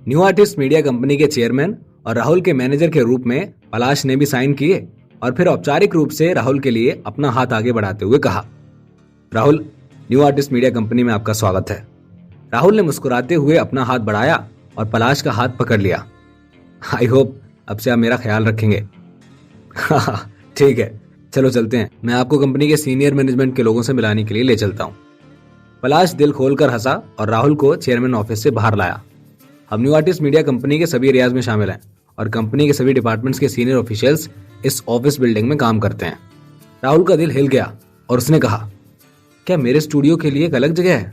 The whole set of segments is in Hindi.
न्यू आर्टिस्ट मीडिया कंपनी के चेयरमैन और राहुल के मैनेजर के रूप में पलाश ने भी साइन किए और फिर औपचारिक रूप से राहुल के लिए अपना हाथ आगे बढ़ाते हुए कहा, Rahul, new artist media company में आपका स्वागत है। राहुल ने मुस्कुराते हुए अपना हाथ बढ़ाया और पलाश का हाथ पकड़ लिया। आई होप अब से आप मेरा ख्याल रखेंगे। ठीक है, चलो चलते हैं। मैं आपको कंपनी के सीनियर मैनेजमेंट के लोगों से मिलाने के लिए ले चलता हूँ। पलाश दिल खोलकर हंसा और राहुल को चेयरमैन ऑफिस से बाहर लाया। अब न्यू आर्टिस्ट मीडिया कंपनी के सभी एरियाज में शामिल हैं और कंपनी के सभी डिपार्टमेंट्स के सीनियर ऑफिशियल्स इस ऑफिस बिल्डिंग में काम करते हैं। राहुल का दिल हिल गया और उसने कहा, क्या मेरे स्टूडियो के लिए एक अलग जगह है?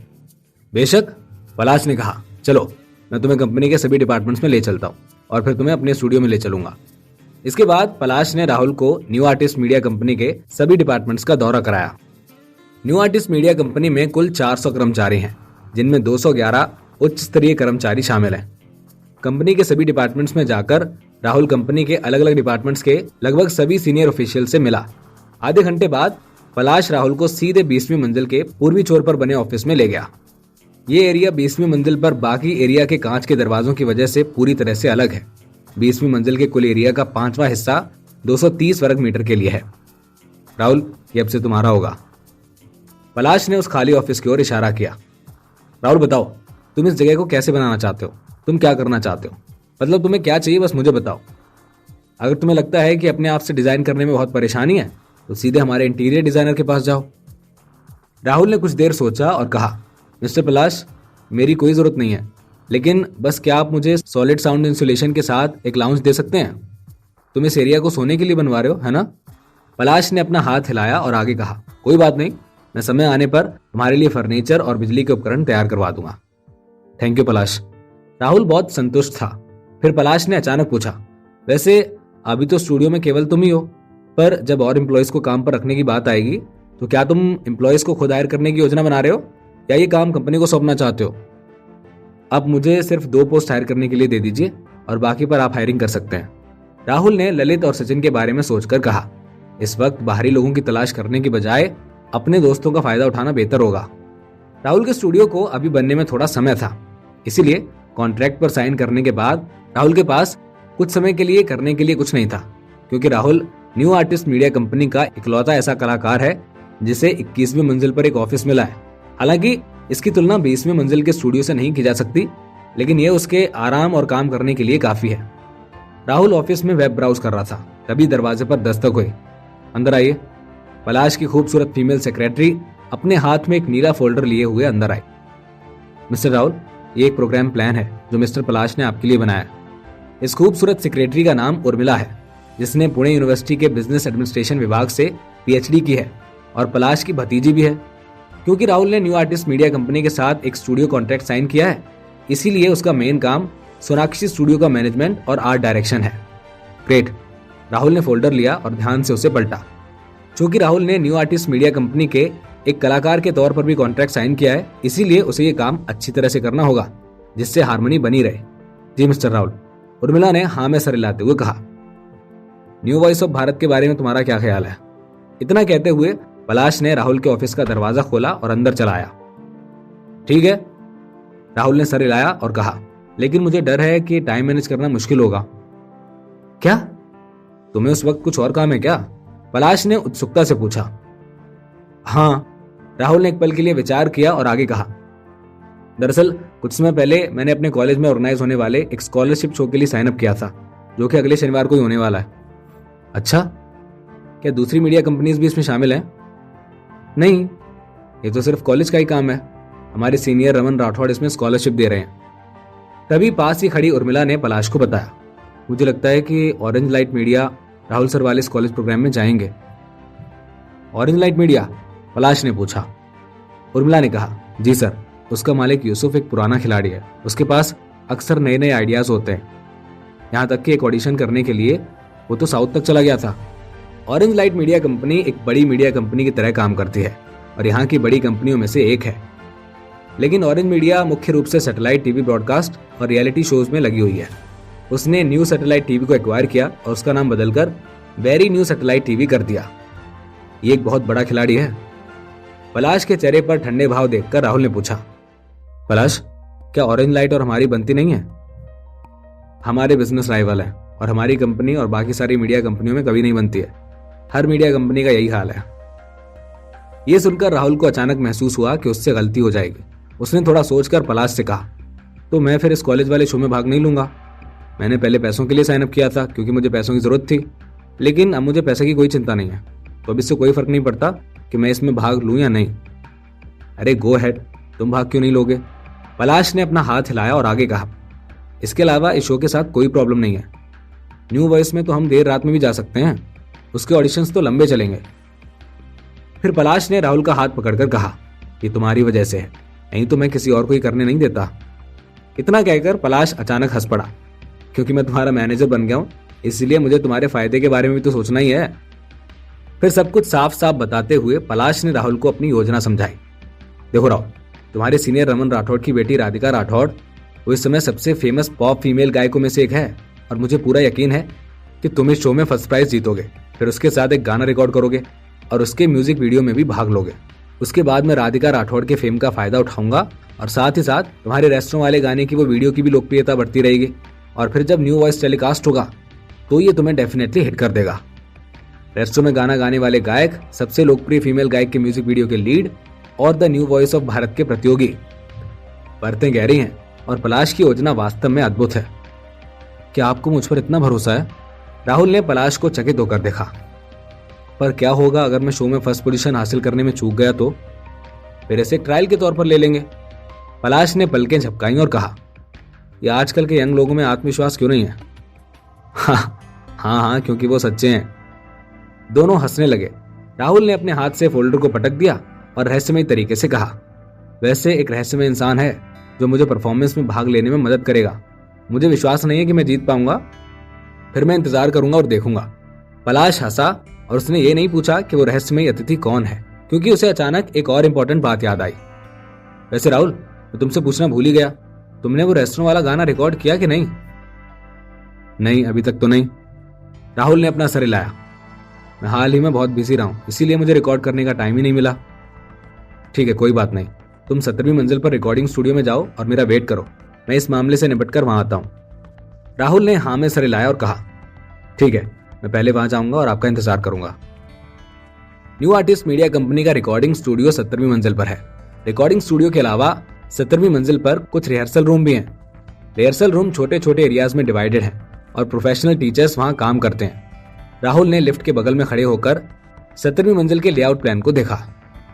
बेशक, पलाश ने कहा। चलो, मैं तुम्हें कंपनी के सभी डिपार्टमेंट्स में ले चलता हूँ और फिर तुम्हें अपने स्टूडियो में ले चलूंगा। इसके बाद पलाश ने राहुल को न्यू आर्टिस्ट मीडिया कंपनी के सभी डिपार्टमेंट्स का दौरा कराया। न्यू आर्टिस्ट मीडिया कंपनी में कुल 400 कर्मचारी हैं, जिनमें 211 उच्च स्तरीय कर्मचारी शामिल हैं। कंपनी के सभी डिपार्टमेंट्स में जाकर राहुल कंपनी के अलग अलग डिपार्टमेंट्स के लगभग सभी सीनियर ऑफिशियल से मिला। आधे घंटे बाद पलाश राहुल को सीधे 20वीं मंजिल के पूर्वी छोर पर बने ऑफिस में ले गया। ये एरिया 20वीं मंजिल पर बाकी एरिया के कांच के दरवाजों की वजह से पूरी तरह से अलग है। 20वीं मंजिल के कुल एरिया का 5वां हिस्सा 230 वर्ग मीटर के लिए है। राहुल, ये अब से तुम्हारा होगा। पलाश ने उस खाली ऑफिस की ओर इशारा किया। राहुल, बताओ, तुम इस जगह को कैसे बनाना चाहते हो? तुम क्या करना चाहते हो? मतलब तुम्हें क्या चाहिए, बस मुझे बताओ। अगर तुम्हें लगता है कि अपने आप से डिजाइन करने में बहुत परेशानी है तो सीधे हमारे इंटीरियर डिजाइनर के पास जाओ। राहुल ने कुछ देर सोचा और कहा, मिस्टर पलाश, मेरी कोई जरूरत नहीं है, लेकिन बस क्या आप मुझे सॉलिड साउंड इंसुलेशन के साथ एक लाउंज दे सकते हैं? तुम इस एरिया को सोने के लिए बनवा रहे हो, है ना? पलाश ने अपना हाथ हिलाया और आगे कहा, कोई बात नहीं, मैं समय आने पर तुम्हारे लिए फर्नीचर और बिजली के उपकरण तैयार करवा दूंगा। थैंक यू पलाश। राहुल बहुत संतुष्ट था। फिर पलाश ने अचानक पूछा, वैसे अभी तो स्टूडियो में केवल तुम ही हो, पर जब और एम्प्लॉयज को काम पर रखने की बात आएगी तो क्या तुम एम्प्लॉयज को खुद हायर करने की योजना बना रहे हो या ये काम कंपनी को सौंपना चाहते हो? अब मुझे सिर्फ 2 पोस्ट हायर करने के लिए दे दीजिए और बाकी पर आप हायरिंग कर सकते हैं। राहुल ने ललित और सचिन के बारे में सोचकर कहा, इस वक्त बाहरी लोगों की तलाश करने की बजाय अपने दोस्तों का फायदा उठाना बेहतर होगा। राहुल के स्टूडियो को अभी बनने में थोड़ा समय था, इसीलिए कॉन्ट्रैक्ट पर साइन करने के बाद राहुल के पास कुछ समय के लिए करने के लिए कुछ नहीं था, क्योंकि Rahul new artist media company का इकलौता ऐसा कलाकार है जिसे 21वीं मंजिल पर एक ऑफिस मिला है। हालांकि इसकी तुलना 20वीं मंजिल के स्टूडियो से नहीं की जा सकती, लेकिन यह उसके आराम और काम करने के लिए काफी है। राहुल ऑफिस में वेब ब्राउज कर रहा था, तभी दरवाजे पर दस्तक हुई। अंदर आइए। पलाश की खूबसूरत फीमेल सेक्रेटरी अपने हाथ में एक नीला फोल्डर लिए हुए अंदर आई। मिस्टर राहुल, ये एक प्रोग्राम प्लान है जो मिस्टर पलाश ने आपके लिए बनाया। इस खूबसूरत सेक्रेटरी का नाम उर्मिला है, जिसने पुणे यूनिवर्सिटी के बिजनेस एडमिनिस्ट्रेशन विभाग से पीएचडी की है और पलाश की भतीजी भी है। क्योंकि राहुल ने न्यू आर्टिस्ट मीडिया कंपनी के साथ एक स्टूडियो कॉन्ट्रैक्ट साइन किया है, इसीलिए उसका मेन काम सोनाक्षी स्टूडियो का मैनेजमेंट और आर्ट डायरेक्शन है। ग्रेट। राहुल ने फोल्डर लिया और ध्यान से उसे पलटा। चूंकि राहुल ने न्यू आर्टिस्ट मीडिया कंपनी के एक कलाकार के तौर पर भी कॉन्ट्रैक्ट साइन किया है, इसीलिए उसे ये काम अच्छी तरह से करना होगा जिससे हार्मनी बनी रहे। जी मिस्टर राहुल, उर्मिला ने हाँ में सर हिलाते हुए कहा। न्यू वॉइस ऑफ भारत के बारे में तुम्हारा क्या ख्याल है? इतना कहते हुए पलाश ने राहुल के ऑफिस का दरवाजा खोला और अंदर चला आया। ठीक है, राहुल ने सर हिलाया और कहा, लेकिन मुझे डर है कि टाइम मैनेज करना मुश्किल होगा। क्या तुम्हें उस वक्त कुछ और काम है क्या? पलाश ने उत्सुकता से पूछा। हाँ, राहुल ने एक पल के लिए विचार किया और आगे कहा, दरअसल कुछ समय पहले मैंने अपने कॉलेज में ऑर्गेनाइज होने वाले एक स्कॉलरशिप शो के लिए साइन अप किया था, जो कि अगले शनिवार को ही होने वाला है। अच्छा, क्या दूसरी मीडिया कंपनीज भी इसमें शामिल हैं? नहीं, ये तो सिर्फ कॉलेज का ही काम है। हमारे सीनियर रमन राठौड़ इसमें स्कॉलरशिप दे रहे हैं। तभी पास ही खड़ी उर्मिला ने पलाश को बताया, मुझे लगता है कि orange light media Rahul sir वाले इस कॉलेज प्रोग्राम में जाएंगे। Orange light media? पलाश ने पूछा। उर्मिला ने कहा, जी सर, उसका मालिक यूसुफ एक पुराना खिलाड़ी है। उसके पास अक्सर नए नए आइडियाज होते हैं। यहाँ तक कि एक ऑडिशन करने के लिए वो तो साउथ तक चला गया था। ऑरेंज लाइट मीडिया कंपनी एक बड़ी मीडिया कंपनी की तरह काम करती है और यहाँ की बड़ी कंपनियों में से एक है। लेकिन ऑरेंज मीडिया मुख्य रूप से सैटेलाइट टीवी ब्रॉडकास्ट और रियलिटी शोज में लगी हुई है। उसने न्यू सैटेलाइट टीवी को एक्वायर किया और उसका नाम बदलकर वेरी न्यू सैटेलाइट टीवी कर दिया। ये एक बहुत बड़ा खिलाड़ी है। पलाश के चेहरे पर ठंडे भाव देखकर राहुल ने पूछा, पलाश, क्या ऑरेंज लाइट और हमारी बनती नहीं है? हमारे बिजनेस राइवल हैं और हमारी कंपनी और बाकी सारी मीडिया कंपनियों में कभी नहीं बनती है। हर मीडिया कंपनी का यही हाल है। ये सुनकर राहुल को अचानक महसूस हुआ कि उससे गलती हो जाएगी। उसने थोड़ा सोचकर पलाश से कहा, तो मैं फिर इस कॉलेज वाले शो में भाग नहीं लूंगा। मैंने पहले पैसों के लिए साइन अप किया था क्योंकि मुझे पैसों की जरूरत थी, लेकिन अब मुझे पैसे की कोई चिंता नहीं है, तो अब इससे कोई फर्क नहीं पड़ता कि मैं इसमें भाग लूं या नहीं। अरे गो हेड, तुम भाग क्यों नहीं लोगे? पलाश ने अपना हाथ हिलाया और आगे कहा, इसके अलावा इस शो के साथ कोई प्रॉब्लम नहीं है। न्यू वॉइस में तो हम देर रात में भी जा सकते हैं, उसके ऑडिशंस तो लंबे चलेंगे। फिर पलाश ने राहुल का हाथ पकड़कर कहा, ये तुम्हारी वजह से है, नहीं तो मैं किसी और को ही करने नहीं देता। इतना कहकर पलाश अचानक हंस पड़ा, क्योंकि मैं तुम्हारा मैनेजर बन गया हूं, इसलिए मुझे तुम्हारे फायदे के बारे में भी तो सोचना ही है। फिर सब कुछ साफ साफ बताते हुए पलाश ने राहुल को अपनी योजना समझाई। देखो राहुल, तुम्हारे सीनियर रमन राठौड़ की बेटी राधिका राठौड़ वो इस समय सबसे फेमस पॉप फीमेल गायकों में से एक है, और मुझे पूरा यकीन है कि तुम इस शो में फर्स्ट प्राइज जीतोगे। फिर उसके साथ एक गाना रिकॉर्ड करोगे और उसके म्यूजिक वीडियो में भी भाग लोगे। उसके बाद मैं राधिका राठौड़ के फेम का फायदा उठाऊंगा और साथ ही साथ तुम्हारे रेस्टोरेंट वाले गाने की वो वीडियो की भी लोकप्रियता बढ़ती रहेगी, और फिर जब न्यू वॉइस टेलीकास्ट होगा तो ये तुम्हें डेफिनेटली हिट कर देगा। रेस्टोरेंट में गाना गाने वाले गायक, सबसे लोकप्रिय फीमेल गायक के म्यूजिक वीडियो के लीड और the new voice of Bharat के प्रतियोगी। परतें गहरी हैं और पलाश की योजना वास्तव में अद्भुत है। क्या आपको मुझ पर इतना भरोसा है? राहुल ने पलाश को चकित होकर देखा। पर क्या होगा अगर मैं शो में फर्स्ट पोजीशन हासिल करने में चूक गया तो? फिर इसे ट्रायल के तौर पर ले लेंगे। पलाश ने पलकें झपकाई और कहा, यह आजकल के यंग लोगों में आत्मविश्वास क्यों नहीं है? हाँ, क्योंकि वो सच्चे हैं। दोनों हंसने लगे। राहुल ने अपने हाथ से फोल्डर को पटक दिया और रहस्यमय तरीके से कहा, वैसे एक रहस्यमय इंसान है जो मुझे परफॉर्मेंस में भाग लेने में मदद करेगा। मुझे विश्वास नहीं है कि मैं जीत पाऊंगा, फिर मैं इंतजार करूंगा और देखूंगा। पलाश हंसा और उसने ये नहीं पूछा कि वो रहस्यमय अतिथि कौन है, क्योंकि उसे अचानक एक और इम्पोर्टेंट बात याद आई। वैसे राहुल, मैं तुमसे पूछना भूल ही गया, तुमने वो रेस्टोरेंट वाला गाना रिकॉर्ड किया कि नहीं? नहीं, अभी तक तो नहीं। राहुल ने अपना सर हिलाया। मैं हाल ही में बहुत बिजी रहा हूं, इसीलिए मुझे रिकॉर्ड करने का टाइम ही नहीं मिला। ठीक है, कोई बात नहीं, तुम 17वीं मंजिल पर रिकॉर्डिंग स्टूडियो में जाओ और मेरा वेट करो, मैं इस मामले से निपटकर वहां आता हूं। राहुल ने हाँ में सर हिलाया और कहा, ठीक है, मैं पहले वहां जाऊंगा और आपका इंतजार करूंगा। न्यू आर्टिस्ट मीडिया कंपनी का रिकॉर्डिंग स्टूडियो 17वीं मंजिल पर है। रिकॉर्डिंग स्टूडियो के अलावा 17वीं मंजिल पर कुछ रिहर्सल रूम भी हैं। रिहर्सल रूम छोटे छोटे एरियाज में डिवाइडेड हैं और प्रोफेशनल टीचर्स वहां काम करते हैं। राहुल ने लिफ्ट के बगल में खड़े होकर 17वीं मंजिल के लेआउट प्लान को देखा।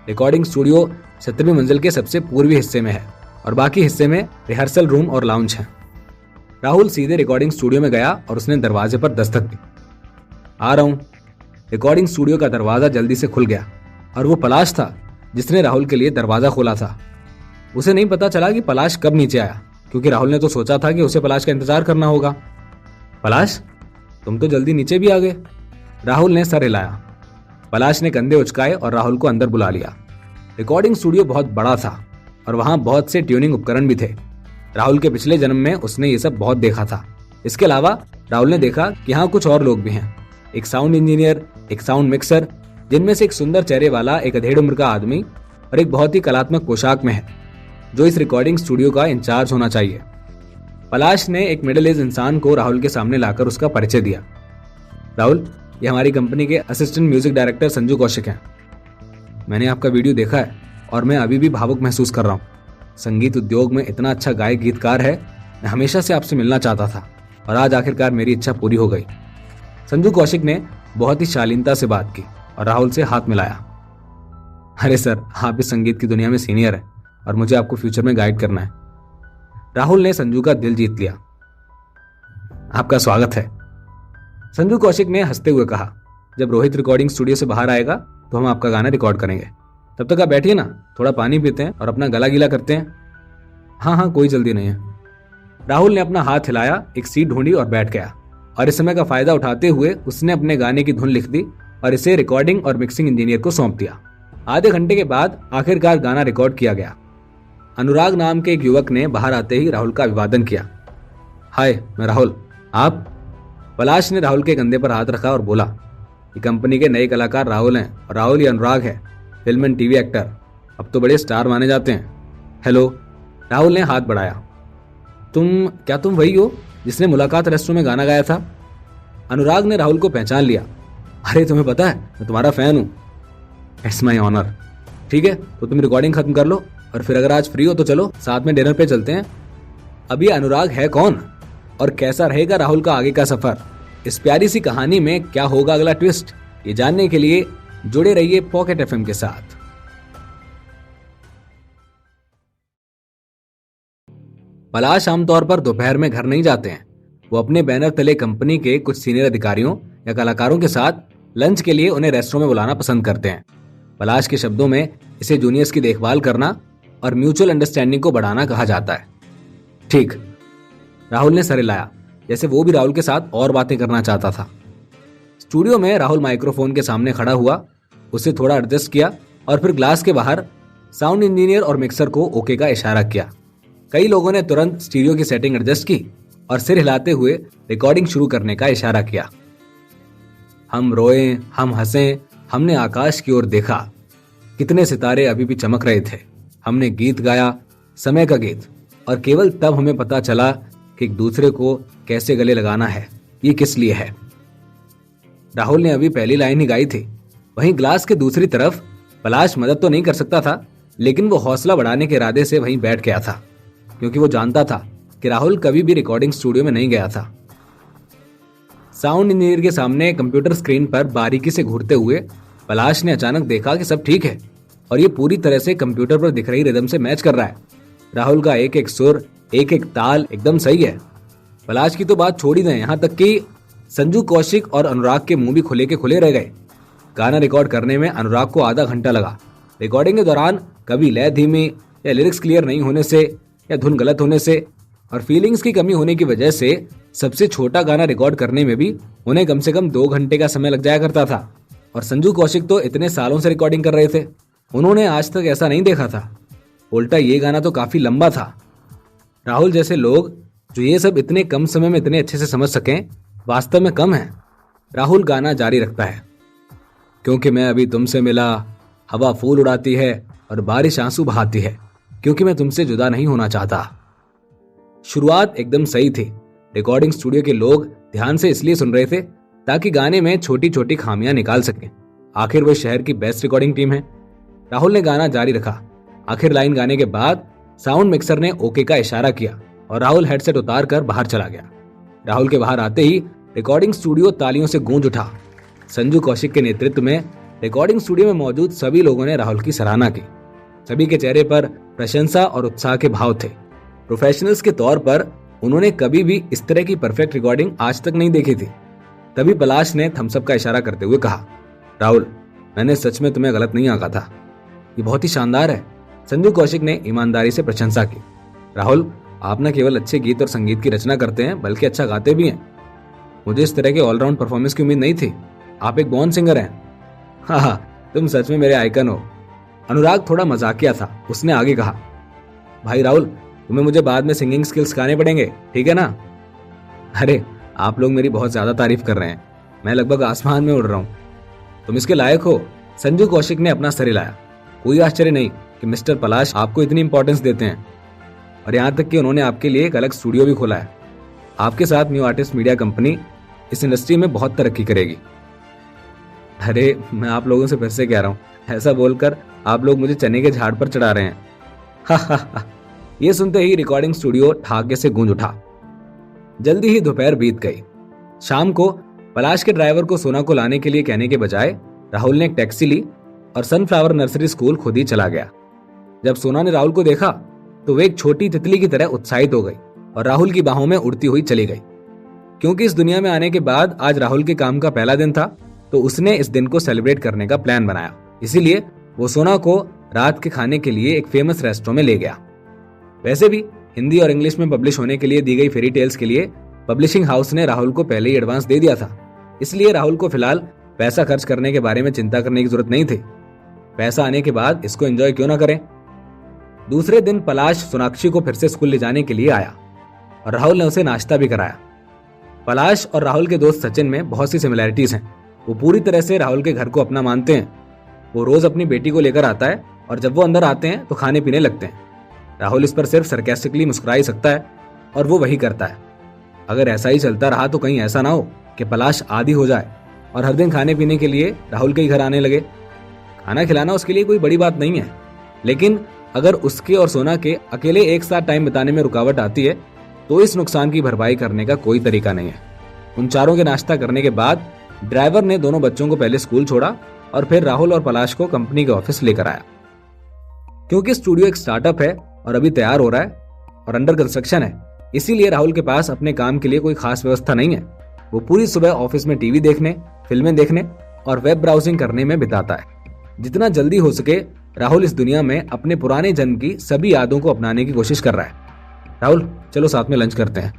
रिकॉर्डिंग स्टूडियो 17वीं मंजिल के सबसे पूर्वी हिस्से में है और बाकी हिस्से में रिहर्सल रूम और लाउंज है। राहुल सीधे रिकॉर्डिंग स्टूडियो में गया और उसने दरवाजे पर दस्तक दी। आ रहा हूं। रिकॉर्डिंग स्टूडियो का दरवाजा जल्दी से खुल गया और वो पलाश था जिसने राहुल के लिए दरवाजा खोला था। उसे नहीं पता चला कि पलाश कब नीचे आया, क्योंकि राहुल ने तो सोचा था कि उसे पलाश का इंतजार करना होगा। पलाश, तुम तो जल्दी नीचे भी आ गए। राहुल ने सर हिलाया। पलाश ने कंधे उचकाए और राहुल को अंदर बुला लिया। रिकॉर्डिंग स्टूडियो बहुत बड़ा था और वहां बहुत से ट्यूनिंग उपकरण भी थे। राहुल के पिछले जन्म में उसने ये सब बहुत देखा था। इसके अलावा राहुल ने देखा कि यहाँ कुछ और लोग भी हैं, एक साउंड इंजीनियर, एक साउंड मिक्सर, जिनमें से एक सुंदर चेहरे वाला एक अधेड़ उम्र का आदमी और एक बहुत ही कलात्मक पोशाक में है, जो इस रिकॉर्डिंग स्टूडियो का इंचार्ज होना चाहिए। पलाश ने एक मिडिल एज इंसान को राहुल के सामने लाकर उसका परिचय दिया। राहुल, ये हमारी कंपनी के assistant music director Sanju Kaushik हैं। मैंने आपका वीडियो देखा है और मैं अभी भी भावुक महसूस कर रहा हूँ। संगीत उद्योग में इतना अच्छा गायक गीतकार है, मैं हमेशा से आपसे मिलना चाहता था और आज आखिरकार मेरी इच्छा पूरी हो गई। संजू कौशिक ने बहुत ही शालीनता से बात की और राहुल से हाथ मिलाया। अरे सर, आप इस संगीत की दुनिया में सीनियर है और मुझे आपको फ्यूचर में गाइड करना है। राहुल ने संजू का दिल जीत लिया। आपका स्वागत है, संजू कौशिक ने हंसते हुए कहा। जब रोहित रिकॉर्डिंग स्टूडियो से बाहर आएगा तो हम आपका गाना रिकॉर्ड करेंगे। तब तक आप बैठिए ना, थोड़ा पानी पीते हैं और अपना गला गीला करते हैं। हाँ, कोई जल्दी नहीं है। राहुल ने अपना हाथ हिलाया, एक सीट ढूंढी और बैठ गया, और इस समय का फायदा उठाते हुए उसने अपने गाने की धुन लिख दी और इसे रिकॉर्डिंग और मिक्सिंग इंजीनियर को सौंप दिया। आधे घंटे के बाद आखिरकार गाना रिकॉर्ड किया गया। अनुराग नाम के एक युवक ने बाहर आते ही राहुल का अभिवादन किया। हाय, मैं राहुल, आप? पलाश ने राहुल के कंधे पर हाथ रखा और बोला, ये कंपनी के नए कलाकार राहुल हैं और राहुल ये अनुराग है, फिल्म एंड टीवी एक्टर, अब तो बड़े स्टार माने जाते हैं। हेलो। राहुल ने हाथ बढ़ाया। तुम वही हो जिसने मुलाकात रेस्टोरेंट में गाना गाया था। अनुराग ने राहुल को पहचान लिया। अरे तुम्हें पता है मैं तुम्हारा फैन हूं। It's my honour. ठीक है तो तुम रिकॉर्डिंग खत्म कर लो और फिर अगर आज फ्री हो तो चलो साथ में डिनर पे चलते हैं। अब ये अनुराग है कौन और कैसा रहेगा राहुल का आगे का सफर, इस प्यारी सी कहानी में क्या होगा अगला ट्विस्ट, ये जानने के लिए जुड़े रहिए पॉकेट एफएम के साथ। पलाश आमतौर पर दोपहर में घर नहीं जाते हैं। वो अपने बैनर तले कंपनी के कुछ सीनियर अधिकारियों या कलाकारों के साथ लंच के लिए उन्हें रेस्टोरेंट में बुलाना पसंद करते हैं। पलाश के शब्दों में इसे जूनियर्स की देखभाल करना और म्यूचुअल अंडरस्टैंडिंग को बढ़ाना कहा जाता है। ठीक, राहुल ने सर हिलाया, जैसे वो भी राहुल के साथ और बातें करना चाहता था। स्टूडियो में राहुल माइक्रोफोन के सामने खड़ा हुआ, उसे थोड़ा एडजस्ट किया और फिर ग्लास के बाहर साउंड इंजीनियर और मिक्सर को ओके का इशारा किया। कई लोगों ने तुरंत स्टीरियो की सेटिंग एडजस्ट की और सिर हिलाते हुए रिकॉर्डिंग शुरू करने का इशारा किया। हम रोए, हम हंसे, हमने आकाश की ओर देखा, कितने सितारे अभी भी चमक रहे थे। हमने गीत गाया, समय का गीत, और केवल तब हमें पता चला कि एक दूसरे को कैसे गले लगाना है, ये किस लिए है। राहुल ने अभी पहली लाइन ही गाई थी। वहीं ग्लास के दूसरी तरफ पलाश मदद तो नहीं कर सकता था, लेकिन वो हौसला बढ़ाने के इरादे से वहीं बैठ गया था, क्योंकि वो जानता था कि राहुल कभी भी रिकॉर्डिंग स्टूडियो में नहीं गया था। साउंड इंजीनियर के सामने कंप्यूटर स्क्रीन पर बारीकी से घूरते हुए पलाश ने अचानक देखा कि सब ठीक है और ये पूरी तरह से कंप्यूटर पर दिख रही रिदम से मैच कर रहा है। राहुल का एक एक सुर, एक एक ताल एकदम सही है। पलाश की तो बात छोड़ ही दें, यहाँ तक कि संजू कौशिक और अनुराग के मुंह भी खुले के खुले रह गए। गाना रिकॉर्ड करने में अनुराग को आधा घंटा लगा। रिकॉर्डिंग के दौरान कभी लय धीमी या लिरिक्स क्लियर नहीं होने से या धुन गलत होने से और फीलिंग्स की कमी होने की वजह से सबसे छोटा गाना रिकॉर्ड करने में भी उन्हें कम से कम 2 घंटे का समय लग जाया करता था। और संजू कौशिक तो इतने सालों से रिकॉर्डिंग कर रहे थे, उन्होंने आज तक ऐसा नहीं देखा था। उल्टा ये गाना तो काफी लंबा था। राहुल जैसे लोग जो ये सब इतने कम समय में इतने अच्छे से समझ सकें, वास्तव में कम है। राहुल गाना जारी रखता है। क्योंकि मैं अभी तुमसे मिला, हवा फूल उड़ाती है और बारिश आंसू बहाती है, क्योंकि मैं तुमसे जुदा नहीं होना चाहता। शुरुआत एकदम सही थी। रिकॉर्डिंग स्टूडियो के लोग ध्यान से इसलिए सुन रहे थे ताकि गाने में छोटी छोटी खामियां निकाल सकें। आखिर वो शहर की बेस्ट रिकॉर्डिंग टीम है। राहुल ने गाना जारी रखा। आखिर लाइन गाने के बाद साउंड मिक्सर ने ओके का इशारा किया और राहुल हेडसेट उतार कर बाहर चला गया। राहुल के बाहर आते ही रिकॉर्डिंग स्टूडियो तालियों से गूंज उठा। संजू कौशिक के नेतृत्व में रिकॉर्डिंग स्टूडियो में मौजूद सभी लोगों ने राहुल की सराहना की। सभी के चेहरे पर प्रशंसा और उत्साह के भाव थे। प्रोफेशनल्स के तौर पर उन्होंने कभी भी इस तरह की परफेक्ट रिकॉर्डिंग आज तक नहीं देखी थी। तभी पलाश ने थम्सअप का इशारा करते हुए कहा, राहुल, मैंने सच में तुम्हें गलत नहीं आंका था, ये बहुत ही शानदार है। संजू कौशिक ने ईमानदारी से प्रशंसा की। राहुल, आप न केवल अच्छे गीत और संगीत की रचना करते हैं बल्कि अच्छा गाते भी हैं। मुझे इस तरह के ऑलराउंड परफॉर्मेंस की उम्मीद नहीं थी। आप एक बॉर्न सिंगर हैं। हाँ, तुम सच में मेरे आइकन हो। अनुराग थोड़ा मजाकिया था। उसने आगे कहा, भाई राहुल, तुम्हें मुझे बाद में सिंगिंग स्किल्स सिखाने पड़ेंगे, ठीक है ना? अरे, आप लोग मेरी बहुत ज्यादा तारीफ कर रहे हैं। मैं लगभग आसमान में उड़ रहा हूँ। तुम इसके लायक हो। संजू कौशिक ने अपना सर हिलाया। कोई आश्चर्य नहीं कि मिस्टर पलाश आपको इतनी इंपॉर्टेंस देते हैं, और यहाँ तक कि उन्होंने आपके लिए एक अलग स्टूडियो भी खोला है। आपके साथ न्यू आर्टिस्ट मीडिया कंपनी इस इंडस्ट्री में बहुत तरक्की करेगी। अरे, मैं आप लोगों से फिर से कह रहा हूँ, ऐसा बोलकर आप लोग मुझे चने के झाड़ पर चढ़ा रहे हैं। हा हा हा। ये सुनते ही रिकॉर्डिंग स्टूडियो ठाके से गूंज उठा। जल्दी ही दोपहर बीत गई। शाम को पलाश के ड्राइवर को सोना को लाने के लिए कहने के बजाय राहुल ने एक टैक्सी ली और सनफ्लावर नर्सरी स्कूल खुद ही चला गया। जब सोना ने राहुल को देखा तो वे एक छोटी तितली की तरह उत्साहित हो गई और राहुल की बाहों में उड़ती हुई चली गई। क्योंकि इस दुनिया में आने के बाद आज राहुल के काम का पहला दिन था, तो उसने इस दिन को सेलिब्रेट करने का प्लान बनाया। इसीलिए वो सोना को रात के खाने के लिए एक फेमस रेस्टोरेंट में ले गया। वैसे भी हिंदी और इंग्लिश में पब्लिश होने के लिए दी गई फेरी टेल्स के लिए पब्लिशिंग हाउस ने राहुल को पहले ही एडवांस दे दिया था। इसलिए राहुल को फिलहाल पैसा खर्च करने के बारे में चिंता करने की जरूरत नहीं थी। पैसा आने के बाद इसको एंजॉय क्यों ना करें। दूसरे दिन पलाश सोनाक्षी को फिर से स्कूल ले जाने के लिए आया और राहुल ने उसे नाश्ता भी कराया। पलाश और राहुल के दोस्त सचिन में बहुत सी सिमिलैरिटीज हैं। वो पूरी तरह से राहुल के घर को अपना मानते हैं। वो रोज अपनी बेटी को लेकर आता है और जब वो अंदर आते हैं तो खाने पीने लगते हैं। राहुल इस पर सिर्फ सरकास्टिकली मुस्कुरा ही सकता है और वो वही करता है। अगर ऐसा ही चलता रहा तो कहीं ऐसा ना हो कि पलाश आदी हो जाए और हर दिन खाने पीने के लिए राहुल के ही घर आने लगे। खाना खिलाना उसके लिए कोई बड़ी बात नहीं है, लेकिन अगर उसके और सोना के अकेले एक साथ टाइम बिताने में रुकावट आती है तो इस नुकसान की भरपाई करने का कोई तरीका नहीं है। उन चारों के नाश्ता करने के बाद ड्राइवर ने दोनों बच्चों को पहले स्कूल छोड़ा और फिर राहुल और पलाश को कंपनी के ऑफिस लेकर आया। क्योंकि स्टूडियो एक स्टार्टअप है और अभी तैयार हो रहा है और अंडर कंस्ट्रक्शन है, इसीलिए राहुल के पास अपने काम के लिए कोई खास व्यवस्था नहीं है। वो पूरी सुबह ऑफिस में टीवी देखने, फिल्में देखने और वेब ब्राउजिंग करने में बिताता है। जितना जल्दी हो सके राहुल इस दुनिया में अपने पुराने जन्म की सभी यादों को अपनाने की कोशिश कर रहा है। राहुल, चलो साथ में लंच करते हैं।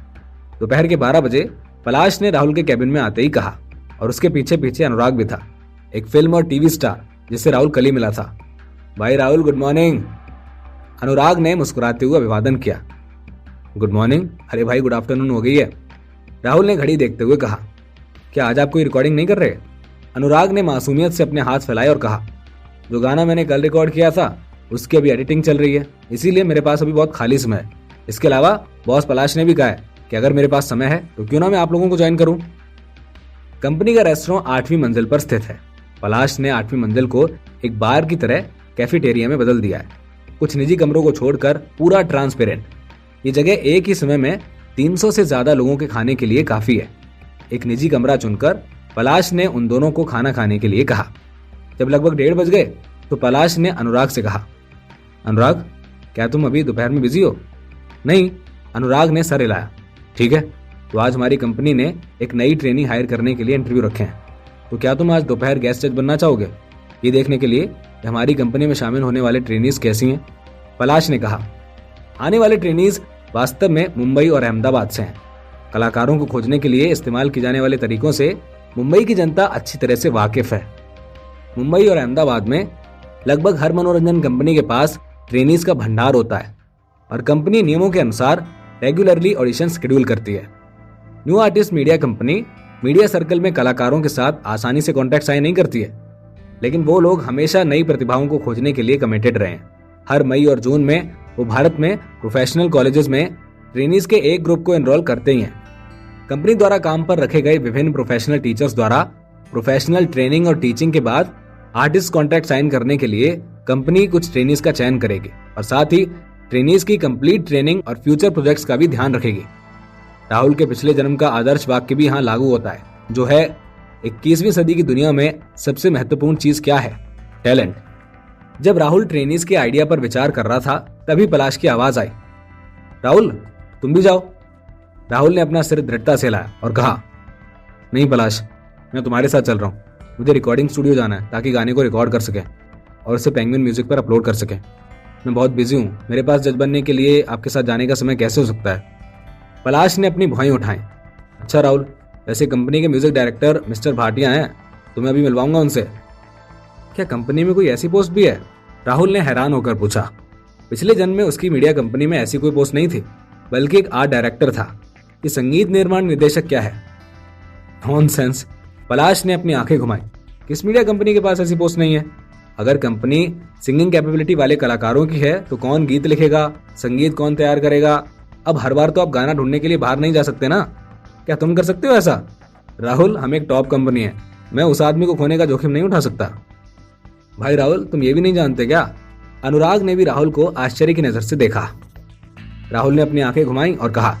दोपहर के 12 बजे पलाश ने राहुल के कैबिन में आते ही कहा, और उसके पीछे पीछे अनुराग भी था, एक फिल्म और टीवी स्टार जिससे राहुल कल ही मिला था। भाई राहुल, गुड मॉर्निंग। अनुराग ने मुस्कुराते हुए अभिवादन किया। Good morning? अरे भाई, गुड आफ्टरनून हो गई है, राहुल ने घड़ी देखते हुए कहा। क्या आज आप कोई रिकॉर्डिंग नहीं कर रहे? अनुराग ने मासूमियत से अपने हाथ फैलाए और कहा, जो गाना मैंने कल रिकॉर्ड किया था उसकी अभी एडिटिंग चल रही है, इसीलिए मेरे पास अभी बहुत खाली समय है। इसके अलावा बॉस पलाश ने भी कहा है कि अगर मेरे पास समय है तो क्यों ना मैं आप लोगों को ज्वाइन करूं। कंपनी का रेस्टोरेंट 8वीं मंजिल पर स्थित है। पलाश ने 8वीं मंजिल को एक बार की तरह कैफेटेरिया में बदल दिया है। कुछ निजी कमरों को छोड़कर पूरा ट्रांसपेरेंट। ये जगह एक ही समय में 300 से ज्यादा लोगों के खाने के लिए काफी है। एक निजी कमरा चुनकर पलाश ने उन दोनों को खाना खाने के लिए कहा। जब लगभग 1:30 बज गए तो पलाश ने अनुराग से कहा, अनुराग, क्या तुम अभी दोपहर में बिजी हो? नहीं, अनुराग ने सर हिलाया। ठीक है, तो आज हमारी कंपनी ने एक नई ट्रेनी हायर करने के लिए इंटरव्यू रखे हैं, तो क्या तुम आज दोपहर गेस्ट जज बनना चाहोगे, ये देखने के लिए कि हमारी कंपनी में शामिल होने वाले ट्रेनीज कैसी हैं? पलाश ने कहा, आने वाले ट्रेनीज वास्तव में मुंबई और अहमदाबाद से हैं। कलाकारों को खोजने के लिए इस्तेमाल की जाने वाले तरीकों से मुंबई की जनता अच्छी तरह से वाकिफ है। मुंबई और अहमदाबाद में लगभग हर मनोरंजन कंपनी के पास ट्रेनीज का भंडार होता है और कंपनी नियमों के अनुसार रेगुलरली ऑडिशन शेड्यूल करती है। New artist media company media circle में कलाकारों के साथ आसानी से कॉन्ट्रैक्ट साइन नहीं करती है, लेकिन वो लोग हमेशा नई प्रतिभाओं को खोजने के लिए कमिटेड रहे हैं। हर मई और जून में वो भारत में प्रोफेशनल कॉलेजेस में ट्रेनीज के एक ग्रुप को एनरोल करते ही हैं। कंपनी द्वारा काम पर रखे गए विभिन्न प्रोफेशनल टीचर्स द्वारा प्रोफेशनल ट्रेनिंग और टीचिंग के बाद आर्टिस्ट कॉन्ट्रैक्ट साइन करने के लिए कंपनी कुछ ट्रेनीज का चयन करेगी और साथ ही ट्रेनीज की कंप्लीट ट्रेनिंग और फ्यूचर प्रोजेक्ट्स का भी ध्यान रखेगी। राहुल के पिछले जन्म का आदर्श वाक्य भी यहाँ लागू होता है, जो है 21वीं सदी की दुनिया में सबसे महत्वपूर्ण चीज क्या है? टैलेंट। जब राहुल ट्रेनीज के आइडिया पर विचार कर रहा था तभी पलाश की आवाज आई, राहुल, तुम भी जाओ। राहुल ने अपना सिर दृढ़ता से हिलाया और कहा, नहीं पलाश, मैं तुम्हारे साथ चल रहा हूँ। मुझे रिकॉर्डिंग स्टूडियो जाना है ताकि गाने को रिकॉर्ड कर सके और उसे पेंगुइन म्यूजिक पर अपलोड कर सके। मैं बहुत बिजी हूँ, मेरे पास जज बनने के लिए आपके साथ जाने का समय कैसे हो सकता है? पलाश ने अपनी भुआई उठाई। अच्छा राहुल, वैसे कंपनी के म्यूजिक डायरेक्टर मिस्टर भाटिया हैं, तो मैं अभी मिलवाऊंगा उनसे। क्या कंपनी में कोई ऐसी पोस्ट भी है? राहुल ने हैरान होकर पूछा। पिछले जन्म में उसकी मीडिया कंपनी में ऐसी कोई पोस्ट नहीं थी, बल्कि एक आर्ट डायरेक्टर था। ये संगीत निर्माण निर्देशक क्या है? नॉनसेंस। पलाश ने अपनी आंखें घुमाई। किस मीडिया कंपनी के पास ऐसी पोस्ट नहीं है? अगर कंपनी सिंगिंग कैपेबिलिटी वाले कलाकारों की है तो कौन गीत लिखेगा, संगीत कौन तैयार करेगा? अब हर बार तो आप गाना ढूंढने के लिए बाहर नहीं जा सकते ना। क्या तुम कर सकते हो ऐसा? राहुल, हम एक टॉप कंपनी है, मैं उस आदमी को खोने का जोखिम नहीं उठा सकता। भाई राहुल, तुम ये भी नहीं जानते क्या? अनुराग ने भी राहुल को आश्चर्य की नजर से देखा। राहुल ने अपनी आंखें घुमाई और कहा,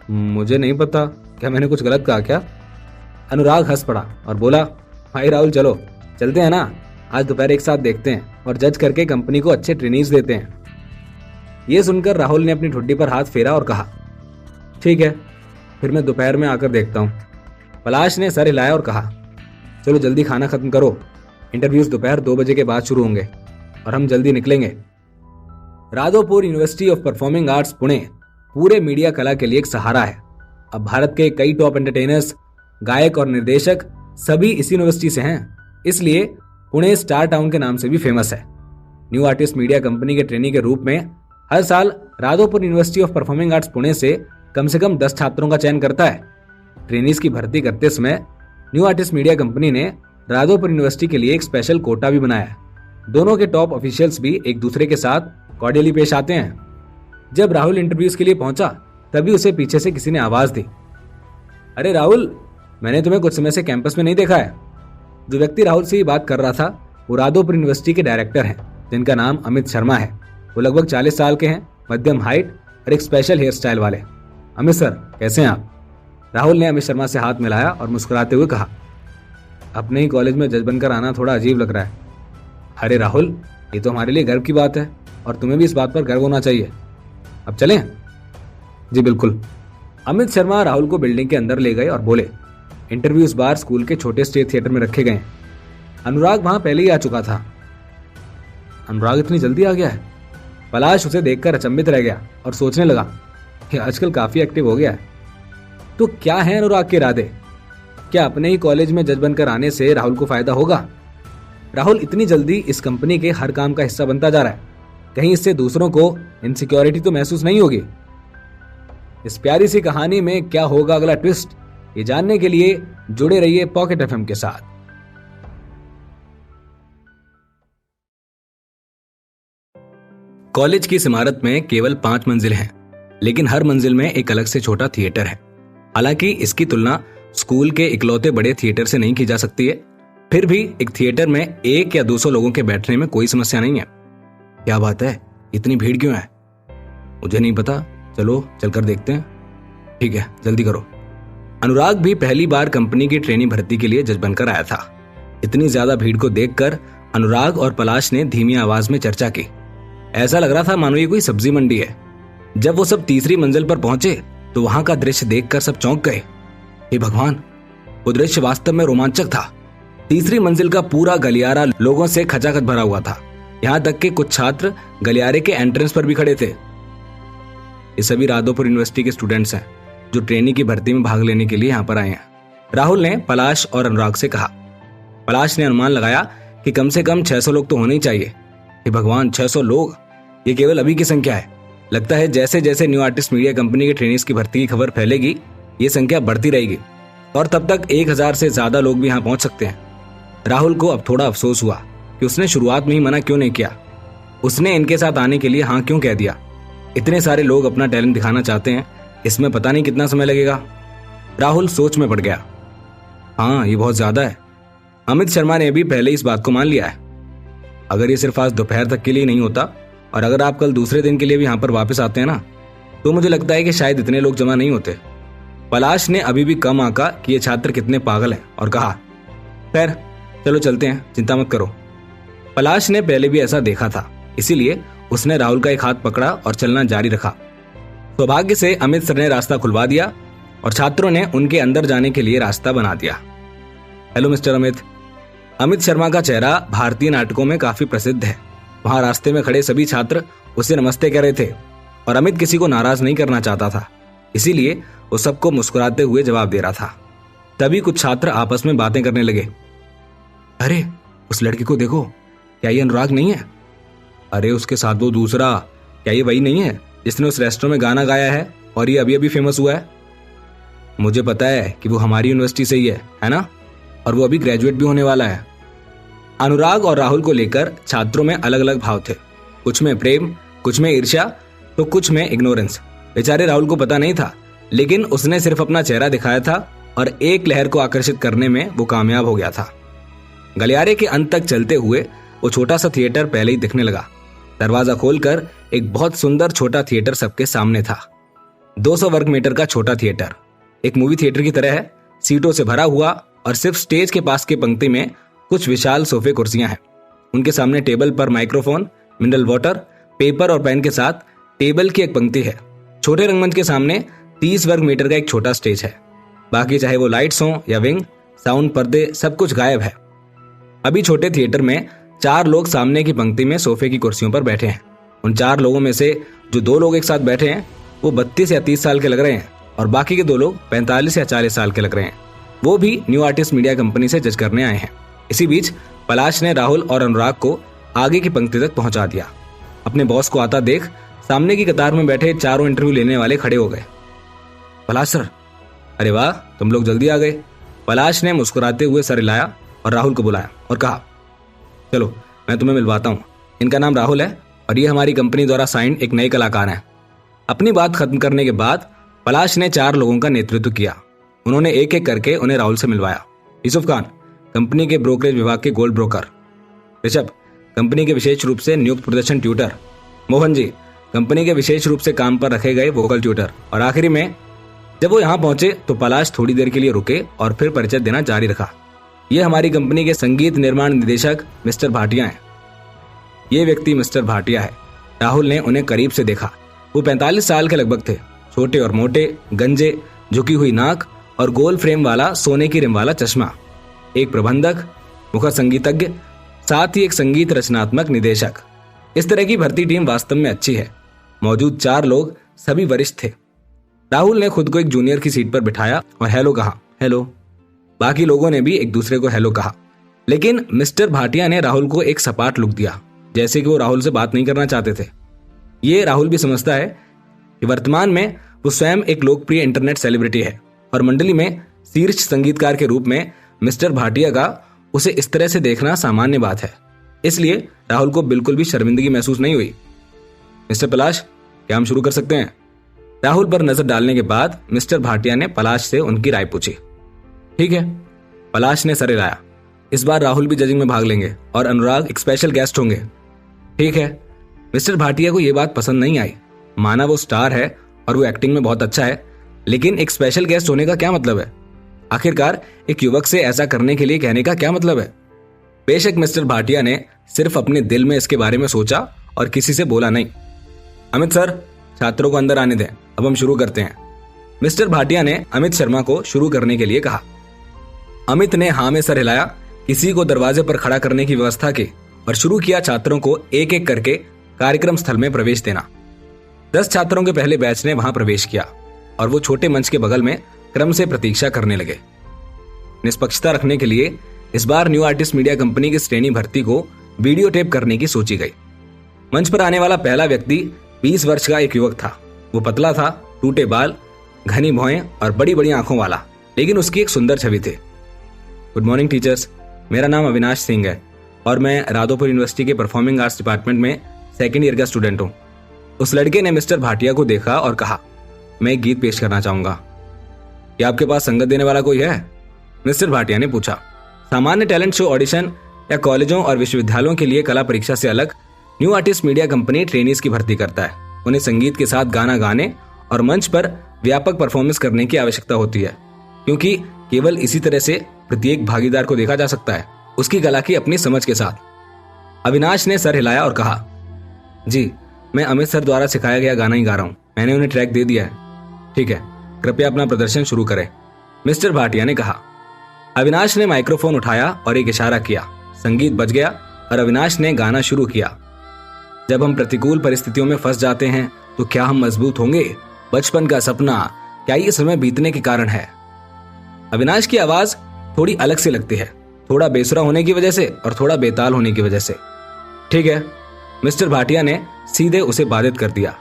मुझे नहीं पता, क्या मैंने कुछ गलत कहा क्या? अनुराग हंस पड़ा और बोला, भाई राहुल, चलो चलते हैं ना, आज दोपहर एक साथ देखते हैं और जज करके कंपनी को अच्छे ट्रेनीज देते हैं। ये सुनकर राहुल ने अपनी ठुड्डी पर हाथ फेरा और कहा, ठीक है, फिर मैं दोपहर में आकर देखता हूँ। पलाश ने सर हिलाया और कहा, चलो जल्दी खाना खत्म करो, इंटरव्यूज दोपहर 2 बजे के बाद शुरू होंगे और हम जल्दी निकलेंगे। Radhopur university of performing arts Pune पूरे मीडिया कला के लिए एक सहारा है। अब भारत के कई टॉप एंटरटेनर्स, गायक और निर्देशक सभी इसी यूनिवर्सिटी से हैं, इसलिए पुणे स्टार टाउन के नाम से भी फेमस है। न्यू आर्टिस्ट मीडिया कंपनी के ट्रेनी के रूप में हर साल Radhopur university of performing arts Pune से कम 10 छात्रों का चयन करता है। ट्रेनीज की भर्ती करते समय न्यू आर्टिस्ट मीडिया कंपनी ने राधोपुर यूनिवर्सिटी के लिए एक स्पेशल कोटा भी बनाया है। दोनों के टॉप ऑफिशियल्स भी एक दूसरे के साथ कॉर्डियली पेश आते हैं। जब राहुल इंटरव्यूज के लिए पहुंचा तभी उसे पीछे से किसी ने आवाज दी, अरे राहुल, मैंने तुम्हें कुछ समय से कैंपस में नहीं देखा है। जो व्यक्ति राहुल से ये बात कर रहा था वो राधोपुर यूनिवर्सिटी के डायरेक्टर हैं, जिनका नाम अमित शर्मा है। वो लगभग 40 साल के हैं, मध्यम हाइट और एक स्पेशल हेयर स्टाइल वाले। अमित सर, कैसे हैं आप? राहुल ने अमित शर्मा से हाथ मिलाया और मुस्कुराते हुए कहा, अपने ही कॉलेज में जज बनकर आना थोड़ा अजीब लग रहा है। अरे राहुल, ये तो हमारे लिए गर्व की बात है और तुम्हें भी इस बात पर गर्व होना चाहिए। अब चलें? जी बिल्कुल। अमित शर्मा राहुल को बिल्डिंग के अंदर ले गए और बोले, इंटरव्यू इस बार स्कूल के छोटे स्टेज थिएटर में रखे गए। अनुराग वहां पहले ही आ चुका था। अनुराग इतनी जल्दी आ गया है? पलाश उसे देखकर अचंभित रह गया और सोचने लगा कि आजकल काफी एक्टिव हो गया है। तो क्या है अनुराग के इरादे? क्या अपने ही कॉलेज में जज बनकर आने से राहुल को फायदा होगा? राहुल इतनी जल्दी इस कंपनी के हर काम का हिस्सा बनता जा रहा है, कहीं इससे दूसरों को इनसिक्योरिटी तो महसूस नहीं होगी? इस प्यारी सी कहानी में क्या होगा अगला ट्विस्ट, ये जानने के लिए जुड़े रहिए पॉकेट एफएम के साथ। कॉलेज की इस इमारत में केवल 5 मंजिल हैं, लेकिन हर मंजिल में एक अलग से छोटा थिएटर है। हालांकि इसकी तुलना स्कूल के इकलौते बड़े थिएटर से नहीं की जा सकती है, फिर भी एक थिएटर में 1 या 200 लोगों के बैठने में कोई समस्या नहीं है। क्या बात है, इतनी भीड़ क्यों है? मुझे नहीं पता, चलो चलकर देखते हैं। ठीक है, जल्दी करो। अनुराग भी पहली बार कंपनी की ट्रेनी भर्ती के लिए जज बनकर आया था। इतनी ज्यादा भीड़ को देखकर अनुराग और पलाश ने धीमी आवाज में चर्चा की। ऐसा लग रहा था मानो ये कोई सब्जी मंडी है। जब वो सब तीसरी मंजिल पर पहुंचे तो वहां का दृश्य देखकर सब चौंक गए। हे भगवान, वो दृश्य वास्तव में रोमांचक था। तीसरी मंजिल का पूरा गलियारा लोगों से खचाखच भरा हुआ था। यहाँ तक कि कुछ छात्र गलियारे के एंट्रेंस पर भी खड़े थे। ये सभी राधोपुर यूनिवर्सिटी के स्टूडेंट्स हैं जो ट्रेनी की भर्ती में भाग लेने के लिए यहाँ पर आए हैं, राहुल ने पलाश और अनुराग से कहा। पलाश ने अनुमान लगाया कि कम से कम 600 लोग तो होने ही चाहिए। हे भगवान, 600 लोग! ये केवल अभी की संख्या है। लगता है जैसे जैसे न्यू आर्टिस्ट मीडिया कंपनी के ट्रेनीज की भर्ती की खबर फैलेगी, ये संख्या बढ़ती रहेगी और तब तक 1000 से ज्यादा लोग भी यहाँ पहुंच सकते हैं। राहुल को अब थोड़ा अफसोस हुआ कि उसने शुरुआत में ही मना क्यों नहीं किया। उसने इनके साथ आने के लिए हाँ क्यों कह दिया? इतने सारे लोग अपना टैलेंट दिखाना चाहते हैं, इसमें पता नहीं कितना समय लगेगा। राहुल सोच में पड़ गया। हाँ, ये बहुत ज्यादा है। अमित शर्मा ने भी पहले इस बात को मान लिया है। अगर ये सिर्फ आज दोपहर तक के लिए नहीं होता और अगर आप कल दूसरे दिन के लिए भी यहाँ पर वापस आते हैं ना, तो मुझे लगता है कि शायद इतने लोग जमा नहीं होते। पलाश ने अभी भी कम आंका कि ये छात्र कितने पागल हैं और कहा, खैर चलो चलते हैं, चिंता मत करो। पलाश ने पहले भी ऐसा देखा था, इसीलिए उसने राहुल का एक हाथ पकड़ा और चलना जारी रखा। सौभाग्य से अमित सर ने रास्ता खुलवा दिया और छात्रों ने उनके अंदर जाने के लिए रास्ता बना दिया। Hello mister Amit. अमित शर्मा का चेहरा भारतीय नाटकों में काफी प्रसिद्ध है। वहां रास्ते में खड़े सभी छात्र उसे नमस्ते कह रहे थे और अमित किसी को नाराज नहीं करना चाहता था, इसीलिए वो सबको मुस्कुराते हुए जवाब दे रहा था। तभी कुछ छात्र आपस में बातें करने लगे। अरे उस लड़की को देखो, क्या ये अनुराग नहीं है? अरे उसके साथ वो दूसरा, क्या ये वही नहीं है जिसने उस रेस्टोरेंट में गाना गाया है और ये अभी अभी फेमस हुआ है? मुझे पता है कि वो हमारी यूनिवर्सिटी से ही है ना? और वो अभी ग्रेजुएट भी होने वाला है। अनुराग और राहुल को लेकर छात्रों में अलग अलग भाव थे। कुछ में प्रेम, कुछ में ईर्ष्या, तो कुछ में इग्नोरेंस। बेचारे राहुल को पता नहीं था, लेकिन उसने सिर्फ अपना चेहरा दिखाया था और एक लहर को आकर्षित करने में वो कामयाब हो गया था। गलियारे के अंत तक चलते हुए वो छोटा सा थिएटर पहले ही दिखने लगा। दरवाजा खोलकर एक बहुत सुंदर छोटा थिएटर सबके सामने था। 200 वर्ग मीटर का छोटा थिएटर एक मूवी थिएटर की तरह है, सीटों से भरा हुआ और सिर्फ स्टेज के पास की पंक्ति में कुछ विशाल सोफे कुर्सियां हैं। उनके सामने टेबल पर माइक्रोफोन, मिनरल वाटर, पेपर और पेन के साथ टेबल की एक पंक्ति है। छोटे रंगमंच के सामने 30 वर्ग मीटर का एक छोटा स्टेज है। बाकी चाहे वो लाइट्स हो या विंग, साउंड, पर्दे, सब कुछ गायब है। अभी छोटे थिएटर में 4 लोग सामने की पंक्ति में सोफे की कुर्सियों पर बैठे हैं। उन 4 लोगों में से जो 2 लोग एक साथ बैठे हैं वो 32 या 30 साल के लग रहे हैं और बाकी के 2 लोग 45 या 40 साल के लग रहे हैं। वो भी न्यू आर्टिस्ट मीडिया कंपनी से जज करने आए हैं। इसी बीच पलाश ने राहुल और अनुराग को आगे की पंक्ति तक पहुंचा दिया। अपने बॉस को आता देख सामने की कतार में बैठे 4 इंटरव्यू लेने वाले खड़े हो गए। पलाश सर। अरे वाह, तुम लोग जल्दी आ गए। पलाश ने मुस्कुराते हुए सर हिलाया और राहुल को बुलाया और कहा, चलो मैं तुम्हें मिलवाता हूँ। इनका नाम राहुल है और ये हमारी कंपनी द्वारा साइन एक नए कलाकार हैं। अपनी बात खत्म करने के बाद पलाश ने 4 लोगों का नेतृत्व किया। उन्होंने एक एक करके उन्हें राहुल से मिलवाया। यूसुफ खान, कंपनी के ब्रोकरेज विभाग के गोल्ड ब्रोकर। ऋषभ, कंपनी के विशेष रूप से नियुक्त प्रदर्शन ट्यूटर। मोहन जी, कंपनी के विशेष रूप से काम पर रखे गए वोकल ट्यूटर। और आखिरी में जब वो यहाँ पहुंचे तो पलाश थोड़ी देर के लिए रुके और फिर परिचय देना जारी रखा। ये हमारी कंपनी के संगीत निर्माण निदेशक मिस्टर भाटिया हैं। ये व्यक्ति मिस्टर भाटिया है। राहुल ने उन्हें करीब से देखा। वो 45 साल के लगभग थे। छोटे और मोटे, गंजे, झुकी हुई नाक और गोल फ्रेम वाला सोने की रिम वाला चश्मा। एक प्रबंधक, मुखर संगीतज्ञ, साथ ही एक संगीत रचनात्मक निदेशक। इस तरह की भर्ती टीम वास्तव में अच्छी है। मौजूद 4 लोग सभी वरिष्ठ थे। राहुल ने खुद को एक जूनियर की सीट पर बिठाया और हेलो कहा। हेलो। बाकी लोगों ने भी एक दूसरे को हेलो कहा, लेकिन मिस्टर भाटिया ने राहुल को एक सपाट लुक दिया, जैसे कि वो राहुल से बात नहीं करना चाहते थे। ये राहुल भी समझता है कि वर्तमान में वो स्वयं एक लोकप्रिय इंटरनेट सेलिब्रिटी है और मंडली में शीर्ष संगीतकार के रूप में मिस्टर भाटिया का उसे इस तरह से देखना सामान्य बात है। इसलिए राहुल को बिल्कुल भी शर्मिंदगी महसूस नहीं हुई। मिस्टर पलाश, क्या हम शुरू कर सकते हैं? राहुल पर नजर डालने के बाद मिस्टर भाटिया ने पलाश से उनकी राय पूछी। ठीक है, पलाश ने सर हिलाया। इस बार राहुल भी जजिंग में भाग लेंगे और अनुराग एक स्पेशल गेस्ट होंगे। ठीक है। मिस्टर भाटिया को यह बात पसंद नहीं आई। माना वो स्टार है और वो एक्टिंग में बहुत अच्छा है, लेकिन एक स्पेशल गेस्ट होने का क्या मतलब है? आखिरकार एक युवक से ऐसा करने के लिए कहने का क्या मतलब है? बेशक मिस्टर भाटिया ने सिर्फ अपने दिल में इसके बारे में सोचा और किसी से बोला नहीं। अमित सर, छात्रों को अंदर आने दें, अब हम शुरू करते हैं। मिस्टर भाटिया ने अमित शर्मा को शुरू करने के लिए कहा। अमित ने हाँ में सर हिलाया, किसी को दरवाजे पर खड़ा करने की व्यवस्था की और शुरू किया छात्रों को एक एक करके कार्यक्रम स्थल में प्रवेश देना। 10 छात्रों के पहले बैच ने वहां प्रवेश किया और वो छोटे मंच के बगल में क्रम से प्रतीक्षा करने लगे। निष्पक्षता रखने के लिए इस बार न्यू आर्टिस्ट मीडिया कंपनी की श्रेणी भर्ती को वीडियो टेप करने की सोची गई। मंच पर आने वाला पहला व्यक्ति 20 वर्ष का एक युवक था। वो पतला था, टूटे बाल, घनी भौहें और बड़ी बड़ी आंखों वाला, लेकिन उसकी एक सुंदर छवि थी। गुड मॉर्निंग टीचर्स, मेरा नाम अविनाश सिंह है और मैं राधोपुर यूनिवर्सिटी के परफॉर्मिंग आर्ट्स डिपार्टमेंट में 2nd ईयर का स्टूडेंट हूँ। उस लड़के ने मिस्टर भाटिया को देखा और कहा, मैं एक गीत पेश करना चाहूंगा। क्या आपके पास संगत देने वाला कोई है? मिस्टर भाटिया ने पूछा। सामान्य टैलेंट शो ऑडिशन या कॉलेजों और विश्वविद्यालयों के लिए कला परीक्षा से अलग new artist media company trainees की भर्ती करता है। उन्हें संगीत के साथ गाना गाने और मंच पर व्यापक परफॉर्मेंस करने की आवश्यकता होती है, क्योंकि केवल इसी तरह से प्रत्येक भागीदार को देखा जा सकता है उसकी कला की अपनी समझ के साथ। अविनाश ने सर हिलाया और कहा, जी, मैं अमित सर द्वारा सिखाया गया गाना ही गा रहा हूँ। मैंने उन्हें ट्रैक दे दिया है। ठीक है, कृपया अपना प्रदर्शन शुरू करें, मिस्टर भाटिया ने कहा। अविनाश ने माइक्रोफोन उठाया और एक इशारा किया। संगीत बज गया और अविनाश ने गाना शुरू किया। जब हम प्रतिकूल परिस्थितियों में फंस जाते हैं तो क्या हम मजबूत होंगे? बचपन का सपना, क्या ये समय बीतने के कारण है? अविनाश की आवाज थोड़ी अलग से लगती है, थोड़ा बेसुरा होने की वजह से और थोड़ा बेताल होने की वजह से। ठीक है, मिस्टर भाटिया ने सीधे उसे बाधित कर दिया।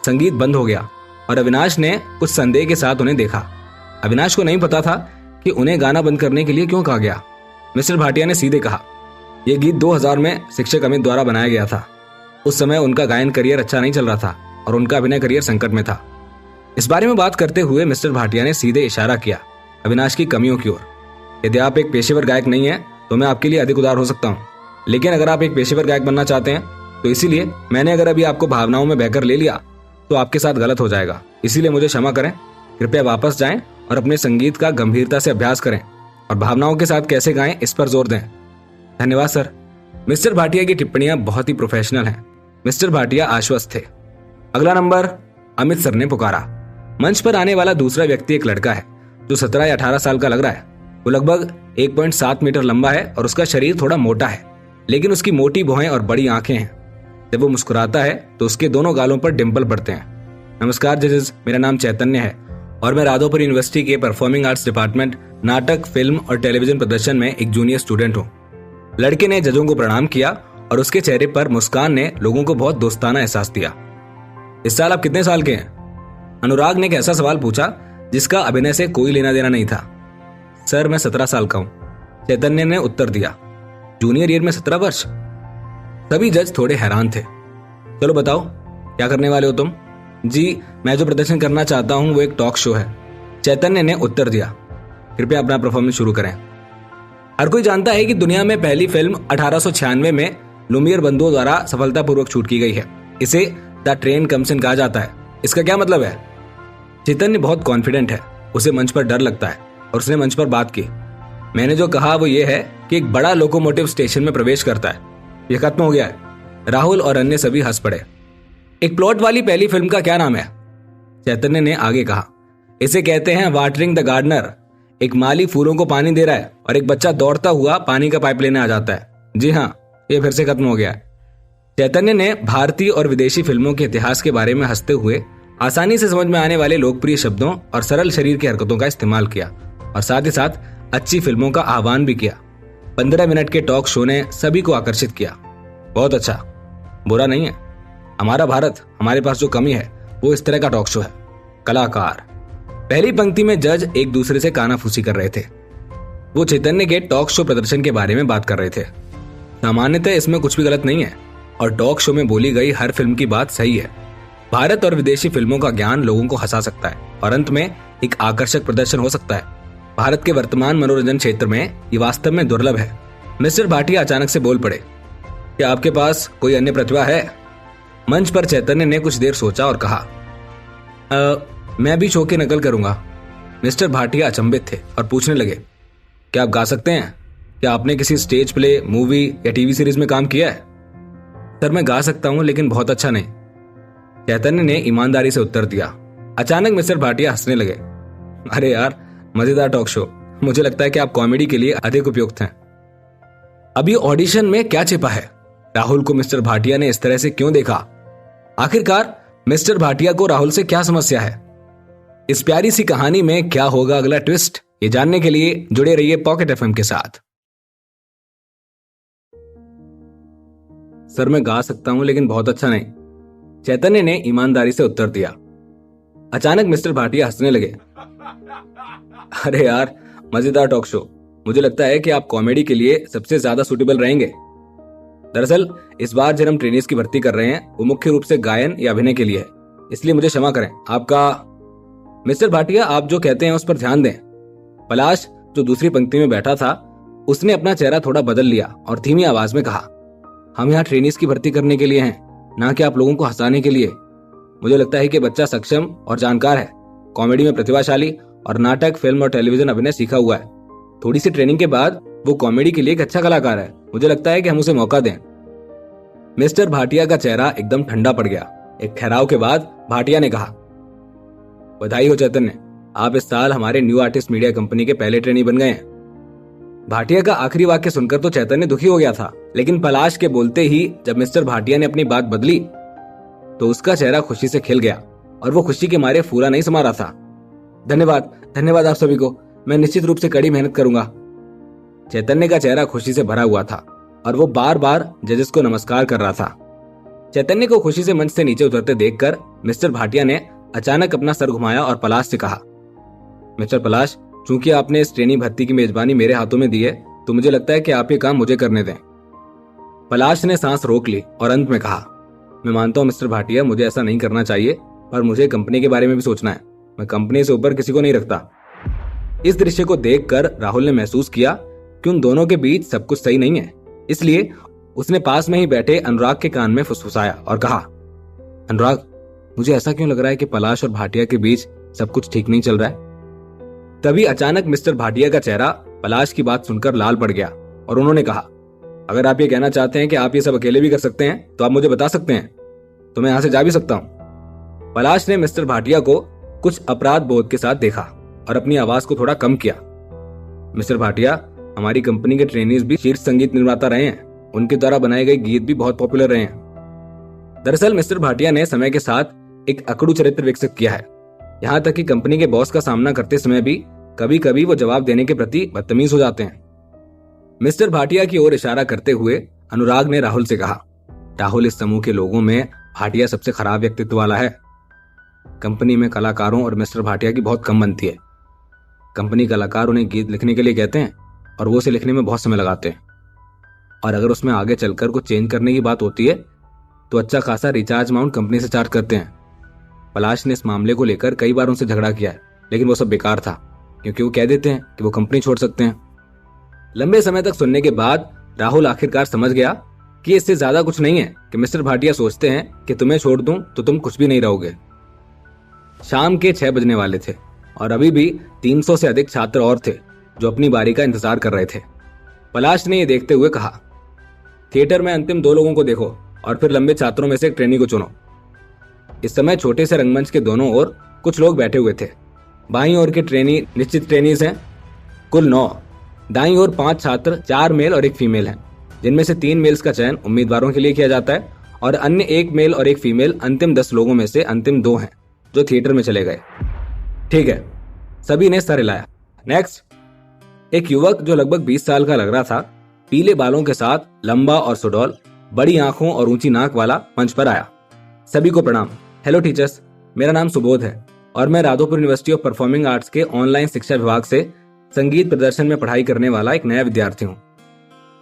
संगीत बंद हो गया और अविनाश ने कुछ संदेह के साथ उन्हें देखा। अविनाश को नहीं पता था कि उन्हें गाना बंद करने के लिए क्यों कहा गया। मिस्टर भाटिया ने सीधे कहा, यह गीत 2000 में शिक्षक अमित द्वारा बनाया गया था। उस समय उनका गायन करियर अच्छा नहीं चल रहा था और उनका अभिनय करियर संकट में था। इस बारे में बात करते हुए मिस्टर भाटिया ने सीधे इशारा किया अविनाश की कमियों की ओर। यदि आप एक पेशेवर गायक नहीं है तो मैं आपके लिए अधिक उदार हो सकता हूँ, लेकिन अगर आप एक पेशेवर गायक बनना चाहते हैं तो इसीलिए मैंने अगर अभी आपको भावनाओं में बहकर ले लिया तो आपके साथ गलत हो जाएगा। इसीलिए मुझे क्षमा करें। कृपया वापस जाएं और अपने संगीत का गंभीरता से अभ्यास करें और भावनाओं के साथ कैसे गाएं इस पर जोर दें। धन्यवाद सर। मिस्टर भाटिया की टिप्पणियां बहुत ही प्रोफेशनल हैं। मिस्टर भाटिया आश्वस्त थे। अगला नंबर, अमित सर ने पुकारा। मंच पर आने वाला दूसरा व्यक्ति एक लड़का है जो 17 या 18 साल का लग रहा है। वो लगभग 1.7 मीटर लंबा है और उसका शरीर थोड़ा मोटा है, लेकिन उसकी मोटी भौहें और बड़ी आंखें हैं। जब वो मुस्कुराता है तो उसके दोनों गालों पर डिंपल पड़ते हैं। नमस्कार जजेस, मेरा नाम चैतन्य है और मैं राधोपुर यूनिवर्सिटी के परफॉर्मिंग आर्ट्स डिपार्टमेंट नाटक, फिल्म और टेलीविजन प्रदर्शन में एक जूनियर स्टूडेंट हूँ। लड़के ने जजों को प्रणाम किया और उसके चेहरे पर मुस्कान ने लोगों को बहुत दोस्ताना एहसास दिया। इस साल आप कितने साल के हैं? अनुराग ने एक ऐसा सवाल पूछा जिसका अभिनय से कोई लेना देना नहीं था। सर, मैं 17 साल का हूँ, चैतन्य ने उत्तर दिया। जूनियर ईयर में 17 वर्ष? सभी जज थोड़े हैरान थे। चलो बताओ, क्या करने वाले हो तुम? जी, मैं जो प्रदर्शन करना चाहता हूँ वो एक टॉक शो है, चैतन्य ने उत्तर दिया। कृपया अपना परफॉर्मेंस शुरू करें। हर कोई जानता है कि दुनिया में पहली फिल्म 1896 में लुमियर बंधुओं द्वारा सफलतापूर्वक शूट की गई है। इसे द ट्रेन कम्स इन कहा जाता है। इसका क्या मतलब है? चैतन्य बहुत कॉन्फिडेंट है, उसे मंच पर डर लगता है और उसने मंच पर बात की। मैंने जो कहा वो ये है कि एक बड़ा लोकोमोटिव स्टेशन में प्रवेश करता है। यह खत्म हो गया है। राहुल और अन्य सभी हंस पड़े। एक प्लॉट वाली पहली फिल्म का क्या नाम है? चैतन्य ने आगे कहा, इसे कहते हैं वाटरिंग द गार्डनर। एक माली फूलों को पानी दे रहा है और एक बच्चा दौड़ता हुआ पानी का पाइप लेने आ जाता है। जी हाँ, ये फिर से खत्म हो गया है। चैतन्य ने भारतीय और विदेशी फिल्मों के इतिहास के बारे में हंसते हुए आसानी से समझ में आने वाले लोकप्रिय शब्दों और सरल शरीर की हरकतों का इस्तेमाल किया और साथ ही साथ अच्छी फिल्मों का आह्वान भी किया। 15 मिनट के टॉक शो ने सभी को आकर्षित किया। बहुत अच्छा, बुरा नहीं है। हमारा भारत, हमारे पास जो कमी है वो इस तरह का टॉक शो है। कलाकार। पहली पंक्ति में जज एक दूसरे से कानाफूसी कर रहे थे। वो चैतन्य के टॉक शो प्रदर्शन के बारे में बात कर रहे थे। सामान्यतः इसमें कुछ भी गलत नहीं है और टॉक शो में बोली गई हर फिल्म की बात सही है। भारत और विदेशी फिल्मों का ज्ञान लोगों को हंसा सकता है और अंत में एक आकर्षक प्रदर्शन हो सकता है। भारत के वर्तमान मनोरंजन क्षेत्र में ये वास्तव में दुर्लभ है। मिस्टर भाटिया अचानक से बोल पड़े, क्या आपके पास कोई अन्य प्रतिभा है? मंच पर चैतन्य ने कुछ देर सोचा और कहा, मैं भी शो की नकल करूंगा। मिस्टर भाटिया अचंभित थे और पूछने लगे, क्या आप गा सकते हैं? क्या आपने किसी स्टेज प्ले, मूवी या टीवी सीरीज में काम किया है? सर, मैं गा सकता हूं लेकिन बहुत अच्छा नहीं, चैतन्य ने ईमानदारी से उत्तर दिया। अचानक मिस्टर भाटिया हंसने लगे। अरे यार, मजेदार टॉक शो। मुझे लगता है कि आप कॉमेडी के लिए अधिक उपयुक्त हैं। अभी ऑडिशन में क्या छिपा है? राहुल को मिस्टर भाटिया ने इस तरह से क्यों देखा? आखिरकार मिस्टर भाटिया को राहुल से क्या समस्या है? इस प्यारी सी कहानी में क्या होगा अगला ट्विस्ट? ये जानने के लिए जुड़े रहिए पॉकेट एफएम के साथ। सर, मैं गा सकता हूं लेकिन बहुत अच्छा नहीं, चैतन्य ने ईमानदारी से उत्तर दिया। अचानक मिस्टर भाटिया हंसने लगे। अरे यार, मजेदार टॉक शो। मुझे लगता है कि आप कॉमेडी के लिए सबसे ज्यादा सूटेबल रहेंगे। दरअसल इस बार जब हम ट्रेनीज की भर्ती कर रहे हैं वो मुख्य रूप से गायन या अभिनय के लिए है, इसलिए मुझे क्षमा करें। आपका मिस्टर भाटिया, आप जो कहते हैं उस पर ध्यान दें। पलाश, जो दूसरी पंक्ति में बैठा था, उसने अपना चेहरा थोड़ा बदल लिया और धीमी आवाज में कहा, हम यहाँ ट्रेनीज की भर्ती करने के लिए हैं, ना कि आप लोगों को हंसाने के लिए। मुझे लगता है कि बच्चा सक्षम और जानकार है, कॉमेडी में प्रतिभाशाली और नाटक, फिल्म और टेलीविजन अभिनय सीखा हुआ है। थोड़ी सी ट्रेनिंग के बाद वो कॉमेडी के लिए एक अच्छा कलाकार है। मुझे लगता है कि हम उसे मौका दें। मिस्टर भाटिया का चेहरा एकदम ठंडा पड़ गया। एक ठहराव के बाद भाटिया ने कहा, बधाई हो चैतन्य, आप इस साल हमारे न्यू आर्टिस्ट मीडिया कंपनी के पहले ट्रेनी बन गए हैं। भाटिया का आखिरी वाक्य सुनकर तो चैतन्य दुखी हो गया था, लेकिन पलाश के बोलते ही जब मिस्टर भाटिया ने अपनी बात बदली तो उसका चेहरा खुशी से खिल गया और वो खुशी के मारे फूला नहीं समा रहा था। धन्यवाद, धन्यवाद आप सभी को। मैं निश्चित रूप से कड़ी मेहनत करूंगा। चैतन्य का चेहरा खुशी से भरा हुआ था और वो बार बार जजेस को नमस्कार कर रहा था। चैतन्य को खुशी से मंच से नीचे उतरते देखकर मिस्टर भाटिया ने अचानक अपना सर घुमाया और पलाश से कहा, मिस्टर पलाश, चूंकि आपने इस ट्रेनी भर्ती की मेजबानी मेरे हाथों में दी है तो मुझे लगता है कि आप ये काम मुझे करने दें। पलाश ने सांस रोक ली और अंत में कहा, मैं मानता हूं मिस्टर भाटिया, मुझे ऐसा नहीं करना चाहिए, पर मुझे कंपनी के बारे में भी सोचना है। मैं कंपनी से ऊपर किसी को नहीं रखता। इस दृश्य को देखकर राहुल ने महसूस किया कि उन दोनों के बीच सब कुछ सही नहीं है, इसलिए उसने पास में ही बैठे अनुराग के कान में फुसफुसाया और कहा, अनुराग, मुझे ऐसा क्यों लग रहा है कि पलाश और भाटिया के बीच सब कुछ ठीक नहीं चल रहा है। तभी अचानक मिस्टर भाटिया का चेहरा पलाश की बात सुनकर लाल पड़ गया और उन्होंने कहा, अगर आप ये कहना चाहते हैं कि आप ये सब अकेले भी कर सकते हैं तो आप मुझे बता सकते हैं, तो मैं यहां से जा भी सकता हूं। पलाश ने मिस्टर भाटिया को कुछ अपराध बोध के साथ देखा और अपनी आवाज को थोड़ा कम किया। मिस्टर भाटिया, हमारी कंपनी के ट्रेनीज भी शीर्ष संगीत निर्माता रहे हैं, उनके द्वारा बनाए गए गीत भी बहुत पॉपुलर रहे हैं। दरअसल मिस्टर भाटिया ने समय के साथ एक अकड़ू चरित्र विकसित किया है, यहाँ तक कि कंपनी के बॉस का सामना करते समय भी कभी कभी वो जवाब देने के प्रति बदतमीज हो जाते हैं। मिस्टर भाटिया की ओर इशारा करते हुए अनुराग ने राहुल से कहा, राहुल, इस समूह के लोगों में भाटिया सबसे खराब व्यक्तित्व वाला है। कंपनी में कलाकारों और मिस्टर भाटिया की बहुत कम बनती है। कंपनी कलाकार उन्हें गीत लिखने के लिए कहते हैं और वो उसे लिखने में बहुत समय लगाते हैं, और अगर उसमें आगे चलकर कुछ चेंज करने की बात होती है तो अच्छा खासा रिचार्ज अमाउंट कंपनी से चार्ज करते हैं। पलाश ने इस मामले को लेकर कई बार उनसे झगड़ा किया है, लेकिन वो सब बेकार था। क्योंकि वो कह देते हैं कि वो कंपनी छोड़ सकते हैं। लंबे समय तक सुनने के बाद राहुल आखिरकार समझ गया कि इससे ज्यादा कुछ नहीं है कि मिस्टर भाटिया सोचते हैं कि तुम्हें छोड़ दूं तो तुम कुछ भी नहीं रहोगे। शाम के 6 बजने वाले थे और अभी भी 300 से अधिक छात्र और थे जो अपनी बारी का इंतजार कर रहे थे। पलाश ने यह देखते हुए कहा, थिएटर में अंतिम 2 लोगों को देखो और फिर लंबे छात्रों में से एक ट्रेनी को चुनो। इस समय छोटे से रंगमंच के दोनों ओर कुछ लोग बैठे हुए थे। बाईं ओर के ट्रेनी निश्चित ट्रेनीज हैं, कुल 9। दाईं ओर 5 छात्र, 4 मेल और 1 फीमेल हैं, जिनमें से 3 मेल्स का चयन उम्मीदवारों के लिए किया जाता है और अन्य 1 मेल और 1 फीमेल अंतिम 10 लोगों में से अंतिम 2 हैं जो थिएटर में चले गए। ठीक है, सभी ने सर हिलाया। नेक्स्ट। एक युवक जो लगभग 20 साल का लग रहा था, पीले बालों के साथ, लंबा और सुडौल, बड़ी आंखों और ऊंची नाक वाला मंच पर आया। सभी को प्रणाम। हेलो टीचर्स, मेरा नाम सुबोध है और मैं Radhopur university of performing arts के ऑनलाइन शिक्षा विभाग से संगीत प्रदर्शन में पढ़ाई करने वाला एक नया विद्यार्थी हूँ।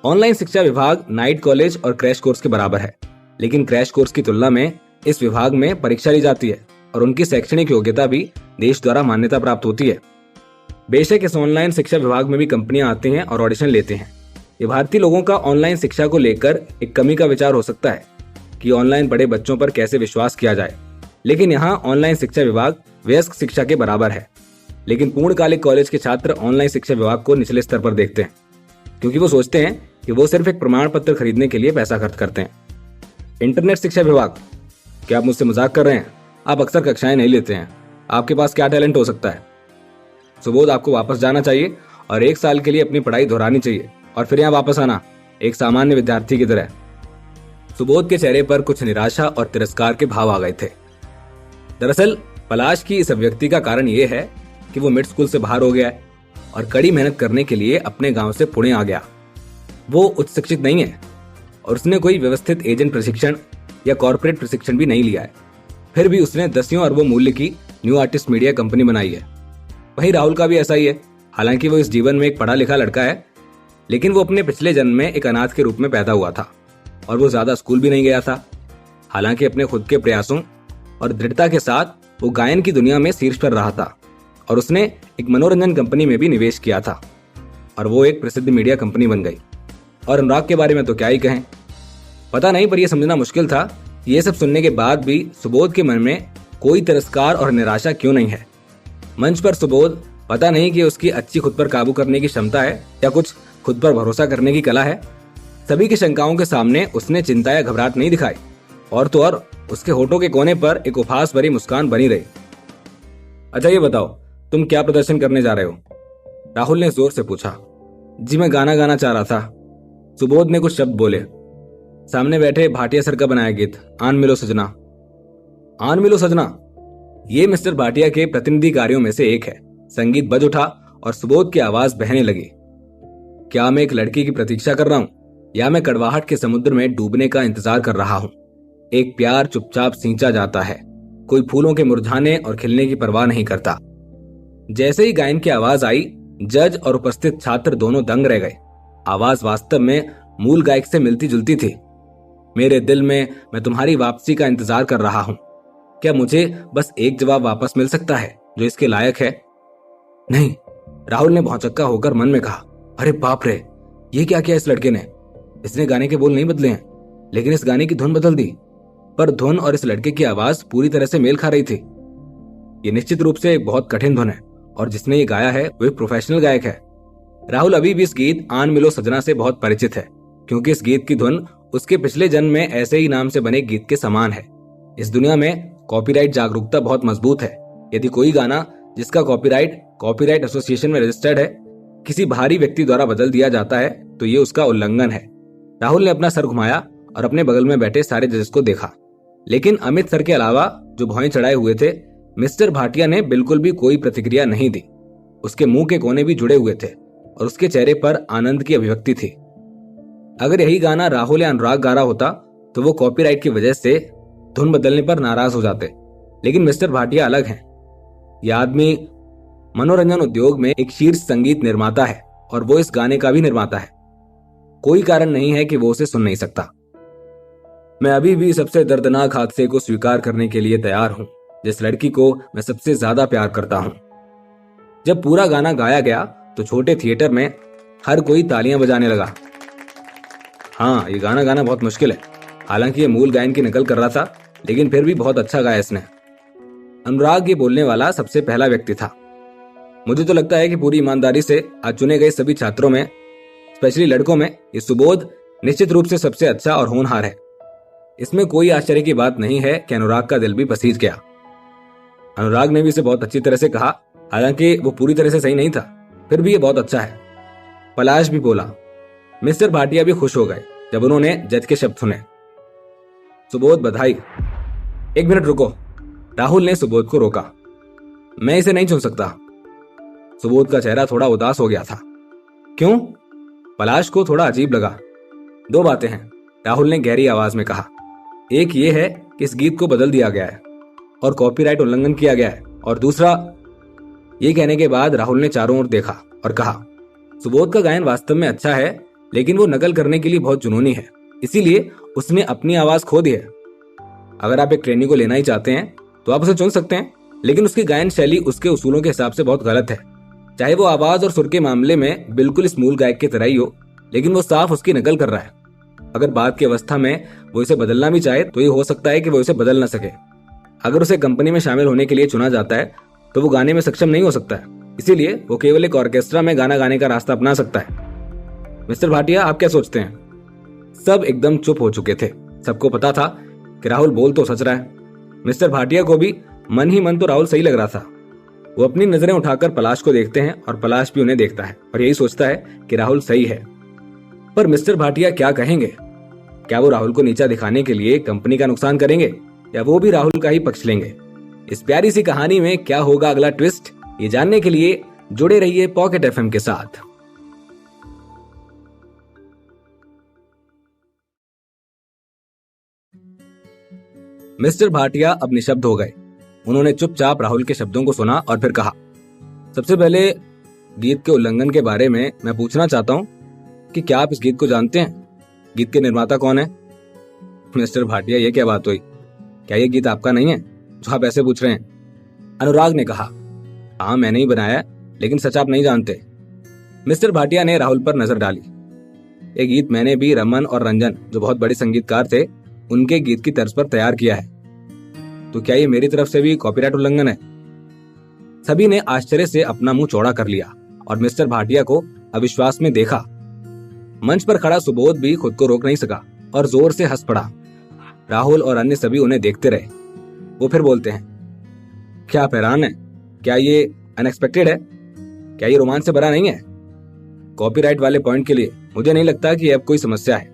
ऑनलाइन शिक्षा विभाग नाइट कॉलेज और क्रैश कोर्स के बराबर है, लेकिन क्रैश कोर्स की तुलना में इस विभाग में परीक्षा ली जाती है और उनकी शैक्षणिक योग्यता भी देश द्वारा मान्यता प्राप्त होती है। बेशक इस ऑनलाइन शिक्षा विभाग में भी कंपनियां आती हैं और ऑडिशन लेते हैं। ये भारतीय लोगों का ऑनलाइन शिक्षा को लेकर एक कमी का विचार हो सकता है कि ऑनलाइन पढ़े बच्चों पर कैसे विश्वास किया जाए, लेकिन यहाँ ऑनलाइन शिक्षा विभाग वयस्क शिक्षा के बराबर है। लेकिन पूर्णकालिक कॉलेज के छात्र ऑनलाइन शिक्षा विभाग को निचले स्तर पर देखते हैं, क्योंकि वो सोचते हैं कि वो सिर्फ एक प्रमाण पत्र खरीदने के लिए पैसा खर्च करते हैं। इंटरनेट शिक्षा विभाग, क्या आप मुझसे मजाक कर रहे हैं? आप अक्सर कक्षाएं नहीं लेते हैं, आपके पास क्या टैलेंट हो सकता है? सुबोध, आपको वापस जाना चाहिए और 1 साल के लिए अपनी पढ़ाई दोहरानी चाहिए और फिर यहाँ वापस आना एक सामान्य विद्यार्थी की तरह। सुबोध के चेहरे पर कुछ निराशा और तिरस्कार के भाव आ गए थे। दरअसल पलाश की इस अभिव्यक्ति का कारण यह है कि वो मिड स्कूल से बाहर हो गया है और कड़ी मेहनत करने के लिए अपने गांव से पुणे आ गया। वो उच्च शिक्षित नहीं है और उसने कोई व्यवस्थित एजेंट प्रशिक्षण या कॉर्पोरेट प्रशिक्षण भी नहीं लिया है। फिर भी उसने 10 अरबों मूल्य की न्यू आर्टिस्ट मीडिया कंपनी बनाई है। वहीं राहुल का भी ऐसा ही है। हालांकि वो इस जीवन में एक पढ़ा लिखा लड़का है, लेकिन वो अपने पिछले जन्म में एक अनाथ के रूप में पैदा हुआ था और वो ज्यादा स्कूल भी नहीं गया था। हालांकि अपने खुद के प्रयासों और दृढ़ता के साथ वो गायन की दुनिया में शीर्ष पर रहा था और उसने एक मनोरंजन कंपनी में भी निवेश किया था और वो एक प्रसिद्ध मीडिया कंपनी बन गई। और अनुराग के बारे में तो क्या ही कहें, पता नहीं, पर यह समझना मुश्किल था कि ये सब सुनने के बाद भी सुबोध के मन में कोई तिरस्कार और निराशा क्यों नहीं है। मंच पर सुबोध, पता नहीं कि उसकी अच्छी खुद पर काबू करने की क्षमता है या कुछ खुद पर भरोसा करने की कला है। सभी की शंकाओं के सामने उसने चिंता या घबराहट नहीं दिखाई और तो और उसके होठों के कोने पर एक उपहास भरी मुस्कान बनी रही। अच्छा ये बताओ, तुम क्या प्रदर्शन करने जा रहे हो? राहुल ने जोर से पूछा। जी मैं गाना गाना चाह रहा था, सुबोध ने कुछ शब्द बोले। सामने बैठे भाटिया सर का बनाया गीत आन मिलो सजना। आन मिलो सजना, ये मिस्टर भाटिया के प्रतिनिधि कार्यों में से एक है। संगीत बज उठा और सुबोध की आवाज बहने लगी। क्या मैं एक लड़की की प्रतीक्षा कर रहा हूं या मैं कड़वाहट के समुद्र में डूबने का इंतजार कर रहा हूं? एक प्यार चुपचाप सींचा जाता है, कोई फूलों के मुरझाने और खिलने की परवाह नहीं करता। जैसे ही गायन की आवाज आई, जज और उपस्थित छात्र दोनों दंग रह गए। आवाज वास्तव में मूल गायक से मिलती जुलती थी। मेरे दिल में मैं तुम्हारी वापसी का इंतजार कर रहा हूं। क्या मुझे बस एक जवाब वापस मिल सकता है जो इसके लायक है? नहीं, राहुल ने भौचक्का होकर मन में कहा। अरे बाप रे, ये क्या किया इस लड़के ने? इसने गाने के बोल नहीं बदले हैं, लेकिन इस गाने की धुन बदल दी। पर धुन और इस लड़के की आवाज पूरी तरह से मेल खा रही थी। ये निश्चित रूप से एक बहुत कठिन धुन है और जिसने ये गाया है वो एक प्रोफेशनल गायक है। राहुल अभी भी इस गीत आन मिलो सजना से बहुत परिचित है, क्योंकि इस गीत की धुन उसके पिछले जन्म में ऐसे ही नाम से बने गीत के समान है। इस दुनिया में कॉपीराइट जागरूकता बहुत मजबूत है। यदि कोई गाना जिसका कॉपीराइट एसोसिएशन में रजिस्टर्ड है किसी बाहरी व्यक्ति द्वारा बदल दिया जाता है तो ये उसका उल्लंघन है। राहुल ने अपना सर घुमाया और अपने बगल में बैठे सारे जजेस को देखा, लेकिन अमित सर के अलावा जो भौएं चढ़ाए हुए थे, मिस्टर भाटिया ने बिल्कुल भी कोई प्रतिक्रिया नहीं दी। उसके मुंह के कोने भी जुड़े हुए थे और उसके चेहरे पर आनंद की अभिव्यक्ति थी। अगर यही गाना राहुल या अनुराग गा रहा होता तो वो कॉपीराइट की वजह से धुन बदलने पर नाराज हो जाते, लेकिन मिस्टर भाटिया अलग हैं। यह आदमी मनोरंजन उद्योग में एक शीर्ष संगीत निर्माता है और वो इस गाने का भी निर्माता है। कोई कारण नहीं है कि वो उसे सुन नहीं सकता। मैं अभी भी सबसे दर्दनाक हादसे को स्वीकार करने के लिए तैयार हूं, जिस लड़की को मैं सबसे ज्यादा प्यार करता हूं। जब पूरा गाना गाया गया तो छोटे थिएटर में हर कोई तालियां बजाने लगा। हाँ, ये गाना गाना बहुत मुश्किल है। हालांकि ये मूल गायन की नकल कर रहा था, लेकिन फिर भी बहुत अच्छा गाया इसने। अनुराग ये बोलने वाला सबसे पहला व्यक्ति था। मुझे तो लगता है कि पूरी ईमानदारी से आज चुने गए सभी छात्रों में, स्पेशली लड़कों में, ये सुबोध निश्चित रूप से सबसे अच्छा और होनहार है। इसमें कोई आश्चर्य की बात नहीं है कि अनुराग का दिल भी पसीज गया। अनुराग ने भी इसे बहुत अच्छी तरह से कहा, हालांकि वो पूरी तरह से सही नहीं था, फिर भी ये बहुत अच्छा है। पलाश भी बोला। मिस्टर भाटिया भी खुश हो गए जब उन्होंने जज के शब्द सुने। सुबोध बधाई। एक मिनट रुको, राहुल ने सुबोध को रोका। मैं इसे नहीं चुन सकता। सुबोध का चेहरा थोड़ा उदास हो गया था। क्यों? पलाश को थोड़ा अजीब लगा। दो बातें हैं, राहुल ने गहरी आवाज में कहा। एक ये है कि इस गीत को बदल दिया गया है और कॉपीराइट उल्लंघन किया गया है, और दूसरा। ये कहने के बाद राहुल ने चारों ओर देखा और कहा, सुबोध का गायन वास्तव में अच्छा है, लेकिन वो नकल करने के लिए बहुत जुनूनी है, इसीलिए उसने अपनी आवाज खो दी है। अगर आप एक ट्रेनी को लेना ही चाहते हैं तो आप उसे चुन सकते हैं, लेकिन उसकी गायन शैली उसके उसूलों के हिसाब से बहुत गलत है। चाहे वो आवाज और सुर के मामले में बिल्कुल इस मूल गायक की तरह ही हो, लेकिन वो साफ उसकी नकल कर रहा है। अगर बात की अवस्था में वो इसे बदलना भी चाहे तो ये हो सकता है कि वो इसे बदल ना सके। अगर उसे कंपनी में शामिल होने के लिए चुना जाता है तो वो गाने में सक्षम नहीं हो सकता है, इसीलिए वो केवल एक ऑर्केस्ट्रा में गाना गाने का रास्ता अपना सकता है। मिस्टर भाटिया, आप क्या सोचते हैं? सब एकदम चुप हो चुके थे। सबको पता था कि राहुल बोल तो सच रहा है। मिस्टर भाटिया को भी मन ही मन तो राहुल सही लग रहा था। वो अपनी नजरें उठाकर पलाश को देखते हैं और पलाश भी उन्हें देखता है और यही सोचता है कि राहुल सही है। पर मिस्टर भाटिया क्या कहेंगे? क्या वो राहुल को नीचा दिखाने के लिए कंपनी का नुकसान करेंगे, या वो भी राहुल का ही पक्ष लेंगे? इस प्यारी सी कहानी में क्या होगा अगला ट्विस्ट, ये जानने के लिए जुड़े रहिए पॉकेट एफएम के साथ। मिस्टर भाटिया अब निशब्द हो गए। उन्होंने चुपचाप राहुल के शब्दों को सुना और फिर कहा, सबसे पहले गीत के उल्लंघन के बारे में मैं पूछना चाहता हूं कि क्या आप इस गीत को जानते हैं? गीत के निर्माता कौन है? मिस्टर भाटिया, ये क्या बात हुई? क्या ये गीत आपका नहीं है जो आप ऐसे पूछ रहे हैं? अनुराग ने कहा, हाँ मैंने ही बनाया, लेकिन सच आप नहीं जानते। मिस्टर भाटिया ने राहुल पर नजर डाली। ये गीत मैंने भी रमन और रंजन, जो बहुत बड़े संगीतकार थे, उनके गीत की तर्ज पर तैयार किया है। तो क्या ये मेरी तरफ से भी कॉपीराइट उल्लंघन है? सभी ने आश्चर्य से अपना मुंह चौड़ा कर लिया और मिस्टर भाटिया को अविश्वास में देखा। मंच पर खड़ा सुबोध भी खुद को रोक नहीं सका और जोर से हंस पड़ा। राहुल और अन्य सभी उन्हें देखते रहे। वो फिर बोलते हैं, क्या आप हैरान हैं? क्या ये अनएक्सपेक्टेड है? क्या ये रोमांच से भरा नहीं है? कॉपीराइट वाले पॉइंट के लिए मुझे नहीं लगता कि अब कोई समस्या है,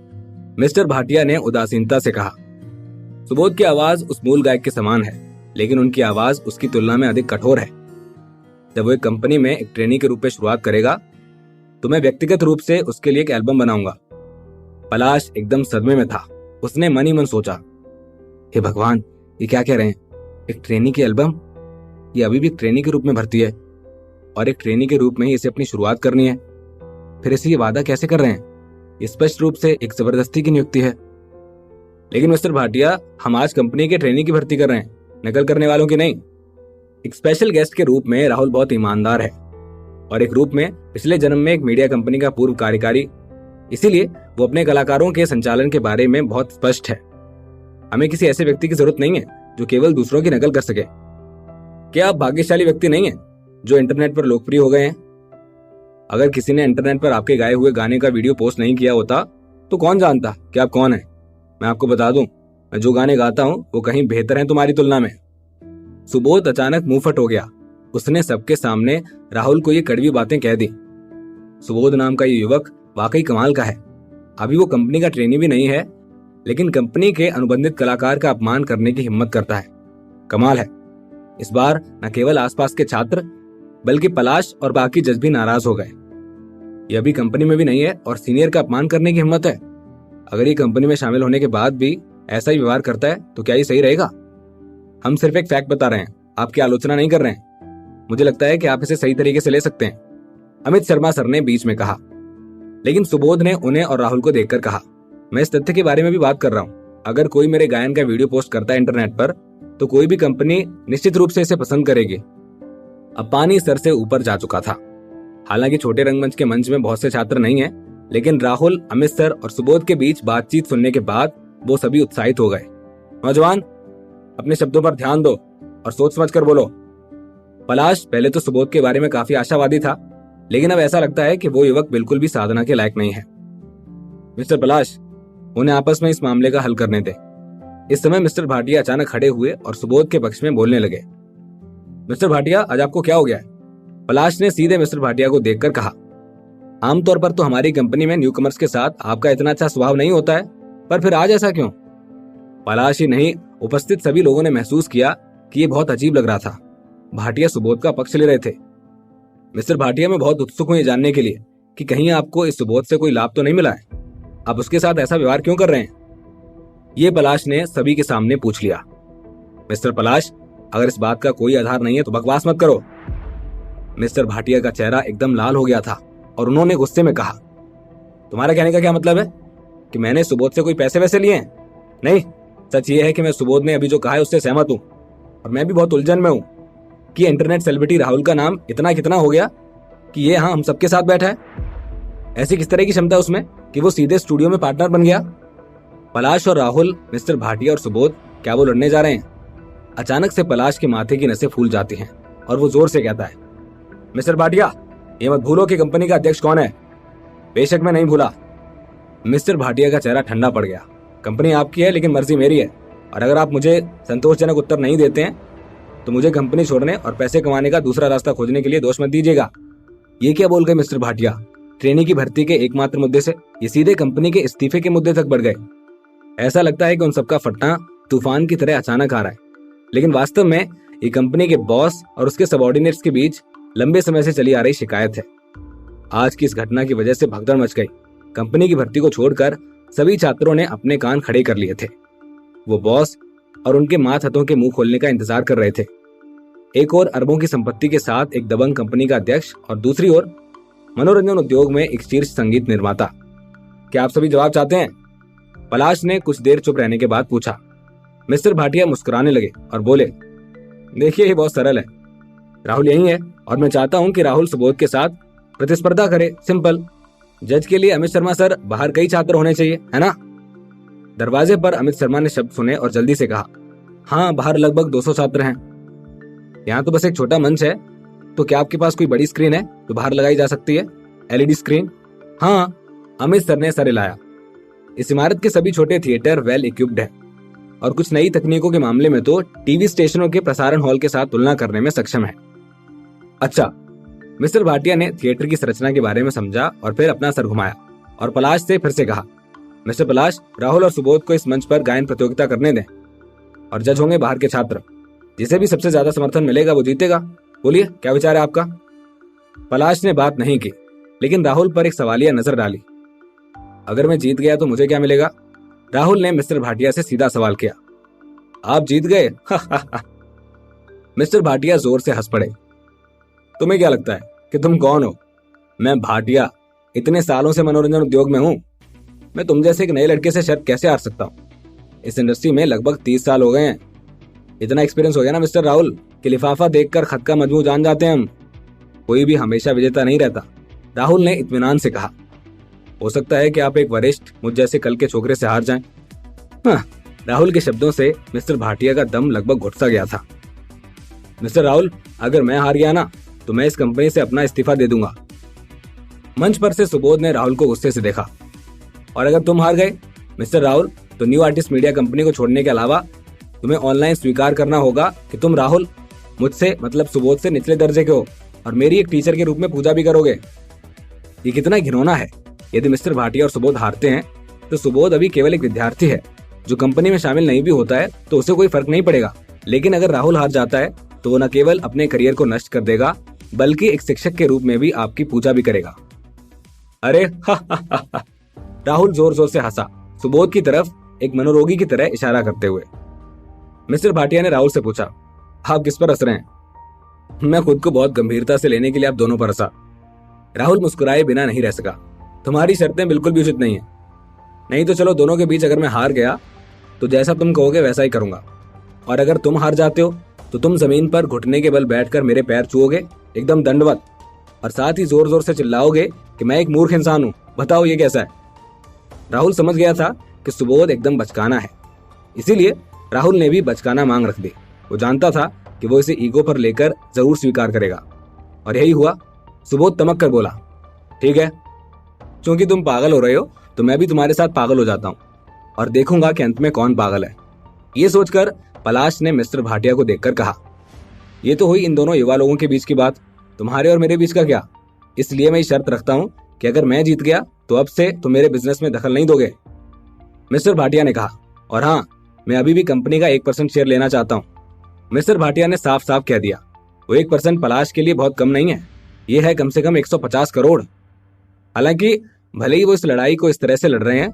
मिस्टर भाटिया ने उदासीनता से कहा। सुबोध की आवाज उस मूल गायक के समान है, लेकिन उनकी आवाज उसकी तुलना में अधिक कठोर है। जब वो एक कंपनी में एक ट्रेनी के रूप में शुरुआत करेगा तो मैं व्यक्तिगत रूप से उसके लिए एक एल्बम बनाऊंगा। पलाश एकदम सदमे में था। उसने मन ही मन सोचा, हे भगवान, ये क्या कह रहे हैं? एक ट्रेनी की एल्बम? ये अभी भी एक ट्रेनी के रूप में भर्ती है और एक ट्रेनी के रूप में ही इसे अपनी शुरुआत करनी है। फिर इसे ये वादा कैसे कर रहे हैं? ये स्पष्ट रूप से एक जबरदस्ती की नियुक्ति है। लेकिन मिस्टर भाटिया, हम आज कंपनी के ट्रेनी की भर्ती कर रहे हैं, नकल करने वालों की नहीं। एक स्पेशल गेस्ट के रूप में राहुल बहुत ईमानदार है और एक रूप में पिछले जन्म में एक मीडिया कंपनी का पूर्व कार्यकारी, इसीलिए वो अपने कलाकारों के संचालन के बारे में बहुत स्पष्ट है। हमें किसी ऐसे व्यक्ति की जरूरत नहीं है जो केवल दूसरों की नकल कर सके। क्या आप भाग्यशाली व्यक्ति नहीं है जो इंटरनेट पर लोकप्रिय हो गए हैं? अगर किसी ने इंटरनेट पर आपके गाए हुए गाने का वीडियो पोस्ट नहीं किया होता तो कौन जानता कि आप कौन हैं? मैं आपको बता दूं, मैं जो गाने गाता हूं वो कहीं बेहतर हैं तुम्हारी तुलना में। सुबोध अचानक मुंह फट हो गया। उसने सबके सामने राहुल को ये कड़वी बातें कह दी। सुबोध नाम का ये युवक वाकई कमाल का है। अभी वो कंपनी का ट्रेनी भी नहीं है, लेकिन कंपनी के अनुबंधित कलाकार का अपमान करने की हिम्मत करता है। कमाल है। इस बार न केवल आसपास के छात्र बल्कि पलाश और बाकी जज भी नाराज हो गए। ये अभी कंपनी में भी नहीं है और सीनियर का अपमान करने की हिम्मत है। अगर ये कंपनी में शामिल होने के बाद भी ऐसा ही व्यवहार करता है तो क्या ये सही रहेगा? हम सिर्फ एक फैक्ट बता रहे हैं, आपकी आलोचना नहीं कर रहे हैं। मुझे लगता है कि आप इसे सही तरीके से ले सकते हैं, अमित शर्मा सर ने बीच में कहा। लेकिन सुबोध ने उन्हें और राहुल को देखकर कहा, मैं इस तथ्य के बारे में भी बात कर रहा हूँ। अगर कोई मेरे गायन का वीडियो पोस्ट करता है इंटरनेट पर तो कोई भी कंपनी निश्चित रूप से इसे पसंद करेगी। अब पानी सर से ऊपर जा चुका था। हालांकि छोटे रंगमंच के मंच में बहुत से छात्र नहीं हैं, लेकिन राहुल, अमित सर और सुबोध के बीच बातचीत सुनने के बाद वो सभी उत्साहित हो गए। नौजवान, अपने शब्दों पर ध्यान दो और सोच समझ कर बोलो। पलाश पहले तो सुबोध के बारे में काफी आशावादी था, लेकिन अब ऐसा लगता है कि वो युवक बिल्कुल भी साधना के लायक नहीं है। मिस्टर पलाश, उन्हें आपस में इस मामले का हल करने दें। इस समय मिस्टर भाटिया अचानक खड़े हुए और सुबोध के पक्ष में बोलने लगे। मिस्टर भाटिया, आज आपको क्या हो गया है? पलाश ने सीधे मिस्टर भाटिया को देखकर कहा। आमतौर पर तो हमारी कंपनी में न्यू कमर्स के साथ आपका इतना अच्छा स्वभाव नहीं होता है, पर फिर आज ऐसा क्यों? पलाश ही नहीं, उपस्थित सभी लोगों ने महसूस किया कि ये बहुत अजीब लग रहा था। भाटिया सुबोध का पक्ष ले रहे थे। मिस्टर भाटिया, मैं बहुत उत्सुक हूं ये जानने के लिए कि कहीं आपको इस सुबोध से कोई लाभ तो नहीं मिला है। आप उसके साथ ऐसा व्यवहार क्यों कर रहे हैं? ये पलाश ने सभी के सामने पूछ लिया। मिस्टर पलाश, अगर इस बात का कोई आधार नहीं है तो बकवास मत करो। मिस्टर भाटिया का चेहरा एकदम लाल हो गया था और उन्होंने गुस्से में कहा, तुम्हारा कहने का क्या मतलब है कि मैंने सुबोध से कोई पैसे वैसे लिए हैं? नहीं, सच ये है कि मैं सुबोध ने अभी जो कहा है उससे सहमत हूं, और मैं भी बहुत उलझन में हूं कि इंटरनेट सेलिब्रिटी राहुल का नाम इतना कितना हो गया कि ये हम सबके साथ बैठा है। ऐसी किस तरह की क्षमता उसमें कि वो सीधे स्टूडियो में पार्टनर बन गया? पलाश और राहुल, मिस्टर भाटिया और सुबोध, क्या वो लड़ने जा रहे हैं? अचानक से पलाश के माथे की नसें फूल जाती हैं और वो जोर से कहता है, मिस्टर भाटिया, ये मत भूलो कि कंपनी का अध्यक्ष कौन है। बेशक मैं नहीं भूला। मिस्टर भाटिया का चेहरा ठंडा पड़ गया। कंपनी आपकी है, लेकिन मर्जी मेरी है, और अगर आप मुझे संतोषजनक उत्तर नहीं देते हैं तो मुझे कंपनी छोड़ने और पैसे कमाने का दूसरा रास्ता खोजने के लिए दोष मत दीजिएगा। ये क्या बोल गए मिस्टर भाटिया? ट्रेनी की भर्ती के एकमात्र मुद्दे से ये सीधे कंपनी के इस्तीफे के मुद्दे तक बढ़ गए। ऐसा लगता है कि उन सबका फटना तूफान की तरह अचानक आ रहा है, लेकिन वास्तव में ये कंपनी के बॉस और उसके सबऑर्डिनेट्स के बीच लंबे समय से चली आ रही शिकायत है। आज की इस घटना की वजह से भगदड़ मच गई। कंपनी की भर्ती को छोड़कर सभी छात्रों ने अपने कान खड़े कर लिए थे। वो बॉस और उनके मातहतों के मुंह खोलने का इंतजार कर रहे थे। एक और अरबों की संपत्ति के साथ एक दबंग कंपनी का अध्यक्ष और दूसरी ओर मनोरंजन उद्योग में एक शीर्ष संगीत निर्माता। क्या आप सभी जवाब चाहते हैं? पलाश ने कुछ देर चुप रहने के बाद पूछा। मिस्टर भाटिया मुस्कुराने लगे और बोले, देखिए, ये बहुत सरल है। राहुल यही है और मैं चाहता हूं कि राहुल सुबोध के साथ प्रतिस्पर्धा करे। सिंपल। जज के लिए अमित शर्मा सर, बाहर कई छात्र होने चाहिए, है ना? दरवाजे पर अमित शर्मा ने शब्द सुने और जल्दी से कहा, हाँ, बाहर लगभग 200 छात्र हैं। यहाँ तो बस एक छोटा मंच है, तो क्या आपके पास कोई बड़ी स्क्रीन है जो बाहर लगाई जा सकती है? LED screen? हाँ, अमित सर ने सर हिलाया। इस इमारत के सभी छोटे थिएटर वेल इक्विप्ड है और कुछ नई तकनीकों के मामले में तो टीवी स्टेशनों के प्रसारण हॉल के साथ तुलना करने में सक्षम है। अच्छा, मिस्टर भाटिया ने थिएटर की संरचना के बारे में समझा और फिर अपना सर घुमाया और पलाश से फिर से कहा, मिस्टर पलाश, राहुल और सुबोध को इस मंच पर गायन प्रतियोगिता करने दें और जज होंगे बाहर के छात्र। जिसे भी सबसे ज्यादा समर्थन मिलेगा वो जीतेगा। बोलिए, क्या विचार है आपका? पलाश ने बात नहीं की, लेकिन राहुल पर एक सवालिया नजर डाली। अगर मैं जीत गया तो मुझे क्या मिलेगा? राहुल ने मिस्टर भाटिया से सीधा सवाल किया। आप जीत गए? मिस्टर भाटिया जोर से हंस पड़े। तुम्हें क्या लगता है कि तुम कौन हो? मैं भाटिया, इतने सालों से मनोरंजन उद्योग में हूं। मैं तुम जैसे एक नए लड़के से शर्त कैसे हार सकता हूं? इस इंडस्ट्री में लगभग 30 साल हो गए हैं। इतना एक्सपीरियंस हो गया ना मिस्टर राहुल कि लिफाफा देखकर खत का मजमू जान जाते हैं हम। कोई भी हमेशा विजेता नहीं रहता। राहुल ने इत्मीनान से कहा। हो सकता है कि आप एक वरिष्ठ मुझ जैसे कल के छोकरे से हार जाएं। हाँ, राहुल के शब्दों से मिस्टर भाटिया का दम लगभग घुट सा गया था। मिस्टर राहुल, अगर मैं हार गया ना तो मैं इस कंपनी से अपना इस्तीफा दे दूंगा। मंच पर से सुबोध ने राहुल को गुस्से से देखा। और अगर तुम हार गए मिस्टर राहुल, तो न्यू आर्टिस्ट मीडिया कंपनी को छोड़ने के अलावा तुम्हें ऑनलाइन स्वीकार करना होगा कि तुम राहुल मुझसे मतलब सुबोध से निचले दर्जे के हो और मेरी एक टीचर के रूप में पूजा भी करोगे। ये कितना घिनौना है। यदि मिस्टर भाटिया और सुबोध हारते हैं तो सुबोध अभी केवल एक विद्यार्थी है जो कंपनी में शामिल नहीं भी होता है तो उसे कोई फर्क नहीं पड़ेगा। लेकिन अगर राहुल हार जाता है तो वो न केवल अपने करियर को नष्ट कर देगा बल्कि एक शिक्षक के रूप में भी आपकी पूजा भी करेगा। अरे राहुल जोर जोर से हंसा, सुबोध की तरफ एक मनोरोगी की तरह इशारा करते हुए। मिस्टर भाटिया ने राहुल से पूछा, आप किस पर हंस रहे हैं? मैं खुद को बहुत गंभीरता से लेने के लिए आप दोनों पर हंसा। राहुल मुस्कुराए बिना नहीं रह सका। तुम्हारी शर्तें बिल्कुल भी उचित नहीं है। नहीं तो चलो, दोनों के बीच अगर मैं हार गया तो जैसा तुम कहोगे वैसा ही करूंगा, और अगर तुम हार जाते हो तो तुम जमीन पर घुटने के बल बैठकर मेरे पैर छुओगे, एकदम दंडवत, और साथ ही जोर जोर से चिल्लाओगे कि मैं एक मूर्ख इंसान हूं, बताओ ये कैसा है। राहुल समझ गया था कि सुबोध एकदम बचकाना है, इसीलिए राहुल ने भी बचकाना मांग रख दी। वो जानता था कि वो इसे ईगो पर लेकर जरूर स्वीकार करेगा, और यही हुआ। सुबोध तमक कर बोला, ठीक है, क्योंकि तुम पागल हो रहे हो तो मैं भी तुम्हारे साथ पागल हो जाता हूं और देखूंगा कि अंत में कौन पागल है। ये सोचकर पलाश ने मिस्टर भाटिया को देखकर कहा, ये तो हुई इन दोनों युवा लोगों के बीच की बात, तुम्हारे और मेरे बीच का क्या? इसलिए मैं ये शर्त रखता हूं कि अगर मैं जीत गया तो अब से तुम मेरे बिजनेस में दखल नहीं दोगे। मिस्टर भाटिया ने कहा, और हाँ, मैं अभी भी कंपनी का 1% शेयर लेना चाहता हूँ। मिस्टर भाटिया ने साफ साफ कह दिया। वो 1% पलाश के लिए बहुत कम नहीं है, ये है कम से कम 150 करोड़। हालांकि भले ही वो इस लड़ाई को इस तरह से लड़ रहे हैं,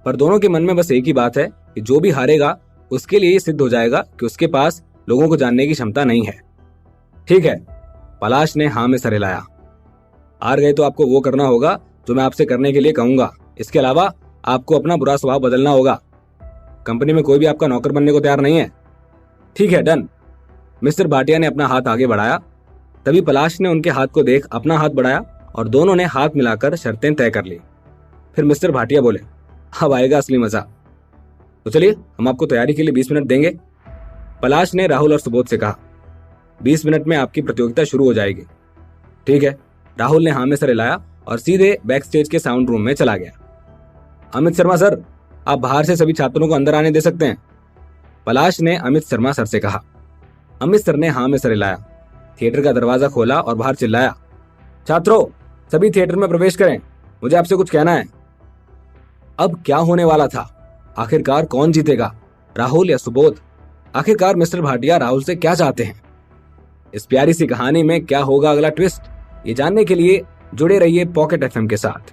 पर दोनों के मन में बस एक ही बात है कि जो भी हारेगा उसके लिए ये सिद्ध हो जाएगा कि उसके पास लोगों को जानने की क्षमता नहीं है। ठीक है, पलाश ने हाँ में सर हिलाया। हार गए तो आपको वो करना होगा जो मैं आपसे करने के लिए कहूंगा। इसके अलावा आपको अपना बुरा स्वभाव बदलना होगा। कंपनी में कोई भी आपका नौकर बनने को तैयार नहीं है। ठीक है, डन। मिस्टर भाटिया ने अपना हाथ आगे बढ़ाया। तभी पलाश ने उनके हाथ को देख अपना हाथ बढ़ाया और दोनों ने हाथ मिलाकर शर्तें तय कर ली। फिर मिस्टर भाटिया बोले, अब आएगा असली मजा। तो चलिए, हम आपको तैयारी के लिए 20 मिनट देंगे। पलाश ने राहुल और सुबोध से कहा, 20 मिनट में आपकी प्रतियोगिता शुरू हो जाएगी। ठीक है, राहुल ने हाँ में सर हिलाया और सीधे बैक स्टेज के साउंड रूम में चला गया। अमित शर्मा सर, आप बाहर से सभी छात्रों को अंदर आने दे सकते हैं, पलाश ने अमित शर्मा सर से कहा। अमित सर ने हाँ में सर हिलाया, थिएटर का दरवाजा खोला और बाहर चिल्लाया, छात्रों, सभी थिएटर में प्रवेश करें, मुझे आपसे कुछ कहना है। अब क्या होने वाला था? आखिरकार कौन जीतेगा, राहुल या सुबोध? आखिरकार मिस्टर भाटिया राहुल से क्या चाहते हैं? इस प्यारी सी कहानी में क्या होगा अगला ट्विस्ट, ये जानने के लिए जुड़े रहिए पॉकेट एफएम के साथ।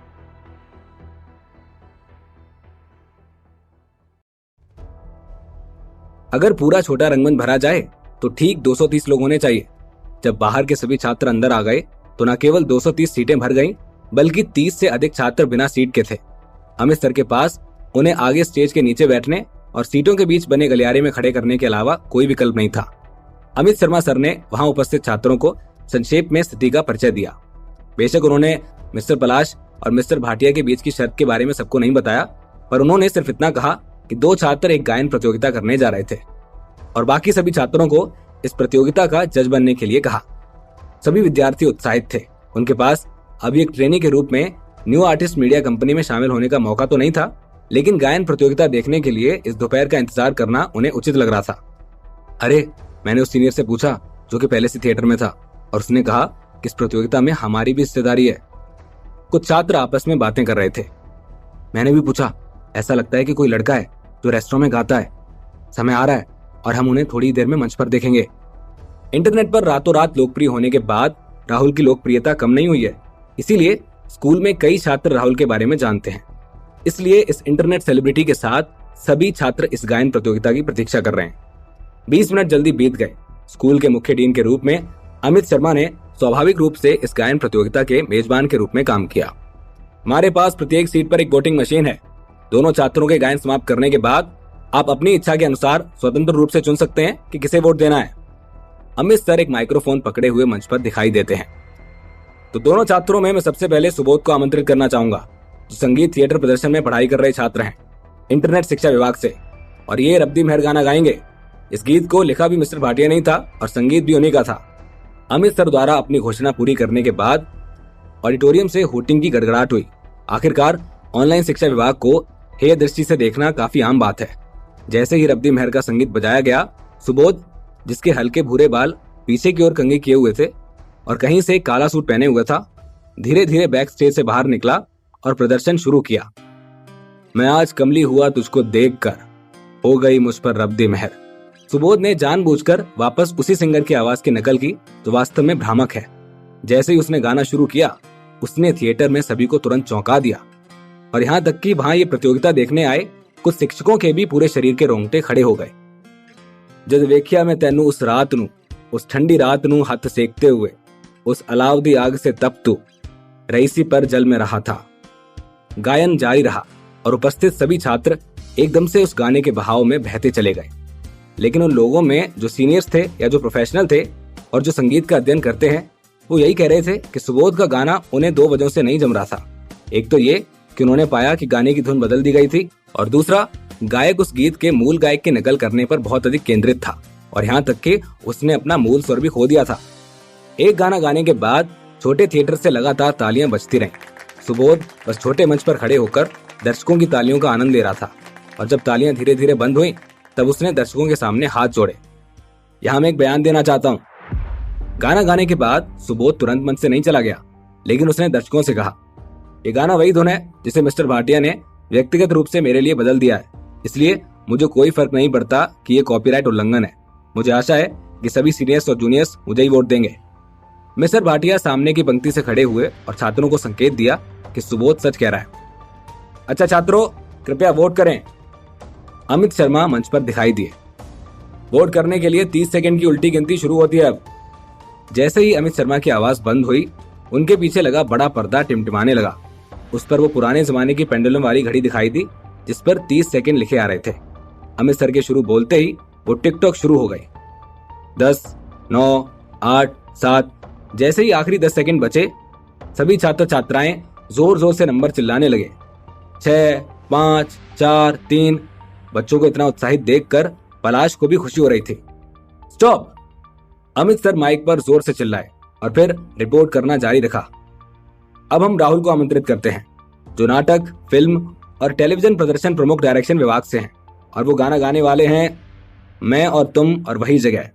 अगर पूरा छोटा रंगमंच भरा जाए तो ठीक 230 लोग होने चाहिए। जब बाहर के सभी छात्र अंदर आ गए तो न केवल 230 सीटें भर गईं, बल्कि 30 से अधिक छात्र बिना सीट के थे। अमित सर के पास उन्हें आगे स्टेज के नीचे बैठने और सीटों के बीच बने गलियारे में खड़े करने के अलावा कोई विकल्प नहीं था। अमित शर्मा सर ने वहां उपस्थित छात्रों को संक्षेप में स्थिति का परिचय दिया। बेशक उन्होंने मिस्टर पलाश और मिस्टर भाटिया के बीच की शर्त के बारे में सबको नहीं बताया, पर उन्होंने सिर्फ इतना कहा कि 2 छात्र एक गायन प्रतियोगिता करने जा रहे थे और बाकी सभी छात्रों को इस प्रतियोगिता का जज बनने के लिए कहा। सभी विद्यार्थी उत्साहित थे। उनके पास अभी एक ट्रेनी के रूप में न्यू आर्टिस्ट मीडिया कंपनी में शामिल होने का मौका तो नहीं था, लेकिन गायन प्रतियोगिता देखने के लिए इस दोपहर का इंतजार करना उन्हें उचित लग रहा था। अरे, मैंने उस सीनियर से पूछा जो कि पहले से थिएटर में था, और उसने कहा कि इस प्रतियोगिता में हमारी भी हिस्सेदारी है। कुछ छात्र आपस में बातें कर रहे थे। मैंने भी पूछा, ऐसा लगता है कि कोई लड़का है जो रेस्टोरेंट में गाता है। समय आ रहा है और हम उन्हें थोड़ी देर में मंच पर देखेंगे। इंटरनेट पर रातों रात लोकप्रिय होने के बाद राहुल की लोकप्रियता कम नहीं हुई है, इसीलिए स्कूल में कई छात्र राहुल के बारे में जानते हैं। इसलिए इस इंटरनेट सेलिब्रिटी के साथ सभी छात्र इस गायन प्रतियोगिता की प्रतीक्षा कर रहे हैं। 20 मिनट जल्दी बीत गए। स्कूल के मुख्य डीन के रूप में अमित शर्मा ने स्वाभाविक रूप से इस गायन प्रतियोगिता के मेजबान के रूप में काम किया। हमारे पास प्रत्येक सीट पर एक वोटिंग मशीन है। दोनों छात्रों के गायन समाप्त करने के बाद आप अपनी इच्छा के अनुसार स्वतंत्र रूप से चुन सकते हैं कि किसे वोट देना है। अमित सर एक माइक्रोफोन पकड़े हुए मंच पर दिखाई देते हैं। तो दोनों छात्रों में मैं सबसे पहले सुबोध को आमंत्रित करना चाहूंगा, जो संगीत थिएटर प्रदर्शन में पढ़ाई कर रहे छात्र हैं, इंटरनेट शिक्षा विभाग से, और ये रब्दी मेहर गाना गाएंगे। इस गीत को लिखा भी मिस्टर भाटिया नहीं था और संगीत भी उन्हीं का था। अमित सर द्वारा अपनी घोषणा पूरी करने के बाद ऑडिटोरियम से हूटिंग की गड़गड़ाहट हुई। आखिरकार ऑनलाइन शिक्षा विभाग को हेय दृष्टि से देखना काफी आम बात है। जैसे ही रब्दी मेहर का संगीत बजाया गया, सुबोध, जिसके हल्के भूरे बाल पीछे की ओर कंघी किए हुए थे और कहीं से काला सूट पहने हुए था, धीरे धीरे बैक स्टेज से बाहर निकला और प्रदर्शन शुरू किया। मैं आज कमली हुआ तुझको देखकर, हो गई मुझ पर रब्दी मेहर। सुबोध ने जानबूझकर वापस उसी सिंगर की आवाज की नकल की जो वास्तव में भ्रामक है। जैसे ही उसने गाना शुरू किया, उसने थिएटर में सभी को तुरंत चौंका दिया, और यहाँ तक कि वहां ये प्रतियोगिता देखने आए कुछ शिक्षकों के भी पूरे शरीर के रोंगटे खड़े हो गए। जद वेख्या मैं तेनू उस रात नू, उस ठंडी रात नू हथ सेकते हुए, उस अलावदी आग से तपतू रईसी पर जल में रहा था। गायन जारी रहा और उपस्थित सभी छात्र एकदम से उस गाने के बहाव में बहते चले गए। लेकिन उन लोगों में जो सीनियर्स थे या जो प्रोफेशनल थे और जो संगीत का अध्ययन करते हैं, वो यही कह रहे थे कि सुबोध का गाना उन्हें 2 वजहों से नहीं जम रहा था। एक तो ये कि उन्होंने पाया कि गाने की धुन बदल दी गई थी, और दूसरा, गायक उस गीत के मूल गायक की नकल करने पर बहुत अधिक केंद्रित था और यहाँ तक कि उसने अपना मूल स्वर भी खो दिया था। एक गाना गाने के बाद छोटे थिएटर से लगातार तालियां बजती रहीं। सुबोध बस छोटे मंच पर खड़े होकर दर्शकों की तालियों का आनंद ले रहा था, और जब तालियां धीरे धीरे बंद हुई तब उसने दर्शकों के सामने हाथ जोड़े। यहाँ मैं एक बयान देना चाहता हूँ। गाना गाने के बाद सुबोध तुरंत मंच से नहीं चला गया, लेकिन उसने दर्शकों से कहा, ये गाना वही धुन है जिसे मिस्टर भाटिया ने व्यक्तिगत रूप से मेरे लिए बदल दिया है, इसलिए मुझे कोई फर्क नहीं पड़ता कि ये कॉपीराइट उल्लंघन है। मुझे आशा है कि सभी सीनियर्स और जूनियर्स मुझे ही वोट देंगे। मिस्टर भाटिया सामने की पंक्ति से खड़े हुए और छात्रों को संकेत दिया कि सुबोध सच कह रहा है। अच्छा छात्रों, कृपया वोट करें। अमित शर्मा मंच पर दिखाई दिए। वोट करने के लिए 30 सेकंड की उल्टी गिनती शुरू होती है अब। जैसे ही अमित शर्मा की आवाज बंद हुई, उनके पीछे लगा बड़ा पर्दा टिमटिमाने लगा। उस पर वो पुराने जमाने की पेंडुलम वाली घड़ी दिखाई दी, जिस पर 30 सेकंड लिखे आ रहे थे। अमित सर के शुरू बोलते ही वो टिकटॉक शुरू हो गई। 10, 9, 8, 7। जैसे ही आखिरी 10 सेकंड बचे, सभी छात्र छात्राएं जोर जोर से नंबर चिल्लाने लगे। 6, 5, 4, 3। बच्चों को इतना उत्साहित देखकर पलाश को भी खुशी हो रही थी। स्टॉप! अमित सर माइक पर जोर से चिल्लाए और फिर रिपोर्ट करना जारी रखा। अब हम राहुल को आमंत्रित करते हैं, जो नाटक, फिल्म और टेलीविजन प्रदर्शन प्रमुख डायरेक्शन विभाग से हैं, और वो गाना गाने वाले हैं मैं और तुम और वही जगह।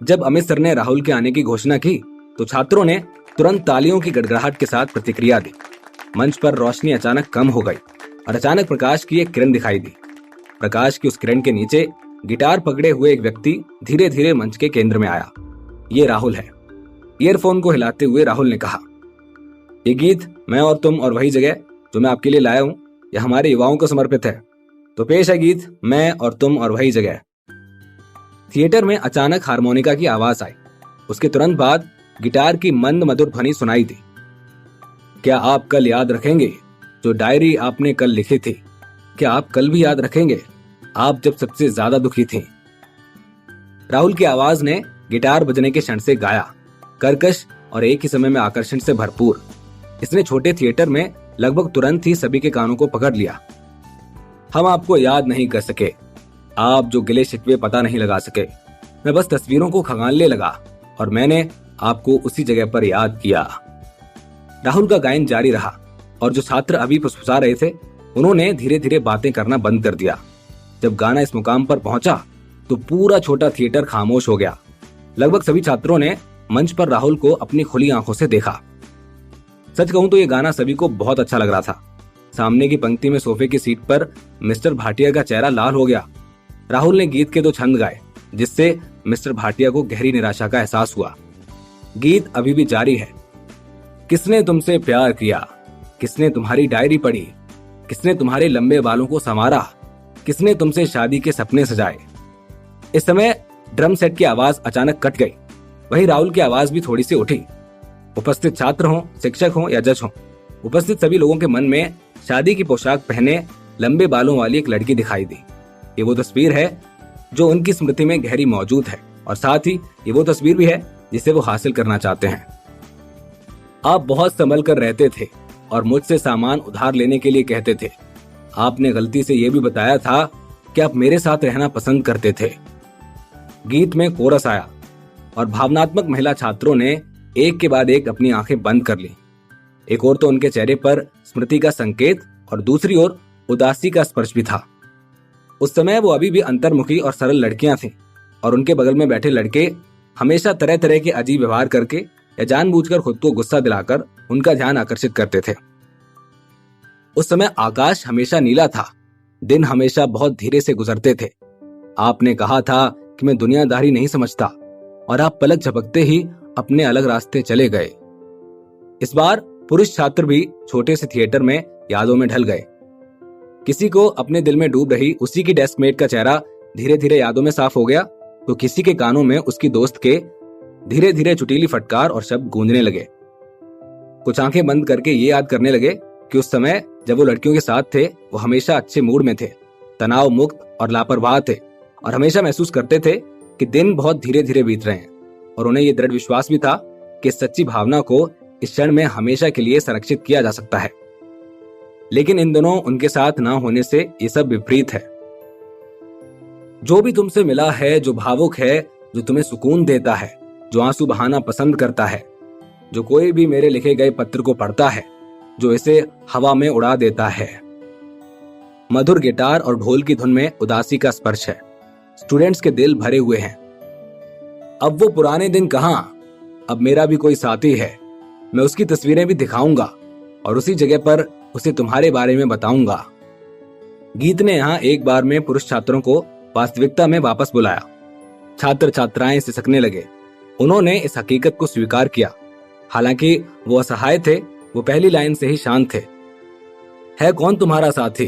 जब अमित सर ने राहुल के आने की घोषणा की तो छात्रों ने तुरंत तालियों की गड़गड़ाहट के साथ प्रतिक्रिया दी। मंच पर रोशनी अचानक कम हो गई और अचानक प्रकाश की एक किरण दिखाई दी। प्रकाश की उस किरण के नीचे गिटार पकड़े हुए एक व्यक्ति धीरे धीरे मंच के केंद्र में आया। ये राहुल है। ईयरफोन को हिलाते हुए राहुल ने कहा, ये गीत मैं और तुम और वही जगह जो मैं आपके लिए लाया हूं, यह हमारे युवाओं को समर्पित है। तो पेश है गीत मैं और तुम और वही जगह। थिएटर में अचानक हारमोनिका की आवाज आई। उसके तुरंत बाद गिटार की मंद मधुर ध्वनि सुनाई दी। क्या आप कल याद रखेंगे जो डायरी आपने कल लिखी थी? क्या आप कल भी याद रखेंगे आप जब सबसे ज्यादा दुखी थी? राहुल की आवाज ने गिटार बजने के क्षण से गाया, कर्कश और एक ही समय में आकर्षण से भरपूर। इसने छोटे थिएटर में लगभग तुरंत ही सभी के कानों को पकड़ लिया। हम आपको याद नहीं कर सके, आप जो गिले शिकवे पता नहीं लगा सके। मैं बस तस्वीरों को खंगालने लगा और मैंने आपको उसी जगह पर याद किया। राहुल का गायन जारी रहा और जो छात्र अभी फुसफुसा रहे थे, उन्होंने धीरे धीरे बातें करना बंद कर दिया। जब गाना इस मुकाम पर पहुंचा तो पूरा छोटा थिएटर खामोश हो गया। लगभग सभी छात्रों ने मंच पर राहुल को अपनी खुली आंखों से देखा। सच कहूं तो ये गाना सभी को बहुत अच्छा लग रहा था। सामने की पंक्ति में सोफे की सीट पर मिस्टर भाटिया का चेहरा लाल हो गया। राहुल ने गीत के 2 छंद गाए, जिससे मिस्टर भाटिया को गहरी निराशा का एहसास हुआ। गीत अभी भी जारी है। किसने तुमसे प्यार किया? किसने तुम्हारी डायरी पढ़ी? किसने तुम्हारे लंबे बालों को संवारा? किसने तुमसे शादी के सपने सजाए? इस समय ड्रम सेट की आवाज अचानक कट गई। वहीं राहुल की आवाज भी थोड़ी सी उठी। उपस्थित छात्र हों, शिक्षक हों या जज हों, उपस्थित सभी लोगों के मन में शादी की पोशाक पहने लंबे बालों वाली एक लड़की दिखाई दी। ये वो तस्वीर है जो उनकी स्मृति में गहरी मौजूद है, और साथ ही ये वो तस्वीर भी है जिसे वो हासिल करना चाहते हैं। आप बहुत संभल कर रहते थे और मुझसे सामान उधार लेने के लिए कहते थे। आपने गलती से ये भी बताया था कि आप मेरे साथ रहना पसंद करते थे। गीत में कोरस आया और भावनात्मक महिला छात्रों ने एक के बाद एक अपनी आंखें बंद कर ली। एक ओर तो उनके चेहरे पर स्मृति का संकेत और दूसरी ओर उदासी का स्पर्श भी था। उस समय वो अभी भी अंतर्मुखी और सरल लड़कियां थीं, और उनके बगल में बैठे लड़के हमेशा तरह तरह के अजीब व्यवहार करके या जानबूझकर खुद को गुस्सा दिलाकर उनका ध्यान आकर्षित करते थे। उस समय आकाश हमेशा नीला था, दिन हमेशा बहुत धीरे से गुजरते थे। आपने कहा था कि मैं दुनियादारी नहीं समझता, और आप पलक झपकते ही अपने अलग रास्ते चले गए। इस बार पुरुष छात्र भी छोटे से थिएटर में यादों में ढल गए। किसी को अपने दिल में डूब रही उसी की डेस्कमेट का चेहरा धीरे धीरे यादों में साफ हो गया, तो किसी के कानों में उसकी दोस्त के धीरे धीरे चुटीली फटकार और शब्द गूंजने लगे। कुछ आंखें बंद करके ये याद करने लगे कि उस समय जब वो लड़कियों के साथ थे, वो हमेशा अच्छे मूड में थे, तनाव मुक्त और लापरवाह थे, और हमेशा महसूस करते थे कि दिन बहुत धीरे धीरे बीत रहे हैं, और उन्हें यह दृढ़ विश्वास भी था कि सच्ची भावना को इस क्षण में हमेशा के लिए संरक्षित किया जा सकता है। लेकिन इन दिनों उनके साथ ना होने से ये सब विपरीत है। जो भी तुमसे मिला है, जो भावुक है, जो तुम्हें सुकून देता है, जो आंसू बहाना पसंद करता है, जो कोई भी मेरे लिखे गए पत्र को पढ़ता है, जो इसे हवा में उड़ा देता है। मधुर गिटार और ढोल की धुन में उदासी का स्पर्श है। स्टूडेंट्स के दिल भरे हुए हैं। अब वो पुराने दिन कहां? अब मेरा भी कोई साथी है। मैं उसकी तस्वीरें भी दिखाऊंगा और उसी जगह पर उसे तुम्हारे बारे में बताऊंगा। गीत ने यहाँ एक बार में पुरुष छात्रों को वास्तविकता में वापस बुलाया। छात्र छात्राएं सिसकने लगे। उन्होंने इस हकीकत को स्वीकार किया। हालांकि वो असहाय थे, वो पहली लाइन से ही शांत थे। है कौन तुम्हारा साथी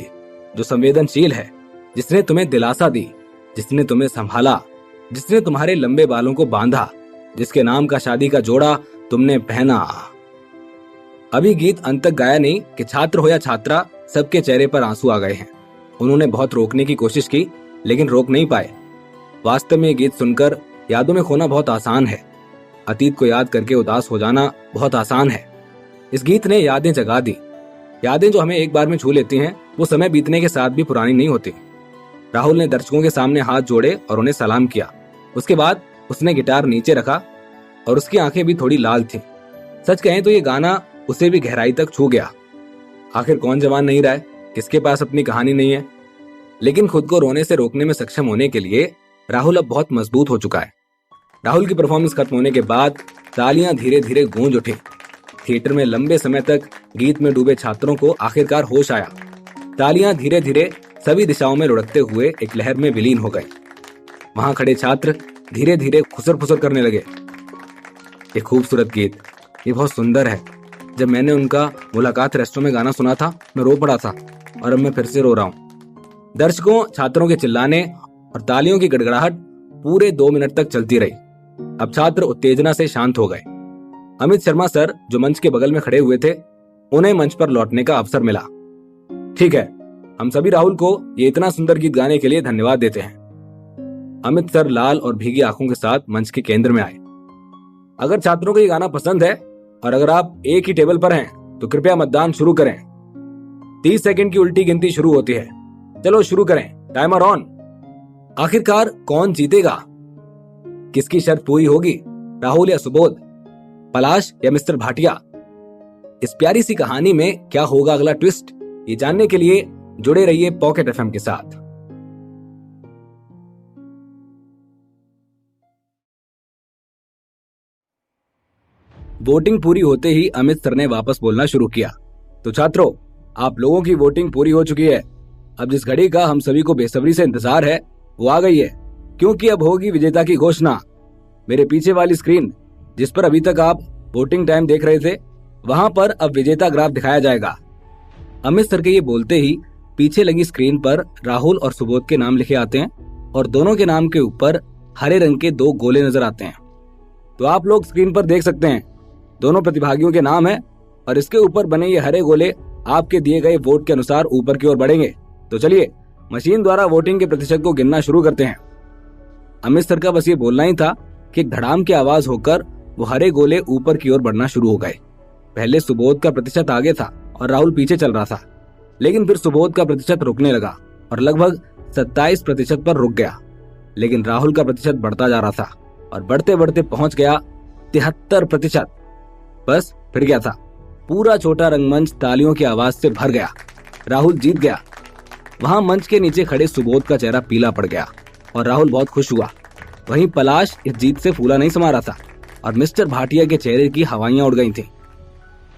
जो संवेदनशील है, जिसने तुम्हें दिलासा दी, जिसने तुम्हें संभाला, जिसने तुम्हारे लंबे बालों को बांधा, जिसके नाम का शादी का जोड़ा तुमने पहना। अभी गीत अंत तक गाया नहीं कि छात्र हो या छात्रा, सबके चेहरे पर आंसू आ गए हैं। उन्होंने बहुत रोकने की कोशिश की, लेकिन रोक नहीं पाए। वास्तव में गीत सुनकर यादों में खोना बहुत आसान है। अतीत को याद करके उदास हो जाना बहुत आसान है। इस गीत ने यादें जगा दी। यादें जो हमें एक बार में छू लेती हैं, वो समय बीतने के साथ भी पुरानी नहीं होती। राहुल ने दर्शकों के सामने हाथ जोड़े और उन्हें सलाम किया। उसके बाद उसने गिटार नीचे रखा और उसकी आंखें भी थोड़ी लाल थीं। सच कहें तो ये गाना उसे भी गहराई तक छू गया। आखिर कौन जवान नहीं रहा है, किसके पास अपनी कहानी नहीं है? लेकिन खुद को रोने से रोकने में सक्षम होने के लिए राहुल अब बहुत मजबूत हो चुका है। राहुल की परफॉर्मेंस खत्म होने के बाद तालियां धीरे धीरे गूंज उठी। थिएटर में लंबे समय तक गीत में डूबे छात्रों को आखिरकार होश आया। तालियां धीरे धीरे सभी दिशाओं में लुढ़कते हुए एक लहर में विलीन हो गए। वहां खड़े छात्र धीरे धीरे खुसर फुसर करने लगे। ये खूबसूरत गीत, ये बहुत सुंदर है। जब मैंने उनका मुलाकात रेस्टोरेंट में गाना सुना था, मैं रो पड़ा था और अब मैं फिर से रो रहा हूँ। दर्शकों, छात्रों के चिल्लाने और तालियों की गड़गड़ाहट पूरे 2 मिनट तक चलती रही। अब छात्र उत्तेजना से शांत हो गए। अमित शर्मा सर, जो मंच के बगल में खड़े हुए थे, उन्हें मंच पर लौटने का अवसर मिला। ठीक है, हम सभी राहुल को ये इतना सुंदर गीत गाने के लिए धन्यवाद देते हैं। अमित सर लाल और भीगी आंखों के साथ मंच के केंद्र में आए। अगर छात्रों को ये गाना पसंद है और अगर आप एक ही टेबल पर हैं, तो कृपया मतदान शुरू करें। 30 सेकंड की उल्टी गिनती शुरू होती है। चलो शुरू करें, टाइमर ऑन। आखिरकार कौन जीतेगा? किसकी शर्त पूरी होगी, राहुल या सुबोध, पलाश या मिस्टर भाटिया? इस प्यारी सी कहानी में क्या होगा अगला ट्विस्ट, ये जानने के लिए जुड़े रहिए पॉकेट एफएम के साथ। वोटिंग पूरी होते ही अमित सर ने वापस बोलना शुरू किया। तो छात्रों, आप लोगों की वोटिंग पूरी हो चुकी है। अब जिस घड़ी का हम सभी को बेसब्री से इंतजार है, वो आ गई है, क्योंकि अब होगी विजेता की घोषणा। मेरे पीछे वाली स्क्रीन, जिस पर अभी तक आप वोटिंग टाइम देख रहे थे, वहां पर अब विजेता ग्राफ दिखाया जाएगा। अमित सर के ये बोलते ही पीछे लगी स्क्रीन पर राहुल और सुबोध के नाम लिखे आते हैं और दोनों के नाम के ऊपर हरे रंग के 2 गोले नजर आते हैं। तो आप लोग स्क्रीन पर देख सकते हैं, दोनों प्रतिभागियों के नाम है और इसके ऊपर बने ये हरे गोले आपके दिए गए वोट के अनुसार ऊपर की ओर बढ़ेंगे। तो चलिए मशीन द्वारा वोटिंग के प्रतिशत को गिनना शुरू करते हैं। अमित सर का बस ये बोलना ही था कि एक धड़ाम की आवाज होकर वो हरे गोले ऊपर की ओर बढ़ना शुरू हो गए। पहले सुबोध का प्रतिशत आगे था और राहुल पीछे चल रहा था, लेकिन फिर सुबोध का प्रतिशत रुकने लगा और लगभग 27% पर रुक गया। लेकिन राहुल का प्रतिशत बढ़ता जा रहा था और बढ़ते बढ़ते पहुंच गया 73%। बस फिर गया था। पूरा छोटा रंगमंच तालियों की आवाज से भर गया। राहुल जीत गया। वहां मंच के नीचे खड़े सुबोध का चेहरा पीला पड़ गया और राहुल बहुत खुश हुआ। वहीं पलाश इस जीत से फूला नहीं समा रहा था और मिस्टर भाटिया के चेहरे की हवाइयां उड़ गई थी।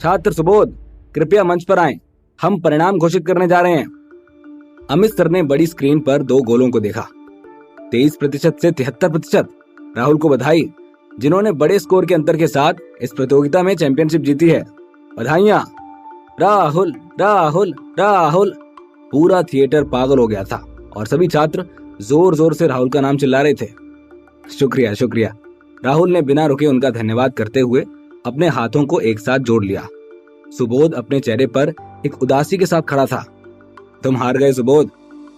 छात्र सुबोध, कृपया मंच पर आएं, हम परिणाम घोषित करने जा रहे हैं। अमित सर ने बड़ी स्क्रीन पर 2 गोलों को देखा। 23% से 73%। राहुल को बधाई, जिन्होंने बड़े स्कोर के अंतर के साथ इस प्रतियोगिता में चैंपियनशिप जीती है। बधाइयां। राहुल राहुल राहुल। पूरा थिएटर पागल हो गया था और सभी छात्र जोर जोर से राहुल का नाम चिल्ला रहे थे। शुक्रिया शुक्रिया। राहुल ने बिना रुके उनका धन्यवाद करते हुए अपने हाथों को एक साथ जोड़ लिया। सुबोध अपने चेहरे पर एक उदासी के साथ खड़ा था। तुम हार गए सुबोध।